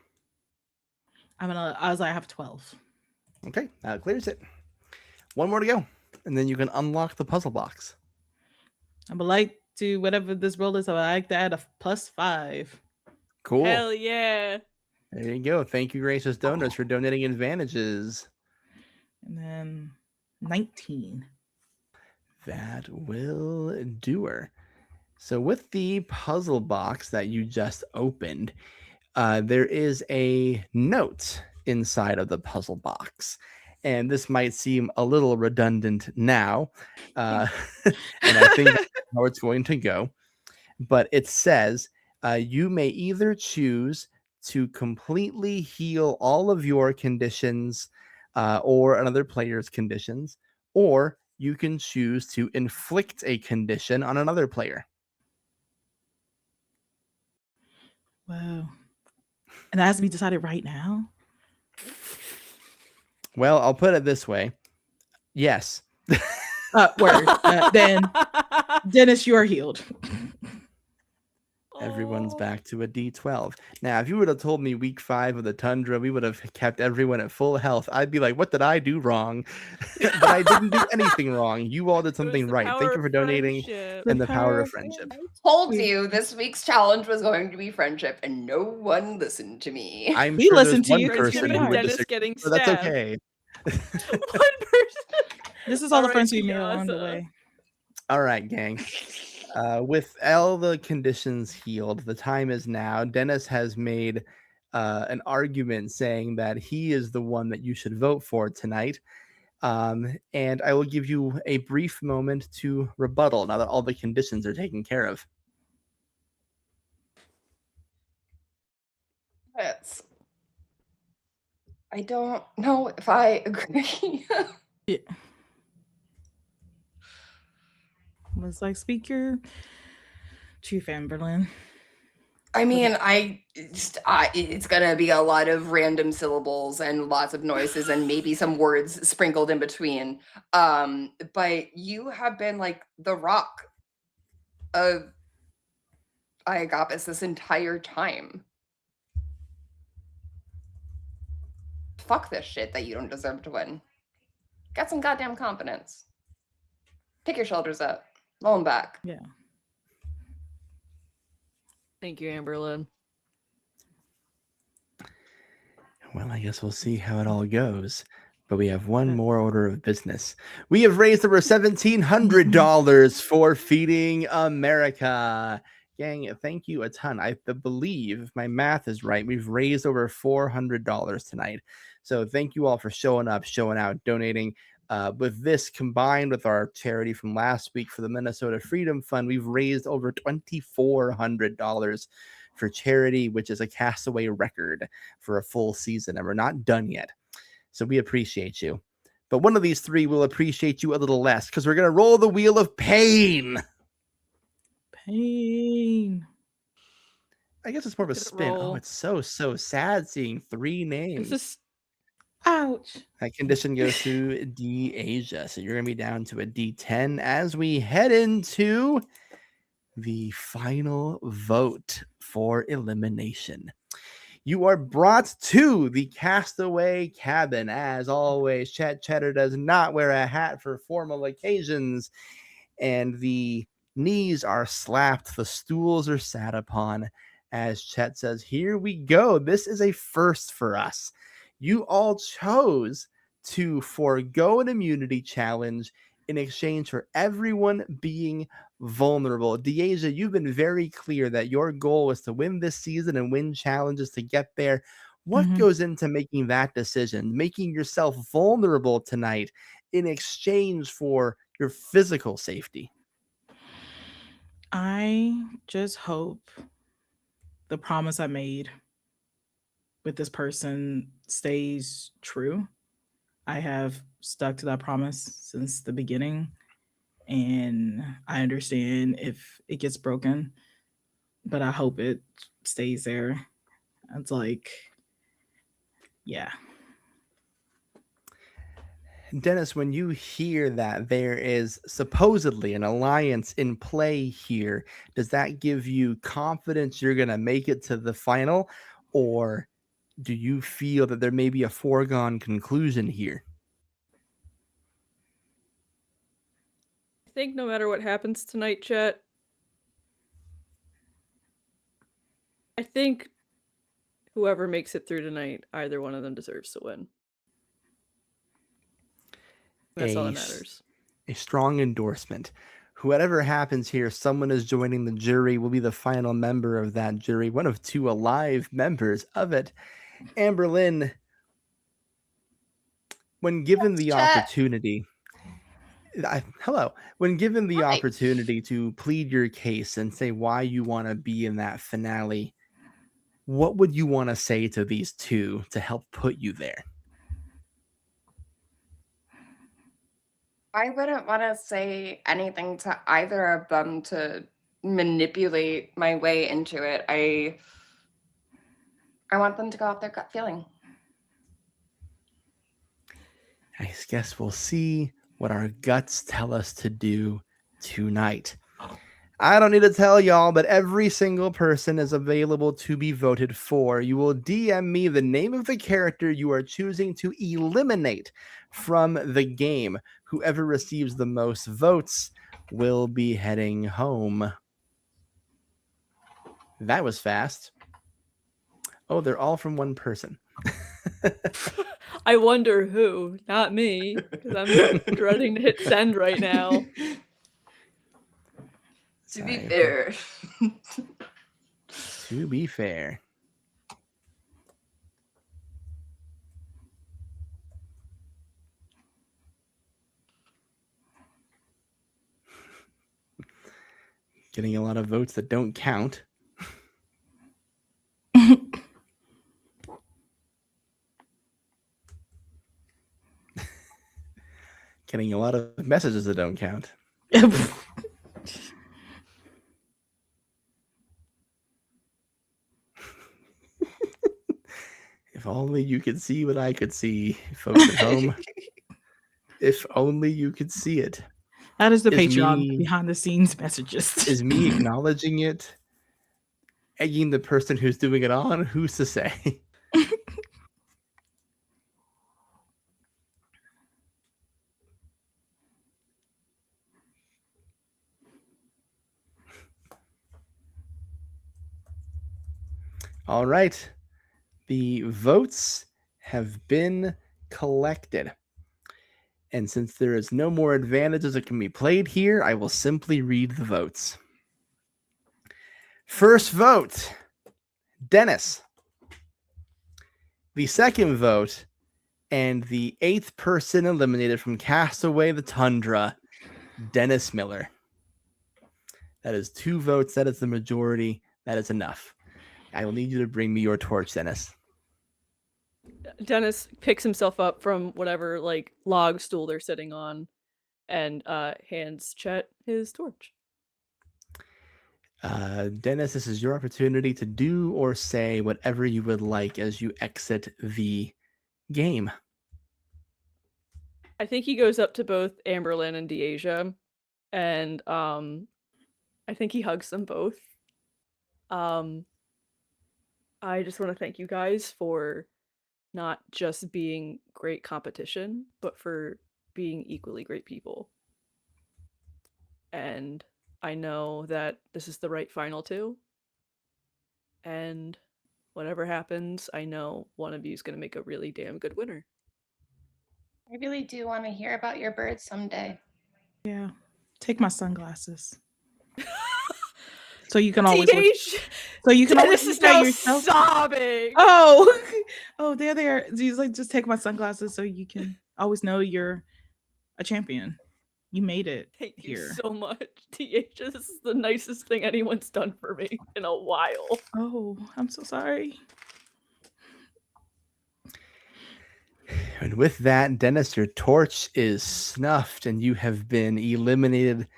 I was like, I have 12. Okay, that clears it. One more to go, and then you can unlock the puzzle box. I would like to, whatever this roll is, I would like to add a +5. Cool. Hell yeah. There you go. Thank you, Gracious Donors, for donating advantages. And then 19. That will do her. So with the puzzle box that you just opened, there is a note inside of the puzzle box. And this might seem a little redundant now. And I think that's how it's going to go. But it says, you may either choose to completely heal all of your conditions or another player's conditions, or you can choose to inflict a condition on another player. Wow. And that has to be decided right now? Well, I'll put it this way. Yes. Word. Then, Dennis, you are healed. Everyone's Oh. back to a D12. Now, if you would have told me week 5 of the Tundra, we would have kept everyone at full health. I'd be like, what did I do wrong? But I didn't do anything wrong. You all did It was something the right. Thank power you for of donating friendship. and the power of friendship. Told We- you this week's challenge was going to be friendship, and no one listened to me. I'm We sure there's listened to one you. Friendship person and who would Dennis disagree, getting but that's stabbed. okay. One person. This is all the friends we R.I.P. made along the Asa. way. All right, gang. With all the conditions healed, the time is now. Dennis has made an argument saying that he is the one that you should vote for tonight. And I will give you a brief moment to rebuttal now that all the conditions are taken care of. Yes. I don't know if I agree. Yeah. Was like, speak your truth, Amberlyn. I mean, it's gonna be a lot of random syllables and lots of noises and maybe some words sprinkled in between. But you have been like the rock of Iagapis this entire time. Fuck this shit that you don't deserve to win. Get some goddamn confidence. Pick your shoulders up. Roll them back. Yeah. Thank you, Amberlyn. Well, I guess we'll see how it all goes. But we have one Okay. more order of business. We have raised over $1,700 for Feeding America. Gang, thank you a ton. I believe, if my math is right, we've raised over $400 tonight. So thank you all for showing up, showing out, donating. With this combined with our charity from last week for the Minnesota Freedom Fund, we've raised over $2,400 for charity, which is a Castaway record for a full season. And we're not done yet. So we appreciate you. But one of these three will appreciate you a little less because we're going to roll the wheel of pain. Pain. I guess it's more of a Good spin. Oh, roll. it's so sad seeing 3 names. This is Ouch. That condition goes to D-Asia. So you're going to be down to a D10 as we head into the final vote for elimination. You are brought to the Castaway Cabin. As always, Chet Cheddar does not wear a hat for formal occasions, and the knees are slapped, the stools are sat upon. As Chet says, here we go. This is a first for us. You all chose to forego an immunity challenge in exchange for everyone being vulnerable. Deasia, you've been very clear that your goal was to win this season and win challenges to get there. What Mhm. goes into making that decision, making yourself vulnerable tonight in exchange for your physical safety? I just hope the promise I made with this person stays true. I have stuck to that promise since the beginning, and I understand if it gets broken, but I hope it stays there. It's like, yeah. Dennis, when you hear that there is supposedly an alliance in play here, does that give you confidence you're going to make it to the final? Or do you feel that there may be a foregone conclusion here? I think no matter what happens tonight, Chet, I think whoever makes it through tonight, either one of them deserves to win. That's all that matters. A strong endorsement. Whatever happens here, someone is joining the jury, will be the final member of that jury, one of two alive members of it. Amberlynn, when given the opportunity, when given the opportunity to plead your case and say why you want to be in that finale, what would you want to say to these two to help put you there? I wouldn't want to say anything to either of them to manipulate my way into it. I want them to go off their gut feeling. I guess we'll see what our guts tell us to do tonight. I don't need to tell y'all, but every single person is available to be voted for. You will DM me the name of the character you are choosing to eliminate from the game. Whoever receives the most votes will be heading home. That was fast. Oh, they're all from one person. I wonder who, not me, because I'm dreading to hit send right now. To be fair. To be fair. Getting a lot of votes that don't count. Getting a lot of messages that don't count. If only you could see what I could see, folks at home. If only you could see it. That is the Patreon behind the scenes messages. Is me acknowledging it, egging the person who's doing it on? Who's to say? All right. The votes have been collected. And since there is no more advantages that can be played here, I will simply read the votes. First vote, Dennis. The second vote, and the 8th person eliminated from Castaway the Tundra, Dennis Miller. That is 2 votes. That is the majority. That is enough. I will need you to bring me your torch, Dennis. Dennis picks himself up from whatever log stool they're sitting on and hands Chet his torch. Dennis, this is your opportunity to do or say whatever you would like as you exit the game. I think he goes up to both Amberlynn and Deasia, and I think he hugs them both. I just want to thank you guys for not just being great competition, but for being equally great people. And I know that this is the right final two. And whatever happens, I know one of you is going to make a really damn good winner. I really do want to hear about your birds someday. Yeah. Take my sunglasses. So you can always Dennis is now yourself. Sobbing. Oh, there they are. He's like, just take my sunglasses so you can always know you're a champion. You made it. Thank you so much, TH. This is the nicest thing anyone's done for me in a while. Oh, I'm so sorry. And with that, Dennis, your torch is snuffed and you have been eliminated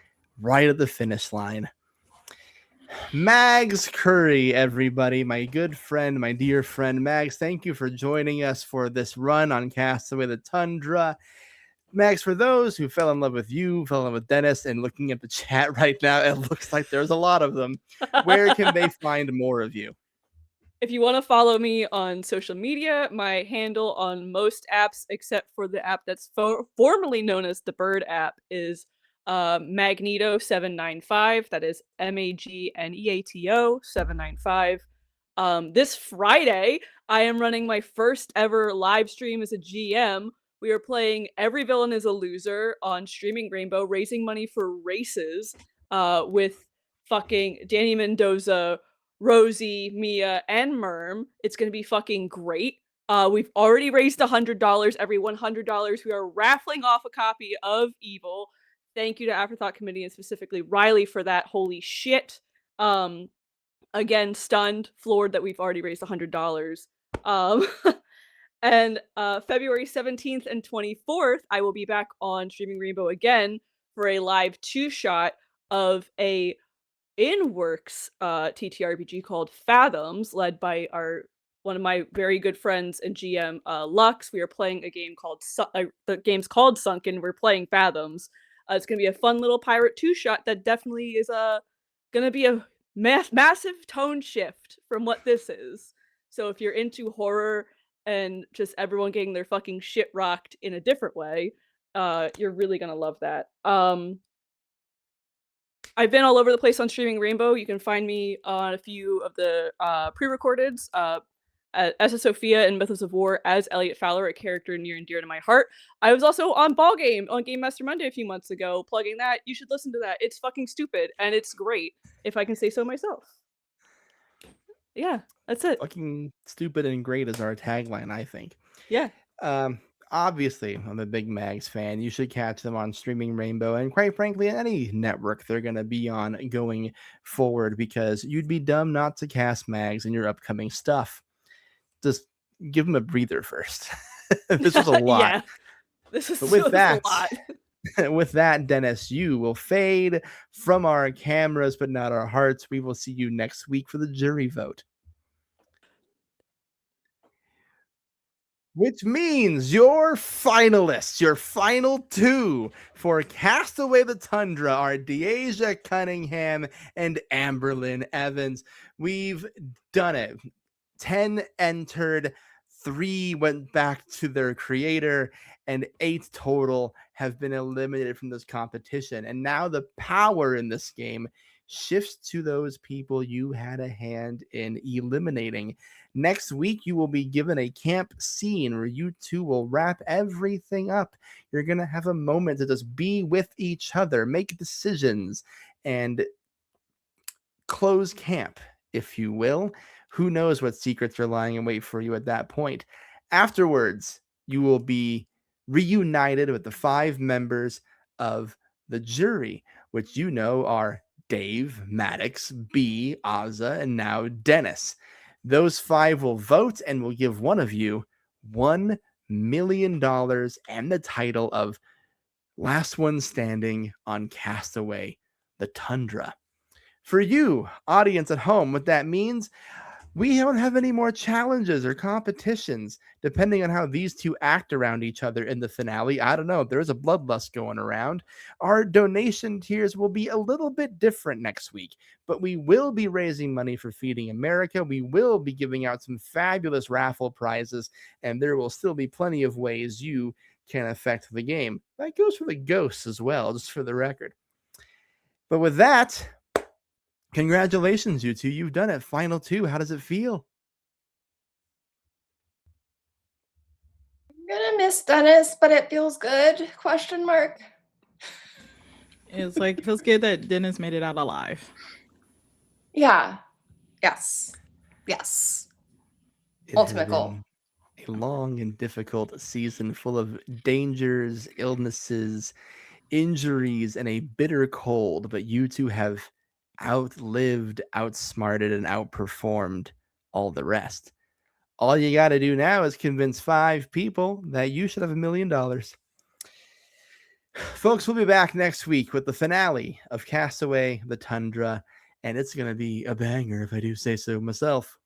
right at the finish line. Mags Curry, everybody, my good friend, my dear friend Mags, thank you for joining us for this run on Castaway the Tundra. Max, for those who fell in love with you, fell in love with Dennis, and looking at the chat right now, it looks like there's a lot of them. Where can they find more of you? If you want to follow me on social media, my handle on most apps, except for the app that's formerly known as the Bird app, is Magneto795. That is Magneato 795. This Friday, I am running my first ever live stream as a GM. We are playing Every Villain is a Loser on Streaming Rainbow, raising money for races with fucking Danny Mendoza, Rosie, Mia, and Merm. It's gonna be fucking great. We've already raised $100. Every $100, we are raffling off a copy of Evil. Thank you to Afterthought Committee and specifically Riley for that. Holy shit. Again, stunned, floored that we've already raised $100. And February 17th and 24th, I will be back on Streaming Rainbow again for a live two-shot of a in-works TTRPG called Fathoms, led by one of my very good friends and GM, Lux. We are playing a game called the game's called Sunken. We're playing Fathoms. It's gonna be a fun little pirate two-shot that definitely is gonna be a massive tone shift from what this is. So if you're into horror and just everyone getting their fucking shit rocked in a different way, you're really gonna love that. I've been all over the place on Streaming Rainbow. You can find me on a few of the pre-recordeds. As Sophia in Mythos of War as Elliot Fowler, a character near and dear to my heart. I was also on Ball Game on Game Master Monday a few months ago, plugging that. You should listen to that. It's fucking stupid, and it's great, if I can say so myself. Yeah, that's it. Fucking stupid and great is our tagline, I think. Yeah. Obviously, I'm a big Mags fan. You should catch them on Streaming Rainbow and, quite frankly, any network they're going to be on going forward, because you'd be dumb not to cast Mags in your upcoming stuff. Just give them a breather first. This was a lot. Yeah. This is But with that, a lot. with that, Dennis, you will fade from our cameras, but not our hearts. We will see you next week for the jury vote. Which means your finalists, your final two for Castaway the Tundra are Deasia Cunningham and Amberlyn Evans. We've done it. 10 entered, 3 went back to their creator, and 8 total have been eliminated from this competition. And now the power in this game shifts to those people you had a hand in eliminating. Next week, you will be given a camp scene where you two will wrap everything up. You're going to have a moment to just be with each other, make decisions, and close camp, if you will. Who knows what secrets are lying in wait for you at that point. Afterwards, you will be reunited with the 5 members of the jury, which you know are Dave, Maddox, B, Ozza, and now Dennis. Those 5 will vote and will give one of you $1 million and the title of Last One Standing on Castaway the Tundra. For you, audience at home, what that means, we don't have any more challenges or competitions. Depending on how these two act around each other in the finale, I don't know, there's a bloodlust going around. Our donation tiers will be a little bit different next week, but we will be raising money for Feeding America. We will be giving out some fabulous raffle prizes, and there will still be plenty of ways you can affect the game. That goes for the ghosts as well, just for the record. But with that, congratulations, you two. You've done it. Final 2. How does it feel? I'm gonna miss Dennis, but it feels good. Question mark. It's like, it feels good that Dennis made it out alive. Yeah. Yes. Yes. It Ultimate has goal. been a long and difficult season full of dangers, illnesses, injuries, and a bitter cold, but you two have outlived, outsmarted, and outperformed all the rest. All you got to do now is convince 5 people that you should have $1 million. Folks, we'll be back next week with the finale of Castaway the Tundra, and it's going to be a banger if I do say so myself.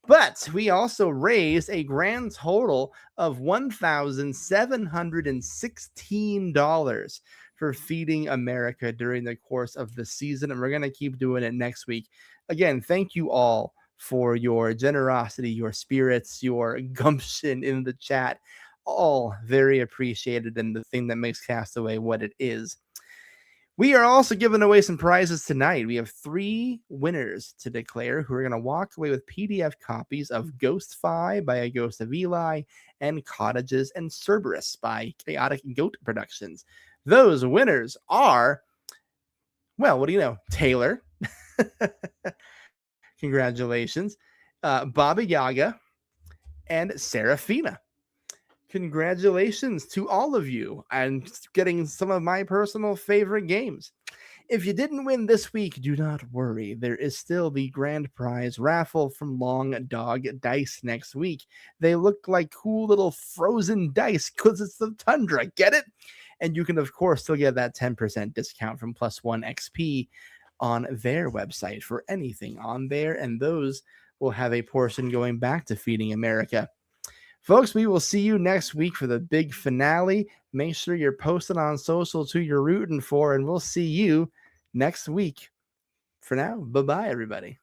But we also raised a grand total of $1,716 for Feeding America during the course of the season. And we're going to keep doing it next week. Again, thank you all for your generosity, your spirits, your gumption in the chat. All very appreciated, and the thing that makes Castaway what it is. We are also giving away some prizes tonight. We have 3 winners to declare who are going to walk away with PDF copies of Ghost Fi by A Ghost of Eli and Cottages and Cerberus by Chaotic Goat Productions. Those winners are, well, what do you know? Taylor. Congratulations. Baba Yaga and Serafina. Congratulations to all of you and getting some of my personal favorite games. If you didn't win this week, do not worry. There is still the grand prize raffle from Long Dog Dice next week. They look like cool little frozen dice because it's the Tundra. Get it? And you can, of course, still get that 10% discount from Plus One XP on their website for anything on there. And those will have a portion going back to Feeding America. Folks, we will see you next week for the big finale. Make sure you're posting on social who you're rooting for, and we'll see you next week. For now, bye-bye, everybody.